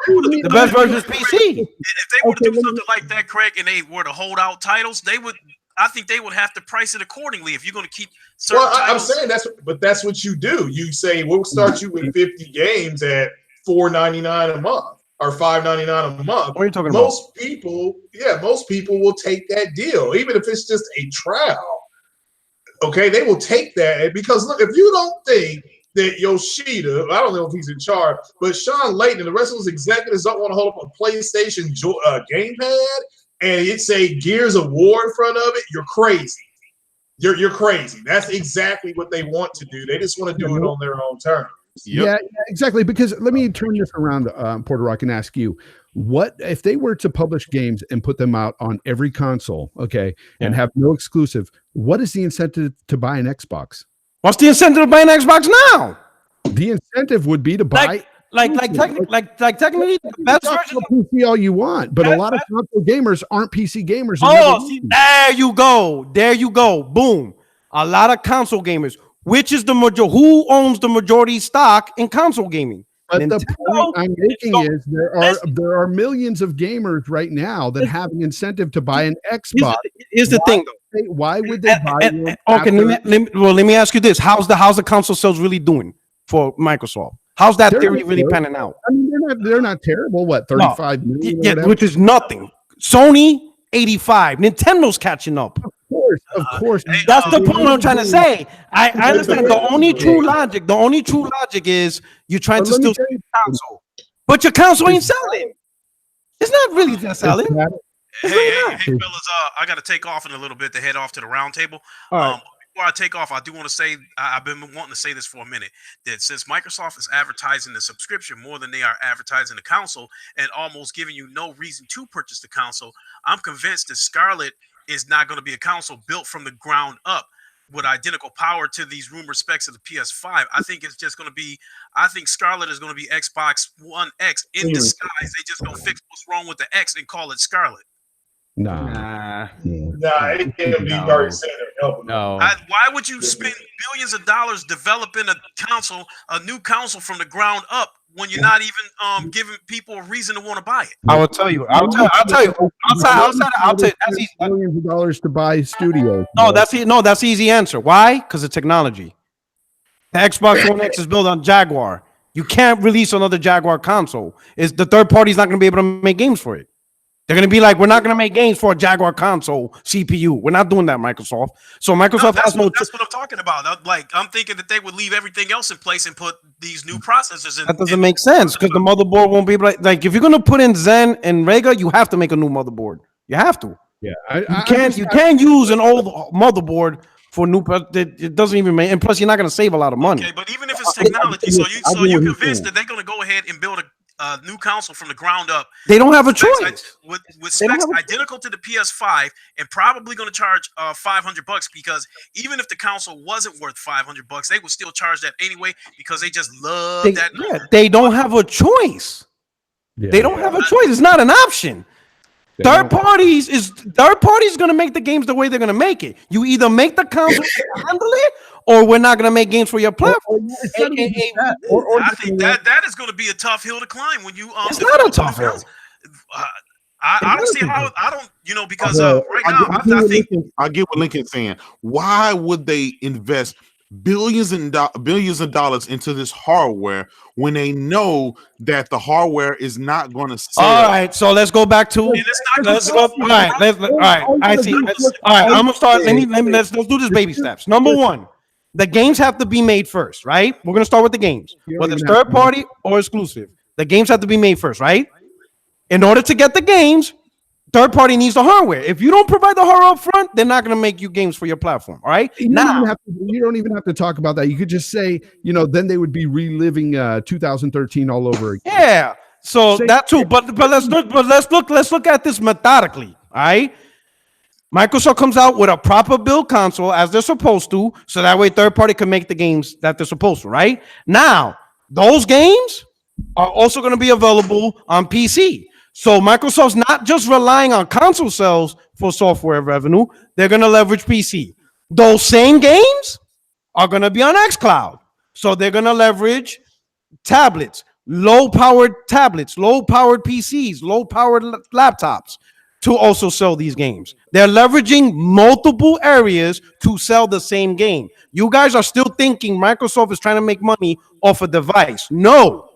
the best version is PC. If they were to do something like that, Craig, and they were to hold out titles, I think they would have to price it accordingly if you're going to keep certain titles. I'm saying that's what you do. You say we'll start you with 50 games at $4.99 a month or $5.99 a month. What are you talking about? Most people will take that deal, even if it's just a trial. Okay, they will take that because look, if you don't think that Yoshida, I don't know if he's in charge, but Sean Layton and the rest of those executives don't want to hold up a PlayStation gamepad and it say Gears of War in front of it, you're crazy. You're crazy. That's exactly what they want to do. They just want to do it on their own terms. Yep. Yeah, exactly. Because let me turn this around, Porter Rock, and ask you, what if they were to publish games and put them out on every console, and have no exclusive? What is the incentive to buy an Xbox? What's the incentive to buy an Xbox now? The incentive would be to buy. Technically, the best version of PC all you want, but a lot of console gamers aren't PC gamers. See, there you go. Boom. A lot of console gamers. Which is the majority? Who owns the majority stock in console gaming? But Nintendo, the point I'm making is there are millions of gamers right now that have an incentive to buy an Xbox. Here's the thing, though. Why would they buy one? Okay, let me ask you this: How's the console sales really doing for Microsoft? How's that theory really panning out? I mean, they're not terrible. What, 35 million? Yeah, which is nothing. Sony 85. Nintendo's catching up. Of course. That's the point I'm trying to say. I understand the only true logic is you're trying to steal your console, but your console ain't selling. It's not really that selling. Hey, fellas, I got to take off in a little bit to head off to the round table. All right. Before I take off, I do want to say I've been wanting to say this for a minute, that since Microsoft is advertising the subscription more than they are advertising the console and almost giving you no reason to purchase the console, I'm convinced that Scarlett is not going to be a console built from the ground up with identical power to these rumored specs of the PS5. I think it's just going to be, I think Scarlett is going to be Xbox One X in disguise. They just going to fix what's wrong with the X and call it Scarlett. Nah, it can't be very helping. No. Why would you spend billions of dollars developing a new console from the ground up when you're not even giving people a reason to want to buy it? I will tell you. I'll tell you. That's easy. Millions of dollars to buy studios. That's the easy answer. Why? Because of technology. The Xbox One X is built on Jaguar. You can't release another Jaguar console. Is the third party's not going to be able to make games for it? They're going to be like, we're not going to make games for a Jaguar console CPU. We're not doing that, Microsoft. So Microsoft has no. That's what I'm talking about. I'm thinking that they would leave everything else in place and put these new processors in. That doesn't make sense because the motherboard won't be able to, like if you're going to put in Zen and Rega, you have to make a new motherboard. You have to. Yeah, you can't use an old motherboard for new. It doesn't even make. And plus, you're not going to save a lot of money. Okay, but even if it's technology, so you convinced that they're going to go ahead and build a new console from the ground up. They don't have a choice. With specs identical to the PS5 and probably going to charge $500 because even if the console wasn't worth $500, they would still charge that anyway because they just love that. Yeah, they don't have a choice. Yeah. They don't have a choice. It's not an option. Third parties going to make the games the way they're going to make it. You either make the console handle it, or we're not going to make games for your platform. I think that is going to be a tough hill to climb when you. It's not a tough hill. I don't see how I don't because right now I think I get what Lincoln's saying. Why would they invest billions of dollars into this hardware when they know that the hardware is not going to sell? All right, so let's go back to. Let's go. All right, I see. All right, I'm gonna start. Let's do this baby steps. Number one, the games have to be made first, right? We're gonna start with the games, whether it's third party or exclusive. The games have to be made first, right? In order to get the games, third party needs the hardware. If you don't provide the hardware up front, they're not going to make you games for your platform. All right. You don't even have to talk about that. You could just say, then they would be reliving 2013 all over again. Yeah. So that too. But let's look at this methodically. All right. Microsoft comes out with a proper build console as they're supposed to, so that way third party can make the games that they're supposed to. Right now, those games are also going to be available on PC. So Microsoft's not just relying on console sales for software revenue. They're going to leverage PC. Those same games are going to be on xCloud. So they're going to leverage tablets, low-powered tablets, low-powered PCs, low-powered laptops to also sell these games. They're leveraging multiple areas to sell the same game. You guys are still thinking Microsoft is trying to make money off a device. No.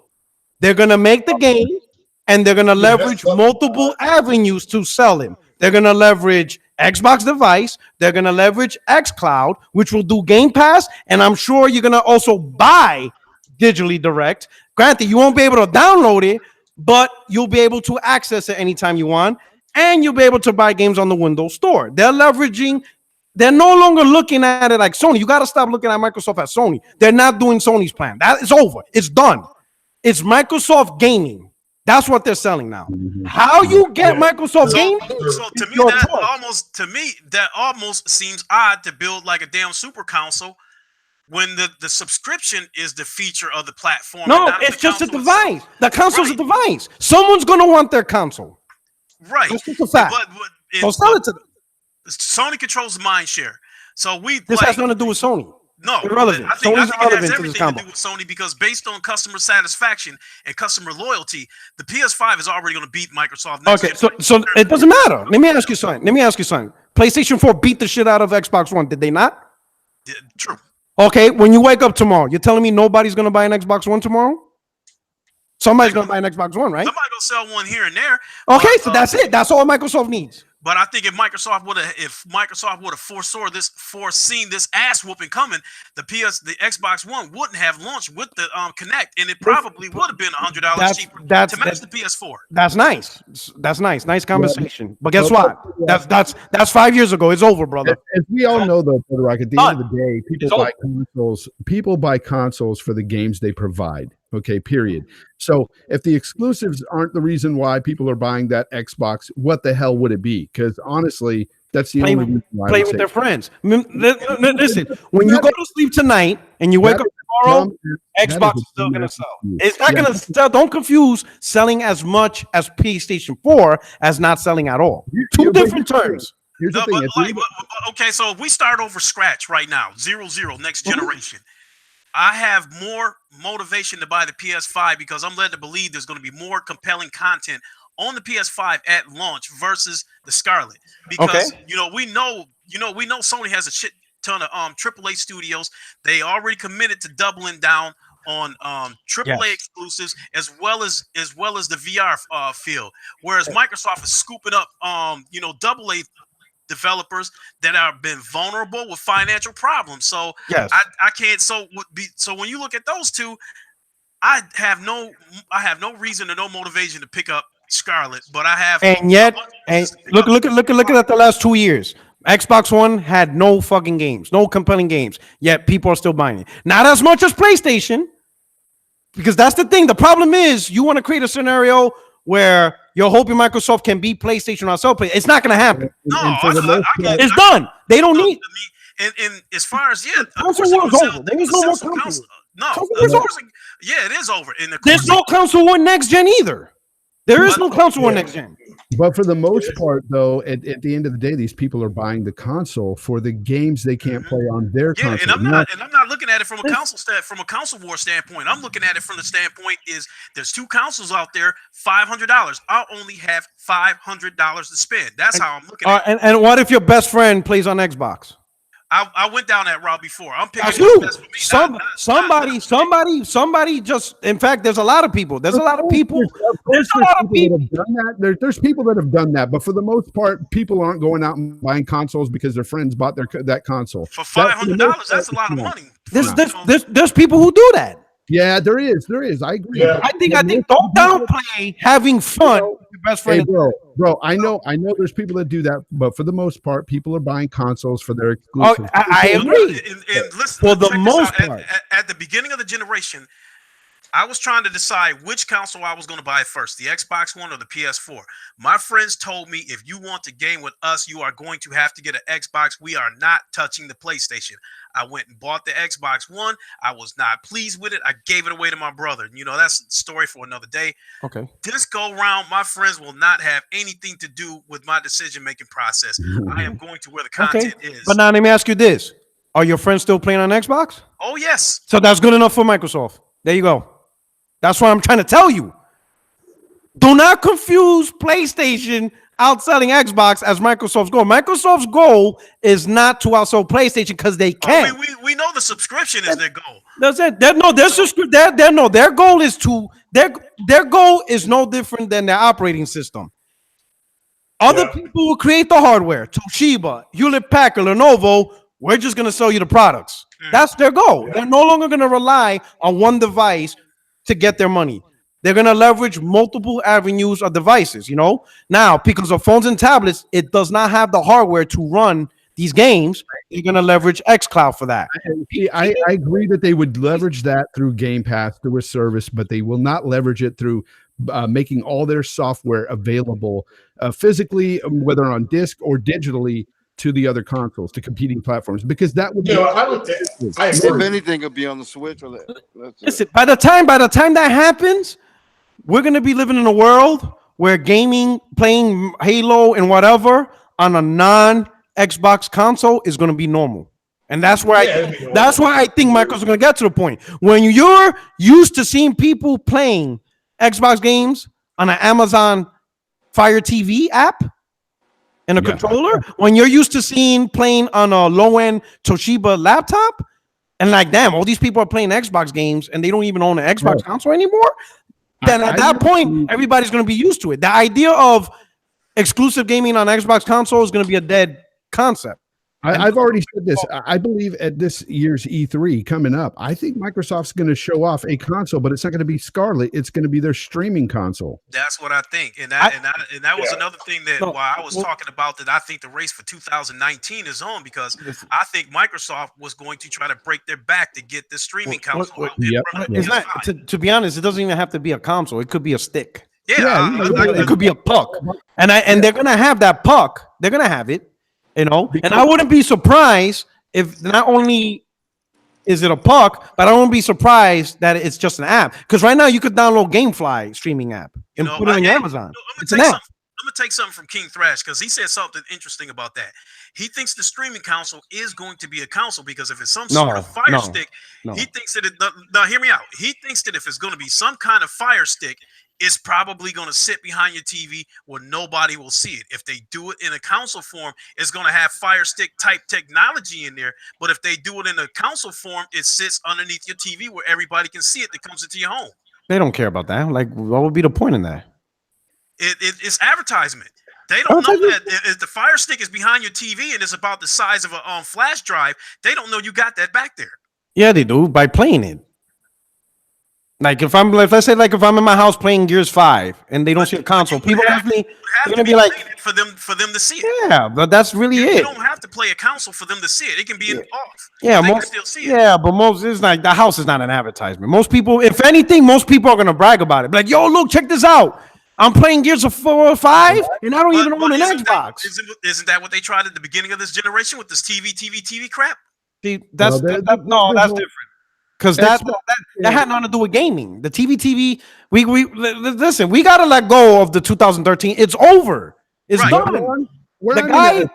They're going to make the game. And they're going to leverage multiple avenues to sell them. They're going to leverage Xbox device. They're going to leverage xCloud, which will do Game Pass. And I'm sure you're going to also buy digitally direct. Granted, you won't be able to download it, but you'll be able to access it anytime you want. And you'll be able to buy games on the Windows Store. They're no longer looking at it like Sony. You got to stop looking at Microsoft as Sony. They're not doing Sony's plan. That is over. It's done. It's Microsoft Gaming. That's what they're selling now. How you get Microsoft Gaming? So to me, that almost seems odd to build like a damn super console when the subscription is the feature of the platform. No, it's just a device. The console's a device. Someone's gonna want their console. Right. That's just a fact. So sell it to them. Sony controls the mind share. So this has nothing to do with Sony. No, irrelevant. I think it has everything to do with Sony because based on customer satisfaction and customer loyalty, the PS5 is already going to beat Microsoft. Okay, so it doesn't matter. Let me ask you something. PlayStation 4 beat the shit out of Xbox One. Did they not? True. Okay, when you wake up tomorrow, you're telling me nobody's going to buy an Xbox One tomorrow? Somebody's going to buy an Xbox One, right? Somebody's going to sell one here and there. Okay, so that's it. That's all Microsoft needs. But I think if Microsoft would have foreseen this ass whooping coming, the Xbox One wouldn't have launched with the Kinect, and it probably would have been $100 cheaper to match the PS4. That's nice. That's nice. Nice conversation. But guess what? That's 5 years ago. It's over, brother. As we all know, though, Brother Rock, at the end of the day, people buy consoles for the games they provide. Okay, period. So if the exclusives aren't the reason why people are buying that Xbox, what the hell would it be? Because honestly, that's the only reason why. Play with their friends. Listen, when you go to sleep tonight and you wake up tomorrow, Xbox is still going to sell. It's not going to sell. Don't confuse selling as much as PlayStation 4 as not selling at all. Two different terms. Here's the thing. Okay, so if we start over scratch right now, 0-0, next generation. I have more motivation to buy the PS5 because I'm led to believe there's going to be more compelling content on the PS5 at launch versus the Scarlet. Because we know Sony has a shit ton of AAA studios. They already committed to doubling down on AAA Yes. exclusives as well as the VR field. Whereas Microsoft is scooping up AA developers that have been vulnerable with financial problems. So Yes. I can't. So when you look at those two, I have no reason or no motivation to pick up Scarlet, but I have. And yet, and look at the last 2 years. Xbox One had no fucking games, no compelling games. Yet people are still buying it. Not as much as PlayStation, because that's the thing. The problem is you want to create a scenario where you're hoping Microsoft can beat PlayStation on sell play. It's not going to happen. No, It's done. They don't need. And as far as console war's over. There is no more console. No, yeah, it is over. There's no console war next gen either. There is no console war next gen. But for the most part, though, at the end of the day, these people are buying the console for the games they can't play on their console. And I'm not looking at it from a console war standpoint. I'm looking at it from the standpoint is there's two consoles out there, $500. I'll only have $500 to spend. That's how I'm looking at it. And what if your best friend plays on Xbox? I went down that route before. I'm picking you. Best for me. Somebody just. In fact, there's a lot of people. There's a lot of people. There's people that have done that. There's people that have done that, but for the most part, people aren't going out and buying consoles because their friends bought that console for $500. That's a lot of money. There's people who do that. Yeah, there is. I agree. Yeah. I think don't downplay having fun with your best friend. Hey, bro. I know. There's people that do that, but for the most part, people are buying consoles for their exclusives. I agree. And listen, for the most part, at the beginning of the generation, I was trying to decide which console I was going to buy first, the Xbox One or the PS4. My friends told me, if you want to game with us, you are going to have to get an Xbox. We are not touching the PlayStation. I went and bought the Xbox One. I was not pleased with it. I gave it away to my brother. That's a story for another day. Okay. This go round, my friends will not have anything to do with my decision-making process. I am going to where the content is. But now let me ask you this. Are your friends still playing on Xbox? Oh, yes. So that's good enough for Microsoft. There you go. That's what I'm trying to tell you. Do not confuse PlayStation outselling Xbox as Microsoft's goal. Microsoft's goal is not to outsell PlayStation because they can. We know the subscription is their goal. That's it. Their goal is their goal is no different than their operating system. Other people will create the hardware. Toshiba, Hewlett Packard, Lenovo. We're just gonna sell you the products. That's their goal. They're no longer gonna rely on one device to get their money. They're going to leverage multiple avenues of devices, Now, because of phones and tablets, it does not have the hardware to run these games. They're going to leverage xCloud for that. I agree that they would leverage that through Game Pass, through a service, but they will not leverage it through making all their software available physically, whether on disc or digitally, to the other consoles, to competing platforms, because that would. I agree. If anything, could be on the Switch or listen. By the time that happens, we're gonna be living in a world where gaming, playing Halo and whatever on a non-Xbox console is gonna be normal, and that's where that's why I think Microsoft's gonna get to the point when you're used to seeing people playing Xbox games on an Amazon Fire TV app. And a controller, when you're used to seeing playing on a low-end Toshiba laptop, and damn, all these people are playing Xbox games and they don't even own an Xbox console anymore, then at that point, everybody's going to be used to it. The idea of exclusive gaming on Xbox console is going to be a dead concept. I've already said this. I believe at this year's E3 coming up, I think Microsoft's going to show off a console, but it's not going to be Scarlet. It's going to be their streaming console. That's what I think, and that was another thing that why I was talking about that. I think the race for 2019 is on because I think Microsoft was going to try to break their back to get the streaming console out there. To be honest, it doesn't even have to be a console. It could be a stick. It could be a puck, and they're going to have that puck. They're going to have it. And I wouldn't be surprised if not only is it a puck, but I wouldn't be surprised that it's just an app. Because right now you could download GameFly streaming app and put it on your Amazon. It's an app. I'm gonna take something from King Thrash because he said something interesting about that. He thinks the streaming console is going to be a console because if it's some sort of Fire Stick, he thinks that now hear me out. He thinks that if it's going to be some kind of Fire Stick, it's probably going to sit behind your TV where nobody will see it. If they do it in a console form, it's going to have Fire Stick type technology in there. But if they do it in a console form, it sits underneath your TV where everybody can see it that comes into your home. They don't care about that. Like, what would be the point in that? It's advertisement. They don't know that if the Fire Stick is behind your TV and it's about the size of a flash drive, they don't know you got that back there. Yeah, they do by playing it. Like if I'm, let's say, like if I'm in my house playing Gears 5 and they don't see a console, people definitely they're gonna be like, for them to see it. Yeah, but that's really You it. don't have to play a console for them to see it. It can be off. Yeah, they most, can still see it. yeah, but most it's like the house is not an advertisement. Most people, if anything, most people are gonna brag about it. Be like, yo, look, check this out. I'm playing Gears of 4 or 5, and I don't even own an Xbox. Isn't that what they tried at the beginning of this generation with this TV crap? See, that's different. Because that had nothing to do with gaming. The TV. We listen. We gotta let go of the 2013. It's over. It's done. The guy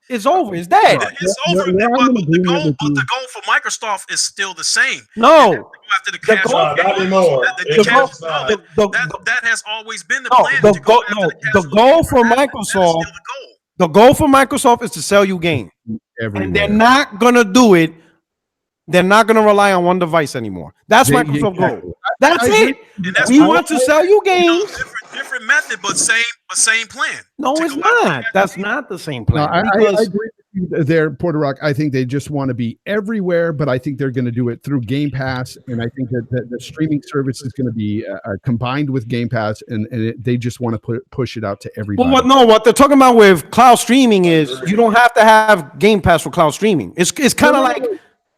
is over. It's dead. It's over. But the goal for Microsoft is still the same. No, after the cash, not anymore. That has always been the plan. The goal for Microsoft. The goal for Microsoft is to sell you games, and they're not gonna do it. They're not going to rely on one device anymore. That's Microsoft's goal. That's it. We want to sell you games. Different method, but same plan. No, it's not. That's not the same plan. No, I agree with you there, Puerto Rock. I think they just want to be everywhere, but I think they're going to do it through Game Pass, and I think that the streaming service is going to be combined with Game Pass, and they just want to push it out to everybody. Well, what they're talking about with cloud streaming is you don't have to have Game Pass for cloud streaming. It's kind of like.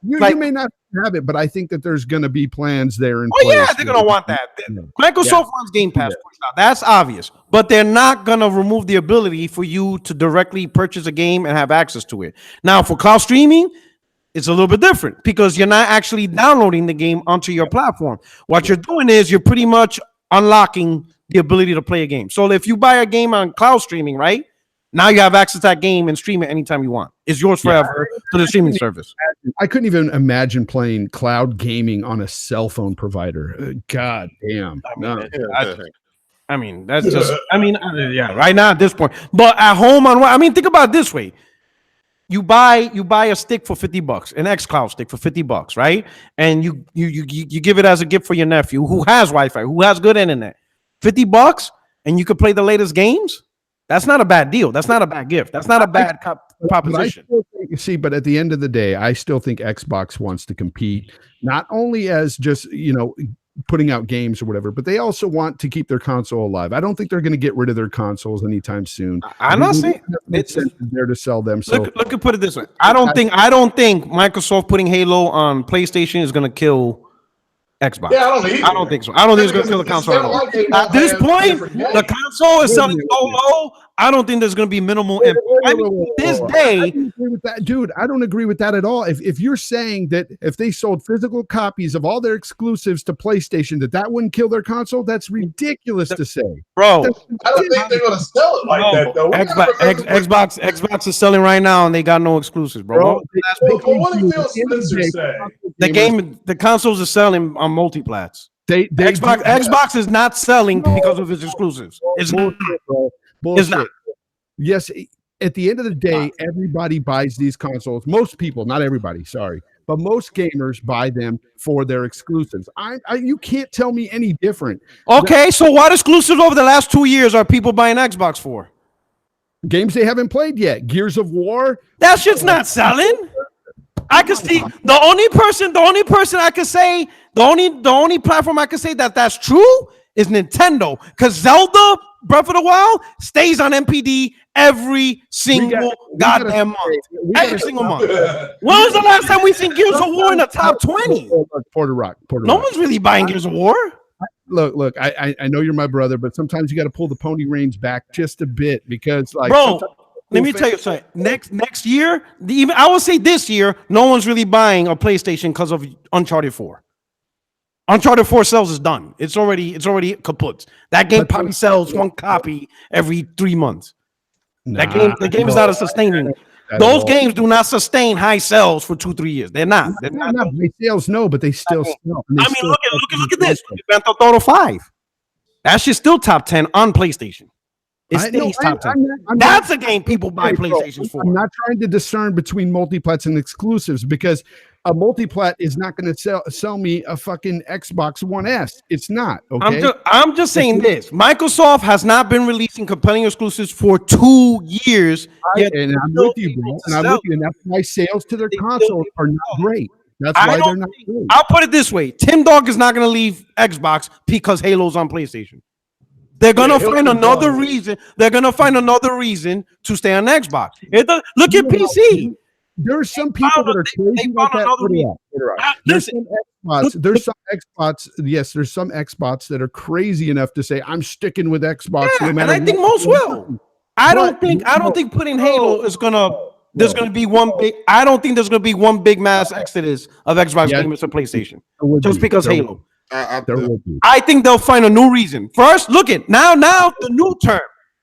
You may not have it, but I think that there's going to be plans there. Yeah, they're going to want that. Microsoft wants Game Pass. That's obvious. But they're not going to remove the ability for you to directly purchase a game and have access to it. Now, for cloud streaming, it's a little bit different because you're not actually downloading the game onto your platform. What you're doing is you're pretty much unlocking the ability to play a game. So if you buy a game on cloud streaming, right? Now you have access to that game and stream it anytime you want. It's yours forever to the streaming service. I couldn't even imagine playing cloud gaming on a cell phone provider. God damn. I mean, that's just, right now at this point. But at home think about it this way. You buy a stick for $50, an xCloud stick for $50, right? And you give it as a gift for your nephew who has Wi-Fi, who has good internet. $50, and you could play the latest games. That's not a bad deal. That's not a bad gift. That's not a bad proposition. But at the end of the day, I still think Xbox wants to compete, not only as just, putting out games or whatever, but they also want to keep their console alive. I don't think they're going to get rid of their consoles anytime soon. I'm not saying it's there to sell them. So look at put it this way. I don't think Microsoft putting Halo on PlayStation is going to kill Xbox. Yeah, I don't think so. I don't think it's going to kill the console at all. At this point, the console is selling so low. I don't think there's going to be minimal impact. I mean, this day, I don't agree with that, dude. I don't agree with that at all. If you're saying that if they sold physical copies of all their exclusives to PlayStation, that wouldn't kill their console, that's ridiculous to say, bro. I don't think they're going to sell it like that, though. Xbox is selling right now, and they got no exclusives, bro. What did Phil Spencer say? The consoles are selling on multiplats. Xbox is not selling because of its exclusives. It's bullshit, bro. Bullshit. It's not. Yes, at the end of the day, everybody buys these consoles. Most people, not everybody, sorry, but most gamers buy them for their exclusives. You can't tell me any different. Okay, so what exclusives over the last 2 years are people buying Xbox for? Games they haven't played yet. Gears of War. That shit's not selling. I can see the only person I could say, the only platform I could say that's true is Nintendo, because Zelda Breath of the Wild stays on MPD every single goddamn month. Every single month. When was the last time we seen Gears of War in the top 20? Porter Rock. No one's really buying Gears of War. Look, I know you're my brother, but sometimes you got to pull the pony reins back just a bit because, like, bro, let me tell you something. Next year, even I would say this year, no one's really buying a PlayStation because of Uncharted 4. Uncharted 4 sales is done. It's already kaput. That game probably sells one copy every 3 months. The game is not a sustaining. Those games do not sustain high sales for 2-3 years. They're not. They sales no, but they still sell. I mean, look at this. Grand Theft Auto 5. That shit's still top 10 on PlayStation. It stays top 10. That's a game people buy PlayStations for. I'm not trying to discern between multiplats and exclusives because a multiplat is not going to sell me a fucking Xbox One S. It's not. Okay. I'm just saying this. Microsoft has not been releasing compelling exclusives for 2 years. And I'm with you, bro. And I'm with you. And that's why sales to their consoles are not great. That's why they're not great. I'll put it this way. Tim Dog is not going to leave Xbox because Halo's on PlayStation. They're gonna find another reason. They're gonna find another reason to stay on Xbox. Look at PC. There's some people that are crazy like that. There's some Xbox. Yes, there's some Xbox that are crazy enough to say I'm sticking with Xbox. Yeah, no matter and I think most will. I don't think putting Halo is gonna. There's gonna be one big. I don't think there's gonna be one big mass exodus of Xbox gamers to PlayStation just because Halo. I think they'll find a new reason. First, look at now the new term,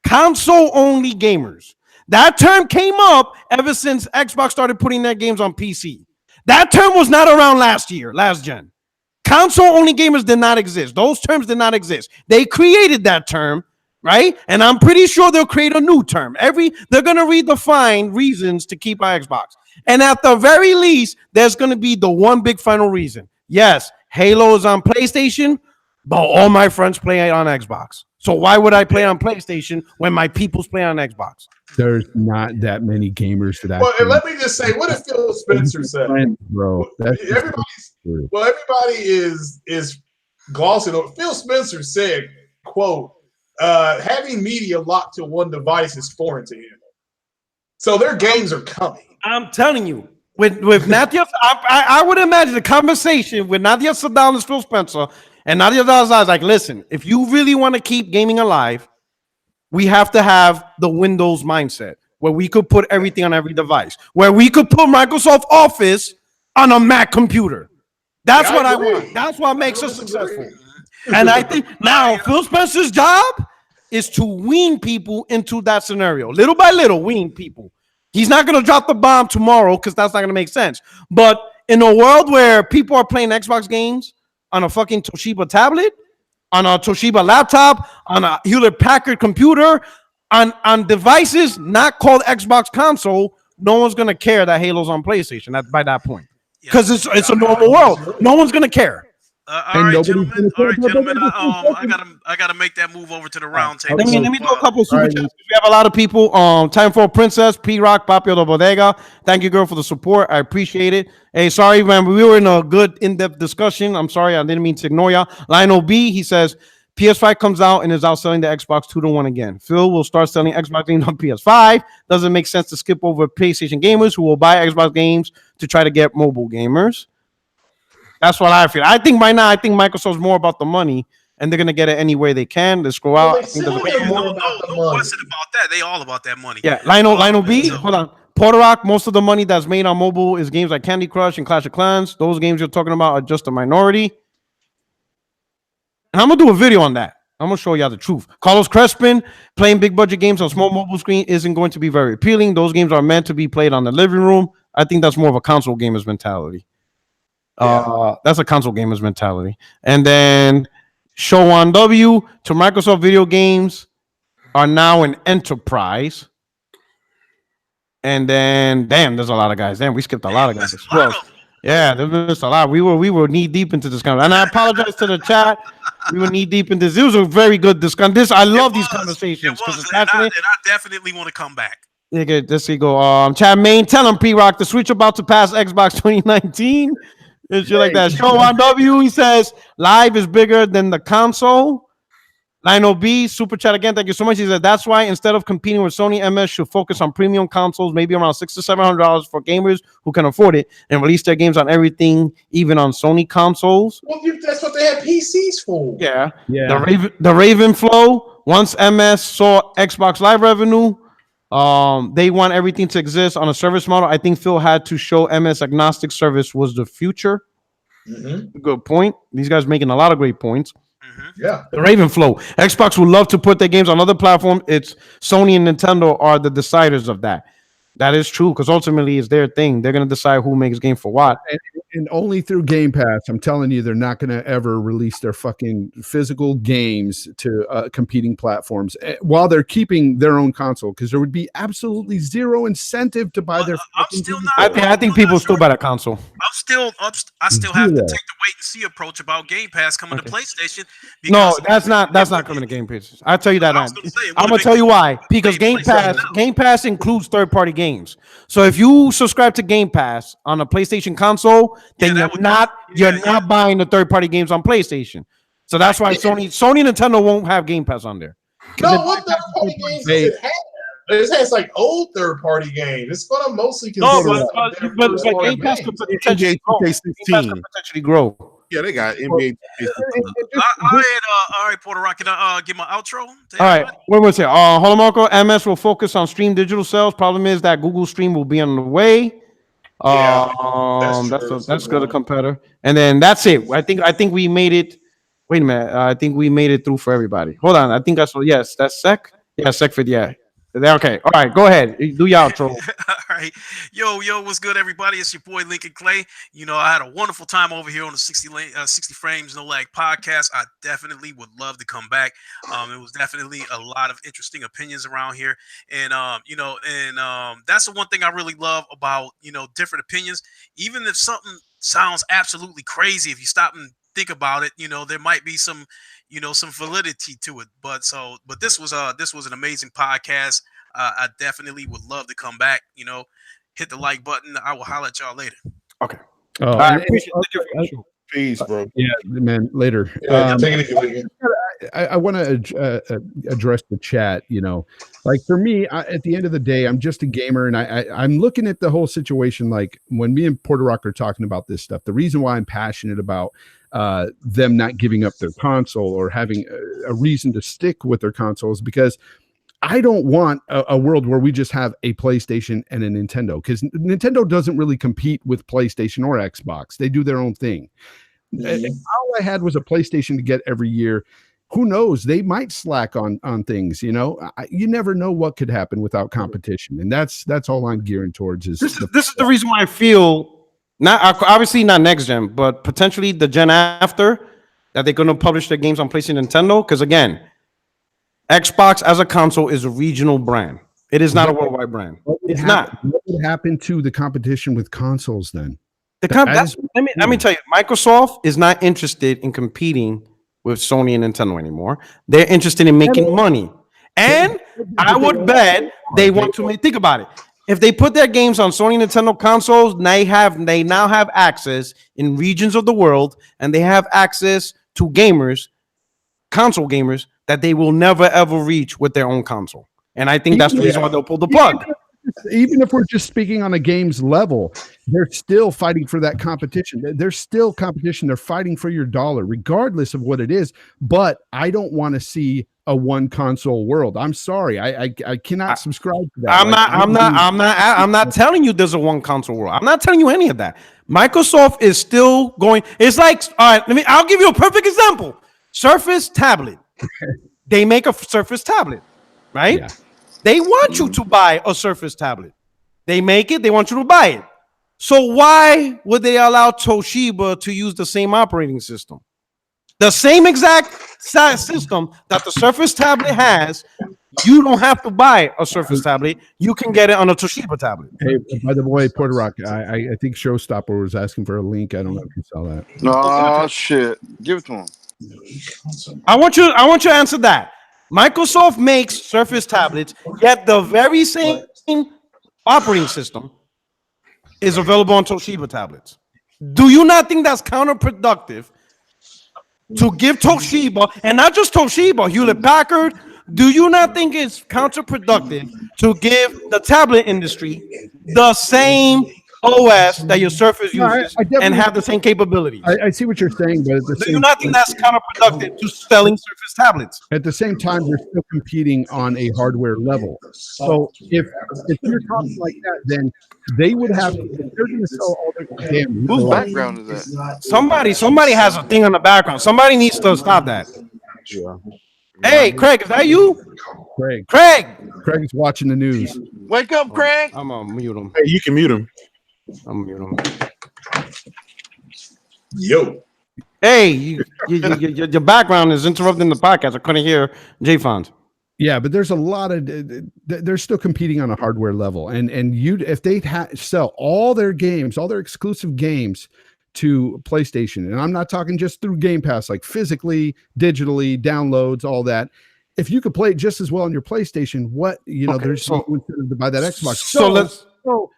console only gamers. That term came up ever since Xbox started putting their games on PC. That term was not around last gen. Console only gamers did not exist. Those terms did not exist. They created that term, right? And I'm pretty sure they'll create a new term. They're gonna redefine reasons to keep our Xbox. And at the very least, there's gonna be the one big final reason. Yes, Halo is on PlayStation, but all my friends play it on Xbox. So why would I play on PlayStation when my peoples play on Xbox? There's not that many gamers for that. Well, and let me just say, what did Phil Spencer say? Bro, everybody is glossing over. Phil Spencer said, quote, having media locked to one device is foreign to him. So their games are coming. I'm telling you. With Nadia, I would imagine the conversation with Nadia Sadal and Phil Spencer, and Nadia Sadal is like, listen, if you really want to keep gaming alive, we have to have the Windows mindset where we could put everything on every device, where we could put Microsoft Office on a Mac computer. That's what I want. That's what makes us successful. And I think now Phil Spencer's job is to wean people into that scenario, little by little, wean people. He's not going to drop the bomb tomorrow because that's not going to make sense. But in a world where people are playing Xbox games on a fucking Toshiba tablet, on a Toshiba laptop, on a Hewlett-Packard computer, on devices not called Xbox console, no one's going to care that Halo's on PlayStation by that point. Because it's a normal world. No one's going to care. All right, gentlemen. I gotta make that move over to the round table. Let me do a couple super chats. We have a lot of people. Time for Princess P Rock Papio de Bodega. Thank you, girl, for the support. I appreciate it. Hey, sorry, man. We were in a good in-depth discussion. I'm sorry, I didn't mean to ignore ya. Lionel B. He says PS5 comes out and is outselling the Xbox 2-1 again. Phil will start selling Xbox games on PS5. Doesn't make sense to skip over PlayStation gamers who will buy Xbox games to try to get mobile gamers. That's what I feel. I think by now, Microsoft's more about the money, and they're gonna get it any way they can. Let's go out. No question about that. They all about that money. Yeah, Lionel B. Hold on. Porter Rock. Most of the money that's made on mobile is games like Candy Crush and Clash of Clans. Those games you're talking about are just a minority. And I'm gonna do a video on that. I'm gonna show y'all the truth. Carlos Crespin, playing big budget games on small mobile screen isn't going to be very appealing. Those games are meant to be played on the living room. I think that's more of a console gamer's mentality. That's a console gamer's mentality. And then Show on W to Microsoft video games are now an enterprise. And then, damn, there's a lot of guys. Damn, we skipped a lot of guys. Yeah, there's a lot. We were knee deep into this conversation. And I apologize to the chat. We were knee deep in this. It was a very good discussion. I love these conversations because it's passionate. And I definitely want to come back. Yeah, good. Let's see. Go. Chad Main, tell him P-Rock the Switch about to pass Xbox 2019. And shit like that. Show on W, he says live is bigger than the console. Lionel B, super chat again. Thank you so much. He said that's why instead of competing with Sony, MS should focus on premium consoles, maybe around $600 to $700 for gamers who can afford it, and release their games on everything, even on Sony consoles. Well, that's what they had PCs for. Yeah. The Raven Flow. Once MS saw Xbox Live revenue, they want everything to exist on a service model. I think Phil had to show MS agnostic service was the future. Mm-hmm. Good point. These guys making a lot of great points. Mm-hmm. Yeah. The Raven Flow. Xbox would love to put their games on other platforms. It's Sony and Nintendo are the deciders of that. That is true because ultimately it's their thing. They're going to decide who makes game for what. And only through Game Pass. I'm telling you, they're not going to ever release their fucking physical games to competing platforms while they're keeping their own console, because there would be absolutely zero incentive to buy their. I'm still not. I think people still buy that console. I still have to take the wait and see approach about Game Pass coming to PlayStation. No, that's not coming to Game Pass. I'll tell you that. I'm gonna tell you why. Because Game Pass includes third-party games. So if you subscribe to Game Pass on a PlayStation console, then you're not buying the third-party games on PlayStation. So that's why Sony and Nintendo won't have Game Pass on there. No, what third-party games does it have? It has like old third-party games. It's gonna mostly consider. But Game Pass could potentially grow. Yeah, they got NBA. All right, Porter Rock. Can I get my outro? All right, what was it? Hold on, Marco. MS will focus on stream digital sales. Problem is that Google Stream will be on the way. That's good, a competitor. And then that's it. I think we made it. Wait a minute. I think we made it through for everybody. Hold on. I think that's Sec. Yeah, Secford. Yeah. Okay. All right. Go ahead. Do your outro. All right. Yo, what's good, everybody? It's your boy Lincoln Clay. You know, I had a wonderful time over here on the 60 Frames No Lag podcast. I definitely would love to come back. It was definitely a lot of interesting opinions around here, and that's the one thing I really love about different opinions. Even if something sounds absolutely crazy, if you stop and think about it, there might be some validity to it. But this was an amazing podcast. I definitely would love to come back. Hit the like button. I will holler at y'all later. Okay. I appreciate it. Peace, bro. Yeah, man. Later. I want to address the chat. Like for me, at the end of the day, I'm just a gamer, and I'm looking at the whole situation. Like when me and Porter Rock are talking about this stuff, the reason why I'm passionate about them not giving up their console or having a reason to stick with their console is because I don't want a world where we just have a PlayStation and a Nintendo, because Nintendo doesn't really compete with PlayStation or Xbox. They do their own thing. If all I had was a PlayStation to get every year, who knows? They might slack on things. You never know what could happen without competition, and that's all I'm gearing towards. This is the reason why I feel obviously not next gen, but potentially the gen after, that they're going to publish their games on PlayStation and Nintendo. Because again, Xbox as a console is a regional brand. It is not a worldwide brand. It's not. What would happen to the competition with consoles then? Let me tell you, Microsoft is not interested in competing with Sony and Nintendo anymore. They're interested in making money. And I would bet they want to think about it. If they put their games on Sony and Nintendo consoles, they now have access in regions of the world, and they have access to console gamers, that they will never ever reach with their own console. And I think that's the reason why they'll pull the plug. Even if we're just speaking on a game's level, they're still fighting for that competition. There's still competition. They're fighting for your dollar, regardless of what it is. But I don't want to see a one console world. I'm sorry. I cannot subscribe to that. I'm not telling you there's a one console world. I'm not telling you any of that. Microsoft is still going. It's like, all right, I'll give you a perfect example. Surface tablet. They make a Surface tablet, right? Yeah. They want you to buy a Surface tablet. They make it. They want you to buy it. So why would they allow Toshiba to use the same operating system? The same exact system that the Surface tablet has. You don't have to buy a Surface tablet. You can get it on a Toshiba tablet. Hey, by the way, Porter Rock, I think Showstopper was asking for a link. I don't know if you saw that. Oh, shit. Give it to him. I want you to answer that. Microsoft makes Surface tablets, yet the very same operating system is available on Toshiba tablets. Do you not think that's counterproductive to give Toshiba, and not just Toshiba, Hewlett Packard? Do you not think it's counterproductive to give the tablet industry the same OS that your Surface uses and have the same capabilities? I see what you're saying, but do you not think that's counterproductive to selling Surface tablets? At the same time, they're still competing on a hardware level. So if you're talking like that, then they would have. They're going to sell all their damn. Whose background is that? Somebody has a thing on the background. Somebody needs to stop that. Yeah. Hey, Craig, is that you? Craig is watching the news. Wake up, Craig. I'm gonna mute him. Hey, you can mute him. I'm gonna mute him. Yo. Hey, your background is interrupting the podcast. I couldn't hear J Fonz. Yeah, but there's a lot of they're still competing on a hardware level, and if they sell all their games, all their exclusive games to PlayStation, and I'm not talking just through Game Pass, like physically, digitally, downloads, all that. If you could play it just as well on your PlayStation, there's no incentive to buy that Xbox.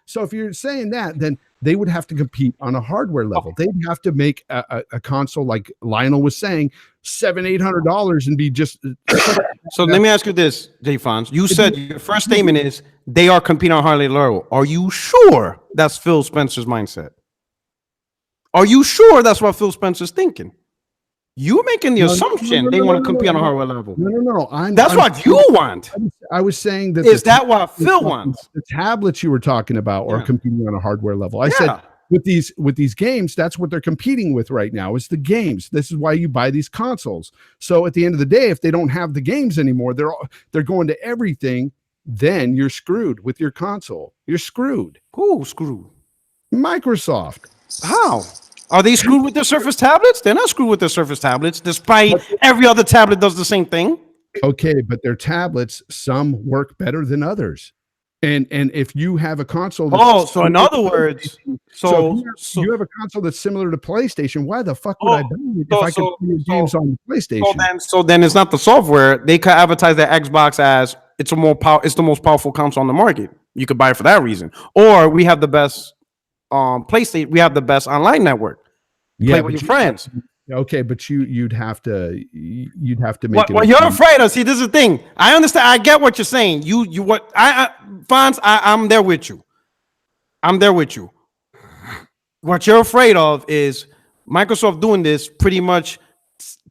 So if you're saying that, then they would have to compete on a hardware level. They'd have to make a console, like Lionel was saying, $700-800 and be just. So let me ask you this, J Fonz. You said your first statement is they are competing on hardware level. Are you sure that's Phil Spencer's mindset? Are you sure that's what Phil Spencer's thinking? You're making the assumption they want to compete on a hardware level. No. That's what you want. I was saying that. Is that what Phil wants? The tablets you were talking about are competing on a hardware level. I said with these games, that's what they're competing with right now. Is the games. This is why you buy these consoles. So at the end of the day, if they don't have the games anymore, they're going to everything. Then you're screwed with your console. You're screwed. Who screwed? Microsoft. How? Are they screwed with their Surface tablets? They're not screwed with their Surface tablets, despite every other tablet does the same thing. Okay, but their tablets, some work better than others. And if you have a console, so in other words, so you have a console that's similar to PlayStation, why the fuck would I buy it if I can play games on PlayStation? So then it's not the software. They could advertise their Xbox as it's the most powerful console on the market. You could buy it for that reason. Or we have the best PlayStation, we have the best online network. Play with your friends. Okay, but you'd have to make it. Well, you're afraid of. See, this is the thing. I understand. I get what you're saying. Fonz, I'm there with you. I'm there with you. What you're afraid of is Microsoft doing this pretty much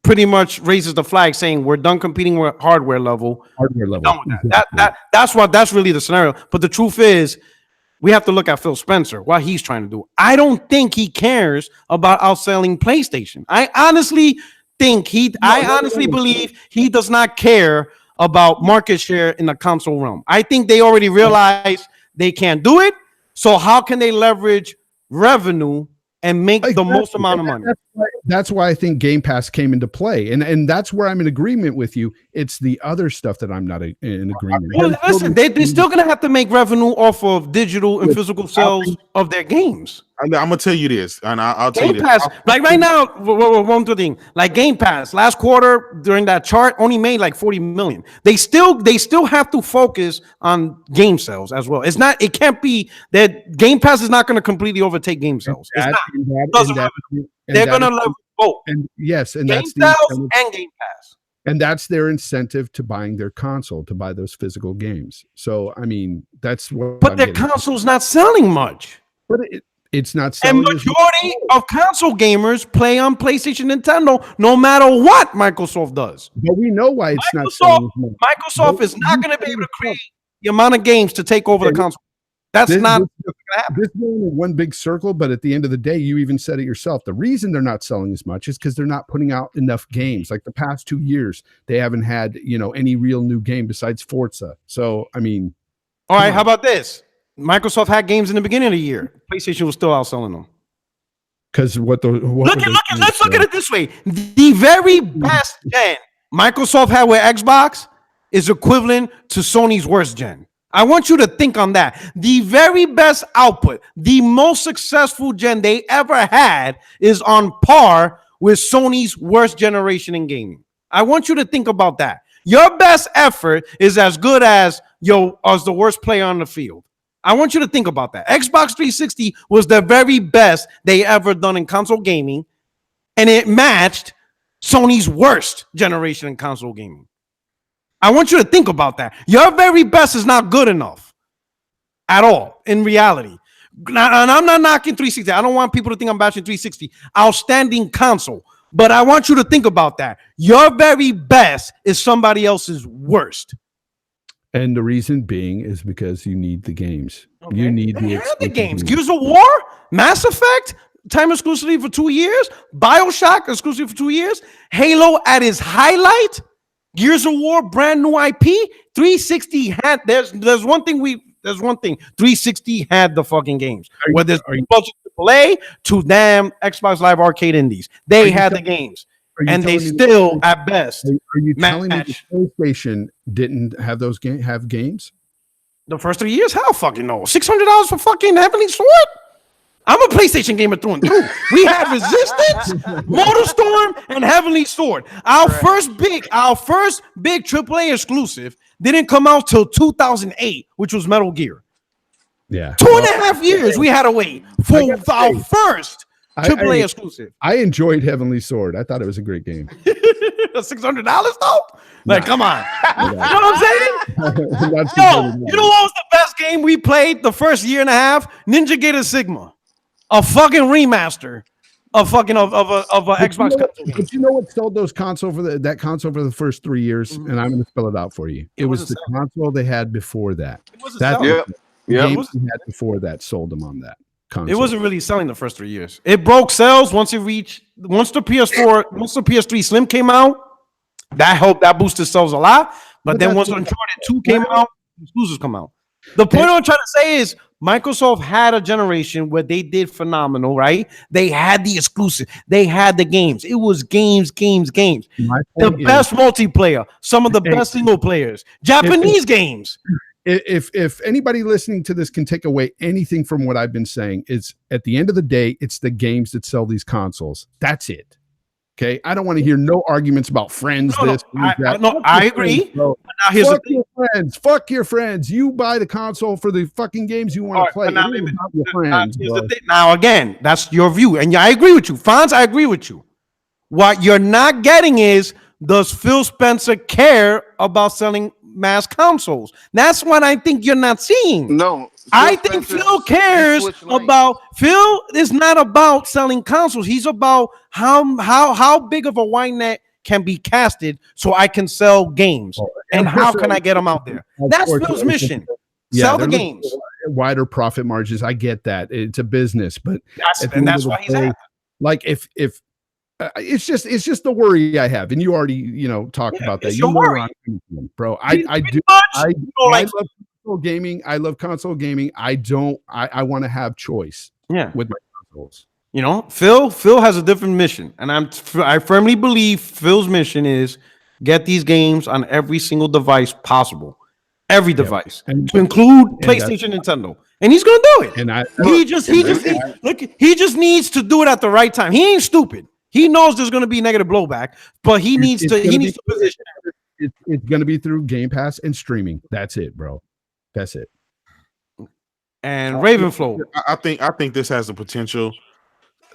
raises the flag, saying we're done competing with hardware level. Hardware level. That's really the scenario. But the truth is, we have to look at Phil Spencer, what he's trying to do. I don't think he cares about outselling PlayStation. I honestly believe he does not care about market share in the console realm. I think they already realize they can't do it. So how can they leverage revenue and make the most amount of money? That's why I think Game Pass came into play. And that's where I'm in agreement with you. It's the other stuff that I'm not in agreement. Well, listen, they're still going to have to make revenue off of digital and physical sales of their games. I'm gonna tell you this, and I'll tell you this. Pass, like right now, one thing, like Game Pass last quarter during that chart only made like 40 million. They still have to focus on game sales as well. It can't be that Game Pass is not going to completely overtake game sales. They're going to leverage both. And yes, and game that's sales and Game Pass. And that's their incentive to buying their console, to buy those physical games. So I mean, that's what. But their console's not selling much. But it's not selling. And majority of console gamers play on PlayStation, Nintendo, no matter what Microsoft does. But we know why it's not selling. Microsoft is not going to be able to create the amount of games to take over the console. That's not going to happen. This is in one big circle, but at the end of the day, you even said it yourself. The reason they're not selling as much is because they're not putting out enough games. Like the past 2 years, they haven't had any real new game besides Forza. So I mean, all right, how about this? Microsoft had games in the beginning of the year. PlayStation was still outselling them. Because let's look at it this way: the very best gen Microsoft had with Xbox is equivalent to Sony's worst gen. I want you to think on that. The very best output, the most successful gen they ever had, is on par with Sony's worst generation in gaming. I want you to think about that. Your best effort is as good as the worst player on the field. I want you to think about that. Xbox 360 was the very best they ever done in console gaming, and it matched Sony's worst generation in console gaming. I want you to think about that. Your very best is not good enough at all in reality. And I'm not knocking 360. I don't want people to think I'm bashing 360. Outstanding console. But I want you to think about that. Your very best is somebody else's worst. And the reason being is because you need the games. Okay. You need the games. Gears of War, Mass Effect, time exclusively for 2 years. BioShock exclusively for 2 years. Halo at its highlight. Gears of War, brand new IP. 360 had. There's one thing. 360 had the fucking games. Where there's budget to AAA to damn Xbox Live Arcade Indies. They had the games, and they still, at best, are you telling me match. the PlayStation didn't have those have games? The first 3 years? Hell fucking no. $600 for fucking Heavenly Sword? I'm a PlayStation gamer through and through. We had Resistance, Motorstorm, and Heavenly Sword. Our first big AAA exclusive didn't come out till 2008, which was Metal Gear. Yeah. 2.5 years we had to wait for our first AAA exclusive. I enjoyed Heavenly Sword. I thought it was a great game. $600 though? Like, come on. You know what I'm saying? You know what was the best game we played the first year and a half? Ninja Gator Sigma. A fucking remaster of fucking of a Xbox console game. But you know what sold those console for that console for the first 3 years? And I'm going to spell it out for you. It was the console they had before that. That's the games they had before that sold them on that console. It wasn't really selling the first 3 years. It broke sales once the PS3 Slim came out. That helped, that boosted sales a lot. But then once Uncharted 2 came out, exclusives come out. The point I'm trying to say is Microsoft had a generation where they did phenomenal, right? They had the exclusive. They had the games. It was games. The best multiplayer, some of the best single players, Japanese games. If anybody listening to this can take away anything from what I've been saying, it's at the end of the day, it's the games that sell these consoles. That's it. Okay, I don't want to hear no arguments about friends. I agree. Fuck your friends. You buy the console for the fucking games you want to play. Now, again, that's your view, and I agree with you, Fonz. I agree with you. What you're not getting is, does Phil Spencer care about selling mass consoles? That's what I think you're not seeing. No. I think Phil cares about. Phil is not about selling consoles. He's about how big of a wide net can be casted so I can sell games, and how can I get them out there? That's Phil's mission. Sell the games. Wider profit margins. I get that. It's a business, but that's why he's at. Like if it's just the worry I have, and you already talked about that. You worry, bro. I love console gaming. I love console gaming. I want to have choice. With my consoles. Phil has a different mission, and I firmly believe Phil's mission is get these games on every single device possible, every device, to include PlayStation, Nintendo, and he's gonna do it. And he just needs to do it at the right time. He ain't stupid. He knows there's going to be negative blowback, but he needs to position. It's going to be through Game Pass and streaming. That's it, bro. That's it. And Ravenflow. I think this has the potential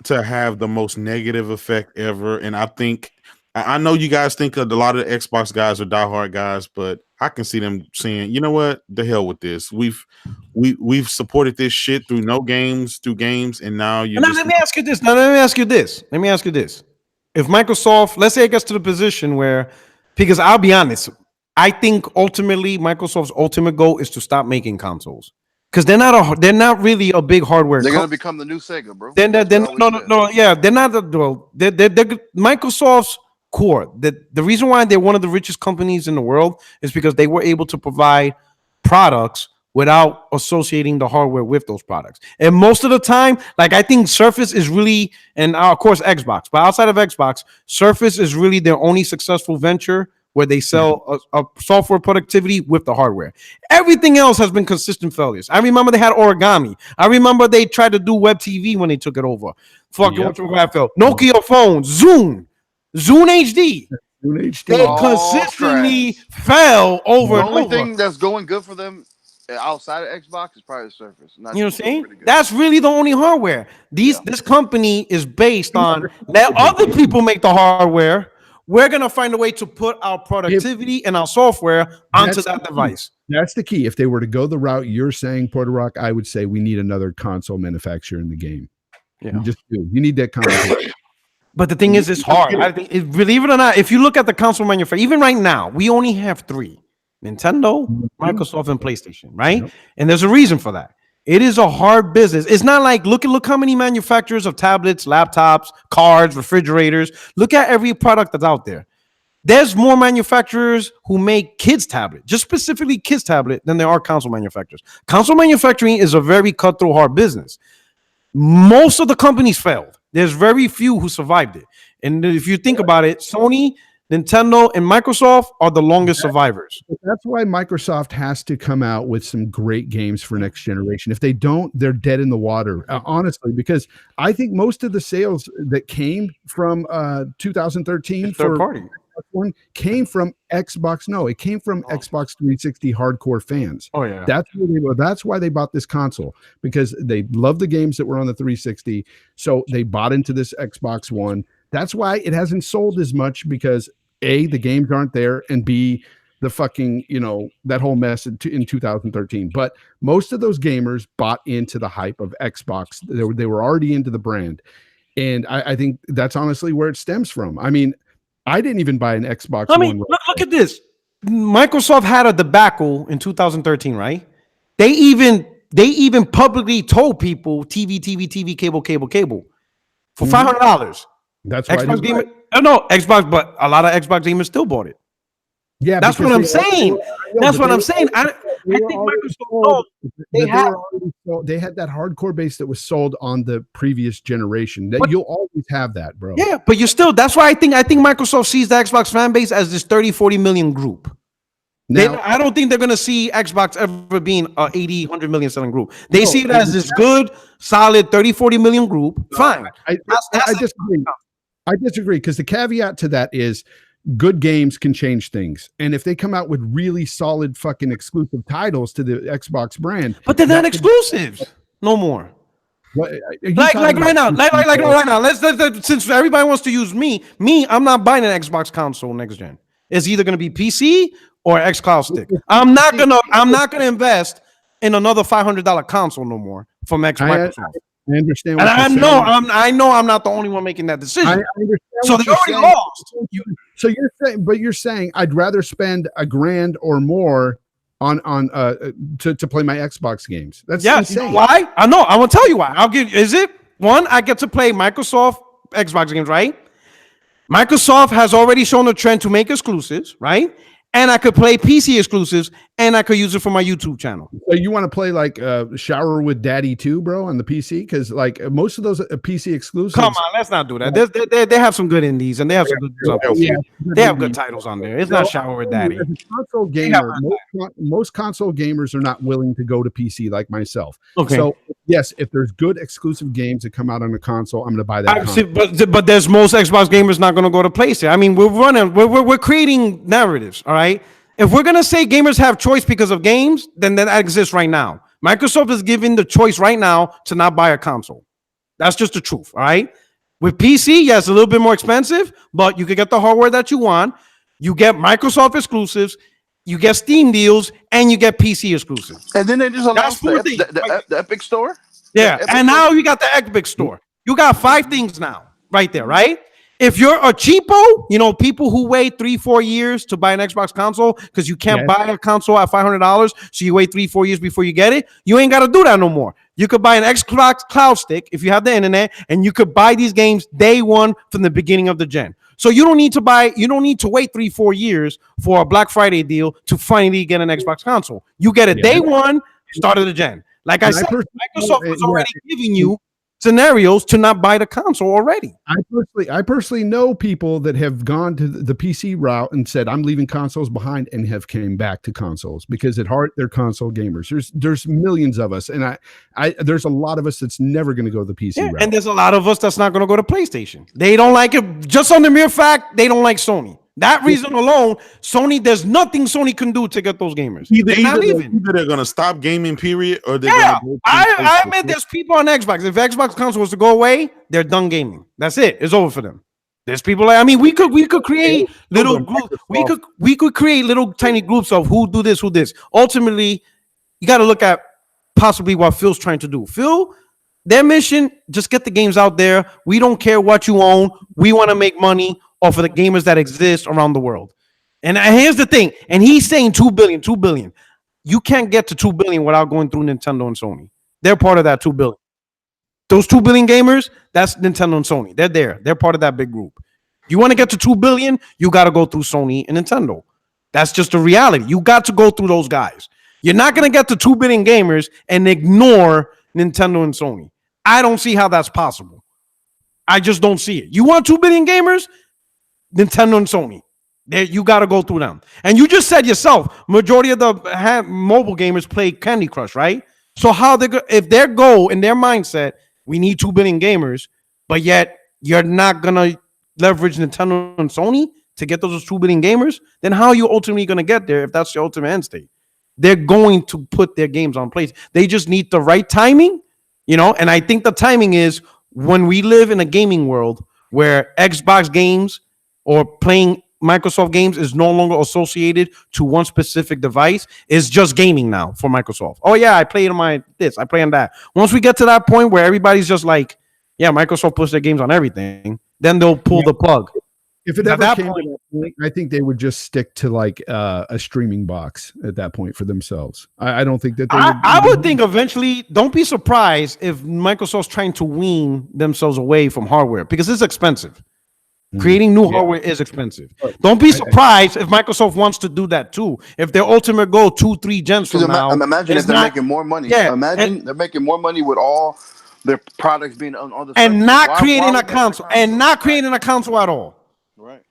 to have the most negative effect ever. And I know you guys think a lot of the Xbox guys are diehard guys, but I can see them saying, you know what, the hell with this. We've supported this shit through games, and now let me ask you this. If Microsoft, let's say it gets to the position where, because I'll be honest, I think ultimately Microsoft's ultimate goal is to stop making consoles. Because they're not really a big hardware. They're gonna become the new Sega, bro. They're not. They're Microsoft's core. The reason why they're one of the richest companies in the world is because they were able to provide products without associating the hardware with those products. And most of the time, like, I think Surface is really, and of course Xbox, but outside of Xbox, Surface is really their only successful venture where they sell a software productivity with the hardware. Everything else has been consistent failures. I remember they had Origami. I remember they tried to do Web TV when they took it over. Nokia phones, Zune HD. They consistently fell over. The only thing that's going good for them outside of Xbox is probably the Surface. You know what I'm saying? That's really the only hardware. This company is based on let other people make the hardware. We're going to find a way to put our productivity and our software onto that device. That's the key. If they were to go the route you're saying, Porter Rock, I would say we need another console manufacturer in the game. Yeah. You need that console. But the thing is, it's hard. Believe it or not, if you look at the console manufacturer, even right now, we only have 3. Nintendo, Microsoft, and PlayStation, right? Yep. And there's a reason for that. It is a hard business. It's not like, look how many manufacturers of tablets, laptops, cards, refrigerators. Look at every product that's out there. There's more manufacturers who make kids' tablet, just specifically kids' tablet, than there are console manufacturers. Console manufacturing is a very cutthroat, hard business. Most of the companies failed. There's very few who survived it. And if you think about it, Sony, Nintendo, and Microsoft are the longest survivors. That's why Microsoft has to come out with some great games for next generation. If they don't, they're dead in the water, honestly, because I think most of the sales that came from 2013 Third party one came from Xbox. No, it came from Xbox 360 hardcore fans. Oh yeah, that's why they bought this console, because they loved the games that were on the 360. So they bought into this Xbox One. That's why it hasn't sold as much, because A, the games aren't there, and B, the fucking, that whole mess in 2013. But most of those gamers bought into the hype of Xbox. They were already into the brand. And I think that's honestly where it stems from. I mean, I didn't even buy an Xbox One. Look at this. Microsoft had a debacle in 2013, right? They even publicly told people TV, cable for $500. That's why Xbox gamer. No, Xbox, but a lot of Xbox gamers still bought it. Yeah, that's what I'm saying. That's what I'm saying. I think Microsoft they had that hardcore base that was sold on the previous generation. That you'll always have that, bro. Yeah, but you still. That's why I think Microsoft sees the Xbox fan base as this 30-40 million group. Now, I don't think they're gonna see Xbox ever being a 80-100 million selling group. They see it as this good, solid 30-40 million group. Fine. I disagree, because the caveat to that is good games can change things. And if they come out with really solid fucking exclusive titles to the Xbox brand, but they're not exclusives no more. Like right now. Let's since everybody wants to use me, I'm not buying an Xbox console next gen. It's either gonna be PC or xCloud stick. I'm not gonna invest in another $500 console no more from Microsoft. I understand. And I know I'm not the only one making that decision. So they already lost. You're saying I'd rather spend $1,000 or more on to play my Xbox games. That's insane. You know why? I know. I will tell you why. Is it one? I get to play Microsoft Xbox games, right? Microsoft has already shown a trend to make exclusives, right? And I could play PC exclusives, and I could use it for my YouTube channel. So you want to play like Shower with Daddy 2, bro, on the PC? Because like most of those PC exclusives. Come on, let's not do that. They have some good indies, and they have some good stuff. Yeah, they have good titles on there. It's not Shower with Daddy. As a console gamer, most console gamers are not willing to go to PC like myself. Okay. So yes, if there's good exclusive games that come out on a console, I'm going to buy that. But there's most Xbox gamers not going to go to PlayStation. I mean, we're creating narratives. All right. If we're going to say gamers have choice because of games, then that exists right now. Microsoft is giving the choice right now to not buy a console. That's just the truth. All right. With PC, yes, a little bit more expensive, but you can get the hardware that you want. You get Microsoft exclusives, you get Steam deals, and you get PC exclusives. And then they just announced the Epic Store. Yeah. And now you got the Epic Store. You got 5 things now right there, right? If you're a cheapo, people who wait 3-4 years to buy an Xbox console because you can't buy a console at $500, so you wait 3-4 years before you get it, you ain't got to do that no more. You could buy an Xbox Cloud Stick if you have the internet, and you could buy these games day one from the beginning of the gen. So you don't need to wait 3-4 years for a Black Friday deal to finally get an Xbox console. You get it day one, start of the gen. Like I said, Microsoft was already giving you scenarios to not buy the console already. I personally know people that have gone to the PC route and said, I'm leaving consoles behind, and have came back to consoles because at heart they're console gamers. There's millions of us, and I there's a lot of us that's never going to go the PC route. And there's a lot of us that's not going to go to PlayStation. They don't like it just on the mere fact they don't like Sony. That reason alone, there's nothing Sony can do to get those gamers. Either they're going to stop gaming, period, or they're going to I admit there's people on Xbox. If Xbox console was to go away, they're done gaming. That's it. It's over for them. There's people we could create little groups. We could create little tiny groups of who do this, who this. Ultimately, you got to look at possibly what Phil's trying to do. Phil, their mission, just get the games out there. We don't care what you own. We want to make money off of the gamers that exist around the world. And here's the thing. And he's saying 2 billion. You can't get to 2 billion without going through Nintendo and Sony. They're part of that 2 billion. Those 2 billion gamers, that's Nintendo and Sony. They're there. They're part of that big group. You want to get to 2 billion, you got to go through Sony and Nintendo. That's just the reality. You got to go through those guys. You're not going to get to 2 billion gamers and ignore Nintendo and Sony. I don't see how that's possible. I just don't see it. You want 2 billion gamers? Nintendo and Sony. You got to go through them. And you just said yourself, majority of the mobile gamers play Candy Crush, right? So how if their goal in their mindset, we need 2 billion gamers, but yet you're not gonna leverage Nintendo and Sony to get those 2 billion gamers, then how are you ultimately gonna get there if that's your ultimate end state? They're going to put their games on place. They just need the right timing, and I think the timing is when we live in a gaming world where Xbox games or playing Microsoft games is no longer associated to one specific device. It's just gaming now for Microsoft. Oh yeah, I play on this, I play on that. Once we get to that point where everybody's just like, yeah, Microsoft puts their games on everything, then they'll pull the plug. If it ever came to that point, I think they would just stick to like a streaming box at that point for themselves. I don't think that I would think eventually, don't be surprised if Microsoft's trying to wean themselves away from hardware because it's expensive. Creating new hardware is expensive. Don't be surprised if Microsoft wants to do that too. If their ultimate goal 2-3 gens from now, imagine if they're making more money. Yeah, imagine they're making more money with all their products being on other and not creating a console and not creating a console at all. Right.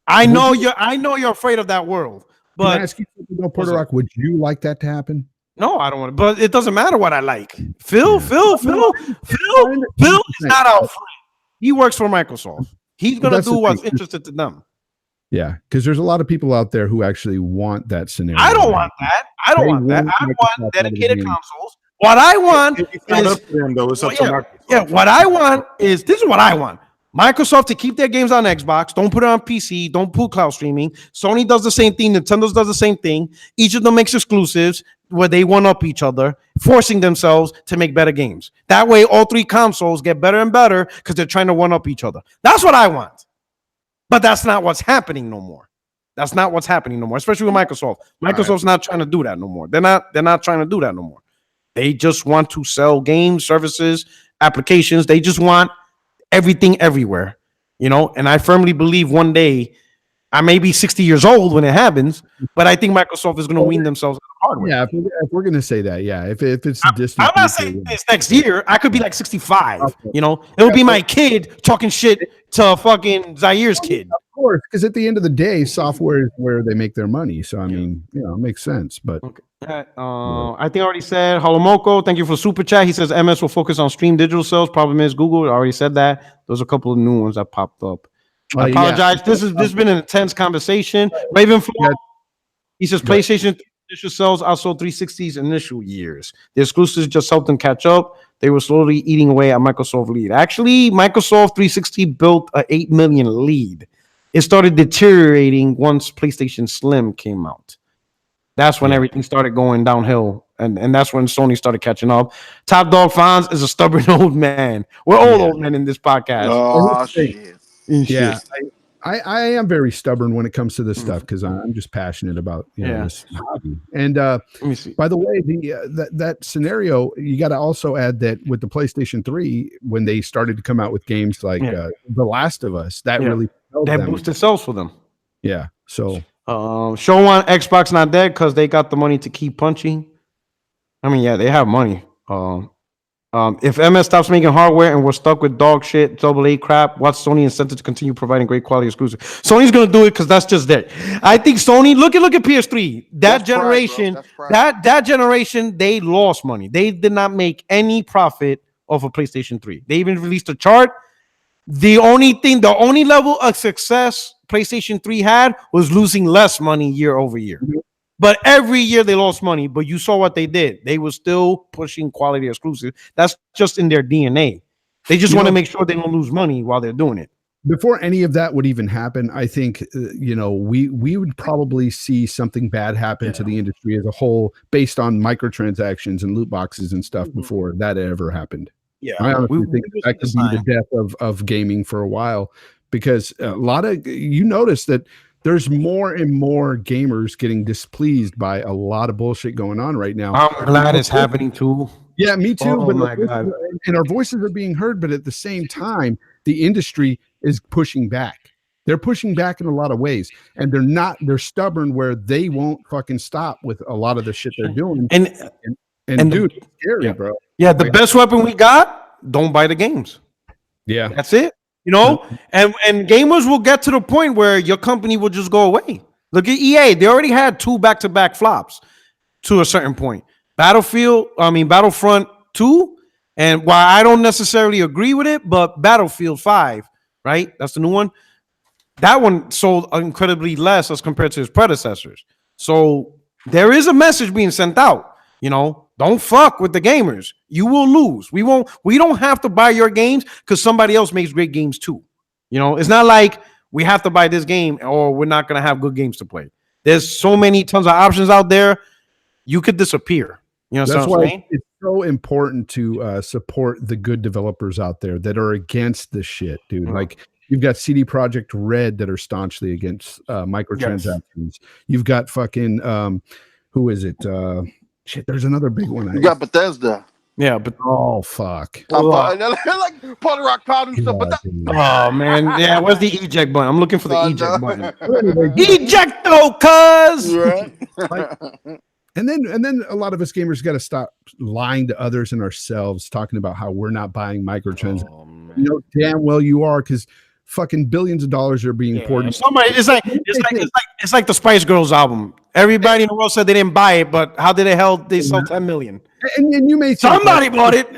I know you're afraid of that world. But can I ask you something though, Puerto Rock? Would you like that to happen? No, I don't want to. But it doesn't matter what I like. Phil is not out front. He works for Microsoft. He's going to do what's interested to them. Yeah, because there's a lot of people out there who actually want that scenario. I don't want that. I want dedicated consoles. What I want is what I want is this is what I want. Microsoft to keep their games on Xbox. Don't put it on PC. Don't put cloud streaming. Sony does the same thing. Nintendo does the same thing. Each of them makes exclusives where they one up each other, forcing themselves to make better games. That way, all 3 consoles get better and better because they're trying to one up each other. That's what I want. But that's not what's happening no more. That's not what's happening no more, especially with Microsoft. Microsoft's not trying to do that no more. They're not trying to do that no more. They just want to sell games, services, applications. They just want everything everywhere, and I firmly believe one day I may be 60 years old when it happens, but I think Microsoft is going to wean themselves on hardware. Yeah, if we're going to say that, yeah, if it's distant, I'm not saying this next year. I could be like 65. It'll be my kid talking shit to fucking Zaire's kid. Of course, because at the end of the day, software is where they make their money. So I mean, it makes sense. But okay. I think I already said Holomoko. Thank you for super chat. He says MS will focus on stream digital sales. Problem is Google. I already said that. There's a couple of new ones that popped up. I apologize. This has been an intense conversation. Ravenflow. He says PlayStation initial sales outsold 360's initial years. The exclusives just helped them catch up. They were slowly eating away at Microsoft lead. Actually, Microsoft 360 built an 8 million lead. It started deteriorating once PlayStation Slim came out. That's when everything started going downhill, and that's when Sony started catching up. Top Dog Fonz is a stubborn old man. We're all old men in this podcast. Oh, shit. Yeah, I am very stubborn when it comes to this stuff because I'm just passionate about this hobby. And by the way, that scenario, you got to also add that with the PlayStation 3, when they started to come out with games like The Last of Us, that really boosted sales for them. Yeah, so. Show on Xbox not dead because they got the money to keep punching. I mean, yeah, they have money. If MS stops making hardware and we're stuck with dog shit, AA crap, what's Sony incentive to continue providing great quality exclusive? Sony's gonna do it because that's just it. I think Sony. Look at PS3. That generation, that generation, they lost money. They did not make any profit off of PlayStation 3. They even released a chart. The only level of success PlayStation 3 had was losing less money year over year. But every year they lost money, but you saw what they did. They were still pushing quality exclusive. That's just in their DNA. They just want to make sure they don't lose money while they're doing it. Before any of that would even happen, I think, we would probably see something bad happen to the industry as a whole based on microtransactions and loot boxes and stuff before that ever happened. Yeah, I honestly think that could be the death of gaming for a while, because a lot of notice that there's more and more gamers getting displeased by a lot of bullshit going on right now. I'm glad it's happening too. Yeah, me too. Oh, my God. And our voices are being heard, but at the same time, the industry is pushing back. They're pushing back in a lot of ways, and they're stubborn where they won't fucking stop with a lot of the shit they're doing. And dude, it's scary, bro. Yeah, the best weapon we got don't buy the games. Yeah. That's it. You know, and gamers will get to the point where your company will just go away. Look at EA; they already had 2 back-to-back flops to a certain point. Battlefront 2, and while I don't necessarily agree with it, but Battlefield 5, right? That's the new one. That one sold incredibly less as compared to his predecessors. So there is a message being sent out. You know, don't fuck with the gamers. You will lose. We don't have to buy your games because somebody else makes great games too. You know, it's not like we have to buy this game or we're not going to have good games to play. There's so many tons of options out there. You could disappear. You know That's what I'm why saying? it's so important to support the good developers out there that are against this shit, dude. Like you've got CD Projekt Red that are staunchly against microtransactions. You've got fucking who is it? Shit, there's another big one. You got Bethesda. Yeah, but Oh fuck. Like Party Rock Powder and stuff. But oh man, yeah. Where's the eject button? I'm looking for the eject button. Anyway, Ejecto, cuz. right. and then a lot of us gamers got to stop lying to others and ourselves, talking about how we're not buying microtransactions. You know damn well you are, because fucking billions of dollars are being poured. Somebody, it's like the Spice Girls album. Everybody in the world said they didn't buy it, but how did they sell 10 million? And you may think, Somebody bought it.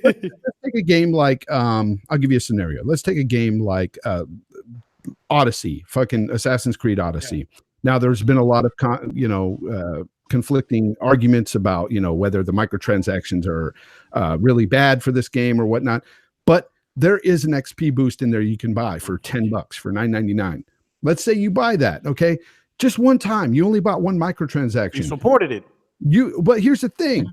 let's take a game like I'll give you a scenario. Let's take a game like Odyssey, fucking Assassin's Creed Odyssey. Yeah. Now there's been a lot of conflicting arguments about whether the microtransactions are really bad for this game or whatnot, but there is an XP boost in there you can buy for $10 for $9.99. Let's say you buy that, okay? Just one time, you only bought one microtransaction. You supported it. But here's the thing.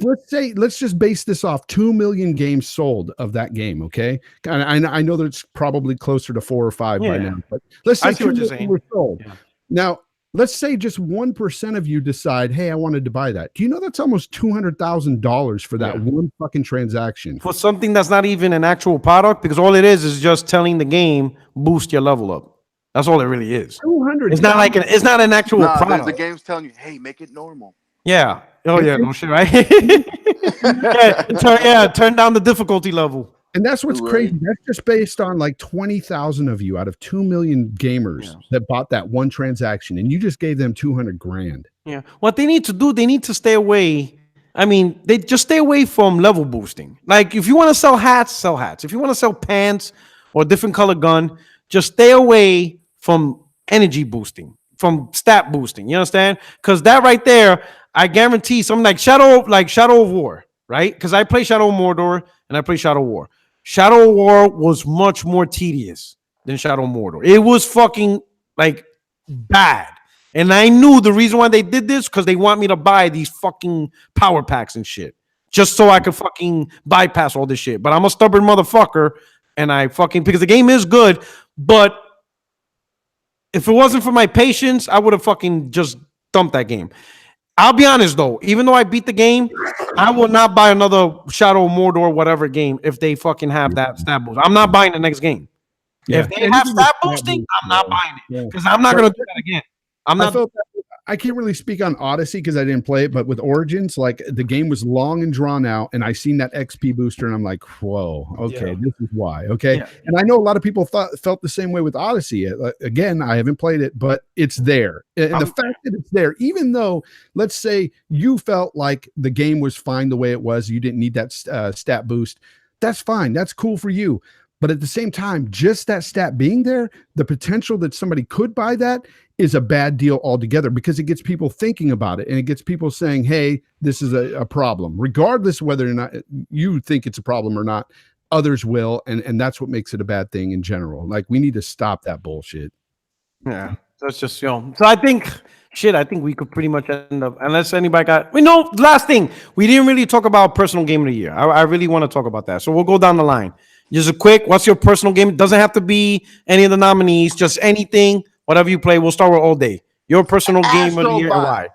Let's just base this off 2 million games sold of that game, okay? I know that it's probably closer to 4 or 5 by now, but let's say 2 million were sold. Yeah. Now, let's say just 1% of you decide, hey, I wanted to buy that. Do you know that's almost $200,000 for that one fucking transaction? For something that's not even an actual product, because all it is just telling the game, boost your level up. That's all it really is. 200. It's not like it's not an actual product. The game's telling you, hey, make it normal. Yeah. Oh yeah, no shit, right? Turn down the difficulty level. And that's what's crazy. That's just based on like 20,000 of you out of 2 million gamers that bought that one transaction, and you just gave them $200,000. Yeah. What they need to do, they need to stay away. I mean, they just stay away from level boosting. Like if you want to sell hats, sell hats. If you want to sell pants or a different color gun, just stay away from energy boosting, from stat boosting. You understand? Because that right there, I guarantee something like Shadow of War, right? Because I play Shadow of Mordor and I play Shadow of War. Shadow of War was much more tedious than Shadow of Mordor. It was fucking like bad. And I knew the reason why they did this because they want me to buy these fucking power packs and shit. Just so I could fucking bypass all this shit. But I'm a stubborn motherfucker and I fucking, because the game is good, but if it wasn't for my patience, I would have fucking just dumped that game. I'll be honest though, even though I beat the game, I will not buy another Shadow of Mordor whatever game if they fucking have that stat boost. I'm not buying the next game. Yeah. If they have stat boosting, I'm not buying it because I'm not going to do that again. I can't really speak on Odyssey because I didn't play it, but with Origins, like the game was long and drawn out, and I seen that XP booster, and I'm like, whoa, okay, this is why, okay. Yeah. And I know a lot of people felt the same way with Odyssey. Again, I haven't played it, but it's there, and the fact that it's there, even though, let's say you felt like the game was fine the way it was, you didn't need that stat boost. That's fine. That's cool for you. But at the same time, just that stat being there, the potential that somebody could buy that is a bad deal altogether because it gets people thinking about it and it gets people saying, hey, this is a problem. Regardless of whether or not you think it's a problem or not, others will. And that's what makes it a bad thing in general. Like, we need to stop that bullshit. Yeah. That's just, so I think we could pretty much end up, unless anybody last thing, we didn't really talk about personal game of the year. I really want to talk about that. So we'll go down the line. Just a quick, what's your personal game? It doesn't have to be any of the nominees, just anything, whatever you play. We'll start with all day. Your personal game of the year and why?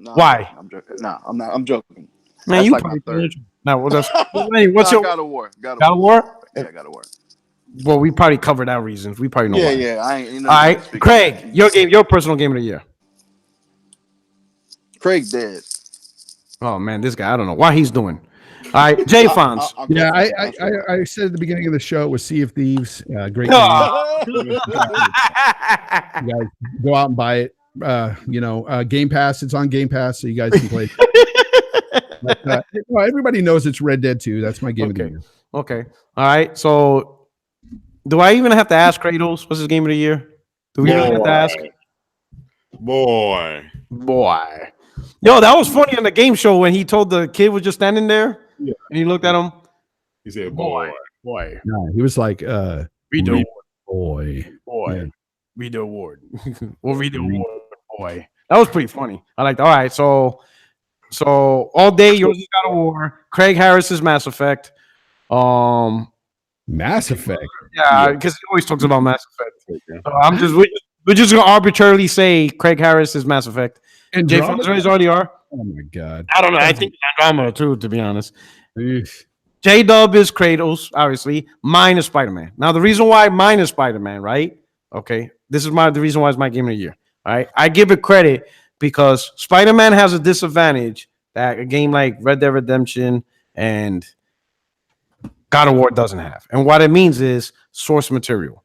No, why? I'm joking. No, I'm not. I'm joking. Man, you like my third. No, what's your God of War? God of War? Yeah, God of War. Well, we probably covered our reasons. We probably know why. Yeah. I ain't. All right, Craig, your personal game of the year. Craig dead. Oh man, this guy, I don't know why he's doing. All right, Jay Fonz. I'll go Yeah, for it. I said at the beginning of the show it was Sea of Thieves. Great game. Oh. You guys go out and buy it. Game Pass. It's on Game Pass, so you guys can play. But, well, everybody knows it's Red Dead 2. That's my game of the year. Okay. All right. So, do I even have to ask Kratos what's his game of the year? Do we really have to ask? Boy. Yo, that was funny on the game show when he told the kid was just standing there, and he looked at him. He said, boy. No, he was like, Read the boy. Yeah. Read the award. We'll read the award, boy. That was pretty funny. I liked. All right, so all day yours is God of War. Craig Harris is Mass Effect. Mass Effect. Yeah, because he always talks about Mass Effect. So we're just gonna arbitrarily say Craig Harris is Mass Effect. And Jay Fonz already are. Oh my god. I don't know. I think Andromeda too, to be honest. Eesh. J Dub is Kratos, obviously. Mine is Spider-Man. Now, the reason why mine is Spider-Man, right? Okay. This is the reason why it's my game of the year. All right. I give it credit because Spider-Man has a disadvantage that a game like Red Dead Redemption and God of War doesn't have. And what it means is source material.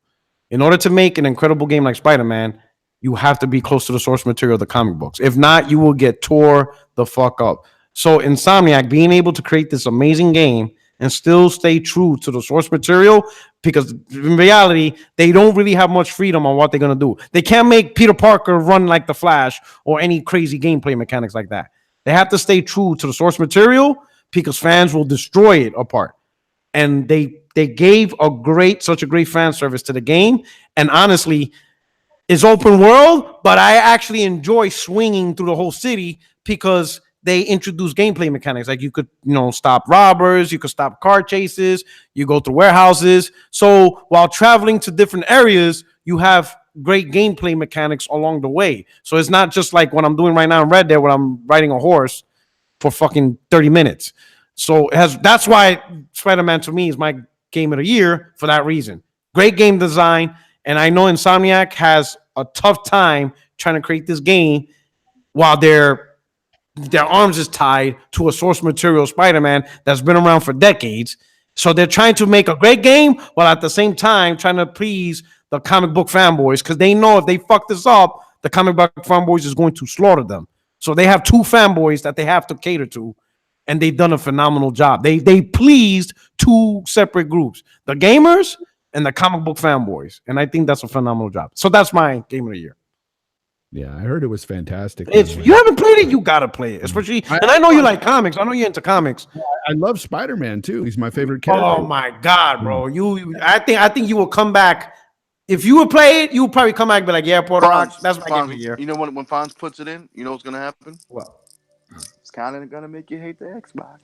In order to make an incredible game like Spider-Man, you have to be close to the source material of the comic books. If not, you will get tore the fuck up. So Insomniac being able to create this amazing game and still stay true to the source material, because in reality, they don't really have much freedom on what they're going to do. They can't make Peter Parker run like the Flash or any crazy gameplay mechanics like that. They have to stay true to the source material because fans will destroy it apart. And they gave such a great fan service to the game. And honestly, it's open world, but I actually enjoy swinging through the whole city because they introduce gameplay mechanics. Like you could, stop robbers, you could stop car chases, you go through warehouses. So while traveling to different areas, you have great gameplay mechanics along the way. So it's not just like what I'm doing right now in Red Dead, where I'm riding a horse for fucking 30 minutes. So that's why Spider-Man to me is my game of the year for that reason. Great game design. And I know Insomniac has a tough time trying to create this game while their arms is tied to a source material Spider-Man that's been around for decades. So they're trying to make a great game while at the same time trying to please the comic book fanboys, because they know if they fuck this up, the comic book fanboys is going to slaughter them. So they have two fanboys that they have to cater to, and they've done a phenomenal job. They pleased two separate groups, the gamers and the comic book fanboys. And I think that's a phenomenal job. So that's my game of the year. Yeah, I heard it was fantastic. You haven't played it, you gotta play it. Especially, and I know you like comics. I know you're into comics. I love Spider-Man too. He's my favorite character. Oh my god, bro! I think you will come back. If you would play it, you would probably come back and be like, "Yeah, Porter, that's my game of the year." You know when Fonz puts it in, you know what's gonna happen? What? It's kind of gonna make you hate the Xbox.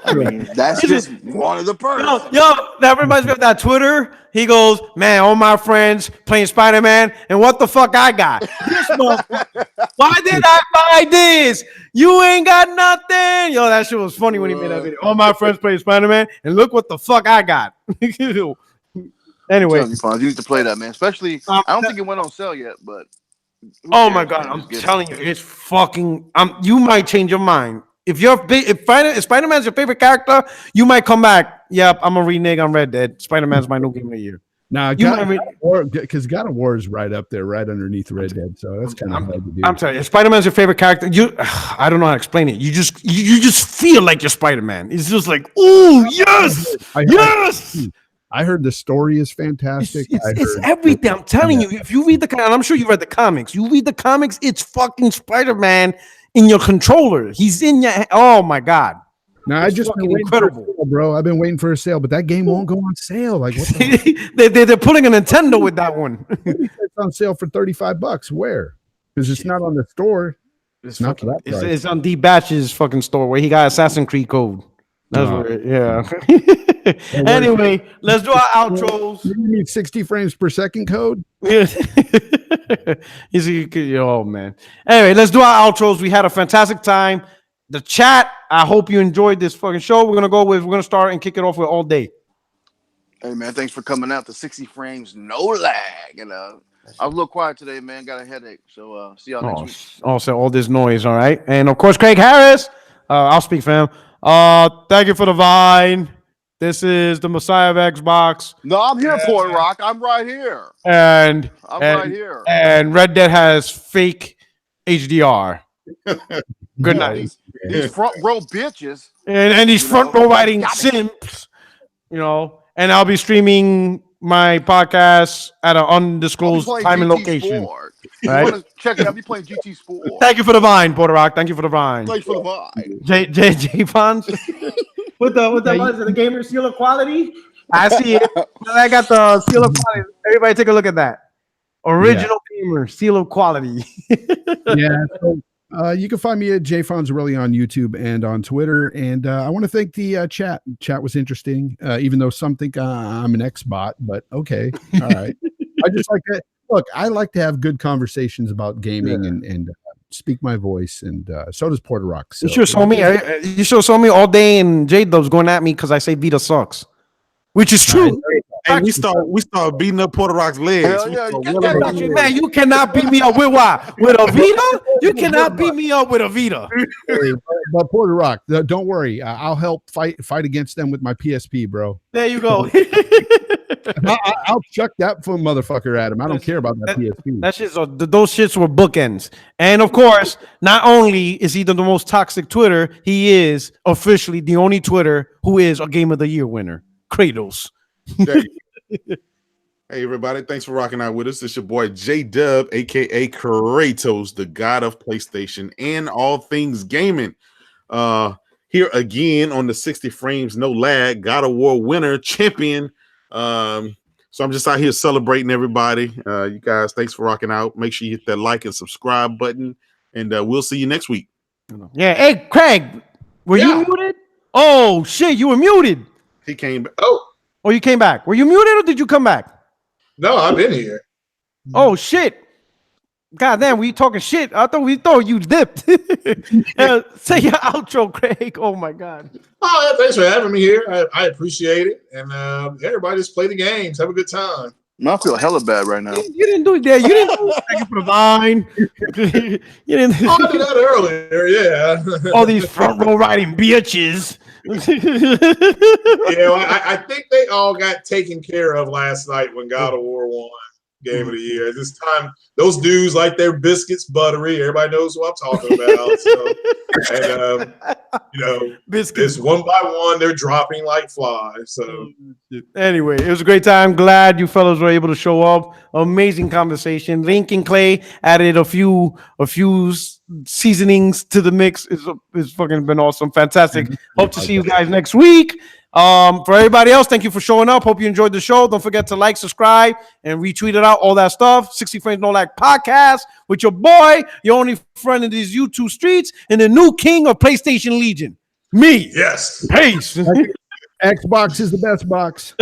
I mean, that's just one of the perks. Yo, that reminds me of that Twitter. He goes, "Man, all my friends playing Spider-Man, and what the fuck I got? This motherfucker. Why did I buy this? You ain't got nothing." Yo, that shit was funny when he made that video. All my friends playing Spider-Man, and look what the fuck I got. Anyway, you need to play that, man. Especially, I don't think it went on sale yet, but oh my god, I'm telling you, it's fucking. You might change your mind. If Spider-Man's your favorite character, you might come back. Yep, I'm a renege on Red Dead. Spider-Man's my new game of the year. Now, because God of War is right up there, right underneath Red Dead, so that's kind of hard to do. I'm telling you, if Spider-Man's your favorite character, I don't know how to explain it. You just feel like you're Spider-Man. It's just like, oh yes, yes. I heard the story is fantastic. It's everything. I'm telling you, if you read and I'm sure you read the comics. You read the comics, it's fucking Spider-Man in your controller. He's in your. Oh my god! Now I just been incredible, sale, bro. I've been waiting for a sale, but that game won't go on sale. Like what they're putting a Nintendo with that one. It's on sale for $35. Where? Because it's not on the store. It's not for that price. It's on D Batch's fucking store where he got Assassin's Creed code. That's yeah. Anyway, let's do our outros. You need 60 frames per second code. Yeah. Oh man. Anyway, let's do our outros. We had a fantastic time. The chat, I hope you enjoyed this fucking show. We're gonna start and kick it off with all day. Hey man, thanks for coming out to 60 frames, no lag. And I was a little quiet today, man. Got a headache. So see y'all next week. Also, all this noise, all right. And of course, Craig Harris. I'll speak for him. Thank you for the Vine. This is the Messiah of Xbox. No, I'm here, Port Rock. I'm right here. And right here. And Red Dead has fake HDR. Good night. These front row bitches. And these front row riding simps, and I'll be streaming my podcast at an undisclosed time and location. Sport. Right? Check it out. I'll be playing GT Sport. Thank you for the Vine, Puerto Rock. Thank you for the Vine. Thanks for the Vine. J Fonz. with the gamer seal of quality. I see it. I got the seal of quality. Everybody take a look at that. Original gamer seal of quality. Yeah. So, you can find me at jfonzarelli on YouTube and on Twitter. And I want to thank the chat. Chat was interesting, even though some think I'm an X-bot, but okay. All right. I just like that. Look, I like to have good conversations about gaming and speak my voice, and so does Puerto Rock. So, you sure saw me all day, and J-Dub's going at me because I say Vita sucks, which is true. And we start beating up Puerto Rock's legs. Man, you cannot beat me up with what? With a Vita? You cannot beat me up with a Vita. But Puerto Rock, don't worry. I'll help fight against them with my PSP, bro. There you go. I'll chuck that motherfucker at him. I don't care about that PSP. Those shits were bookends. And of course, not only is he the most toxic Twitter, he is officially the only Twitter who is a Game of the Year winner. Kratos. Hey everybody, thanks for rocking out with us. It's your boy J-Dub, aka Kratos, the god of PlayStation and all things gaming. Here again on the 60 frames no lag God of War winner champion. So I'm just out here celebrating everybody. You guys, thanks for rocking out. Make sure you hit that like and subscribe button, and we'll see you next week. Yeah. Hey Craig, were you muted? Oh shit, you were muted. He came back. Oh, you came back. Were you muted or did you come back? No, I've been here. Oh shit! God damn, we talking shit. I thought you dipped. Say your outro, Craig. Oh my god. Oh, yeah, thanks for having me here. I appreciate it, and everybody just play the games. Have a good time. I feel hella bad right now. You didn't do that. You didn't do it for the Vine. You didn't. Oh, I did that earlier. Yeah. All these front row riding bitches. Yeah, well, I think they all got taken care of last night when God of War won Game of the Year. This time, those dudes like their biscuits buttery. Everybody knows who I'm talking about. So, and biscuits one by one, they're dropping like flies. So, anyway, it was a great time. Glad you fellas were able to show up. Amazing conversation. Link and Clay added a few seasonings to the mix. It's fucking been awesome. Fantastic. Hope to see you guys next week. For everybody else, thank you for showing up. Hope you enjoyed the show. Don't forget to like, subscribe, and retweet it out, all that stuff. 60 Frames No Lag podcast with your boy, your only friend in these YouTube streets, and the new king of PlayStation Legion. Me. Yes. Peace. Xbox is the best box.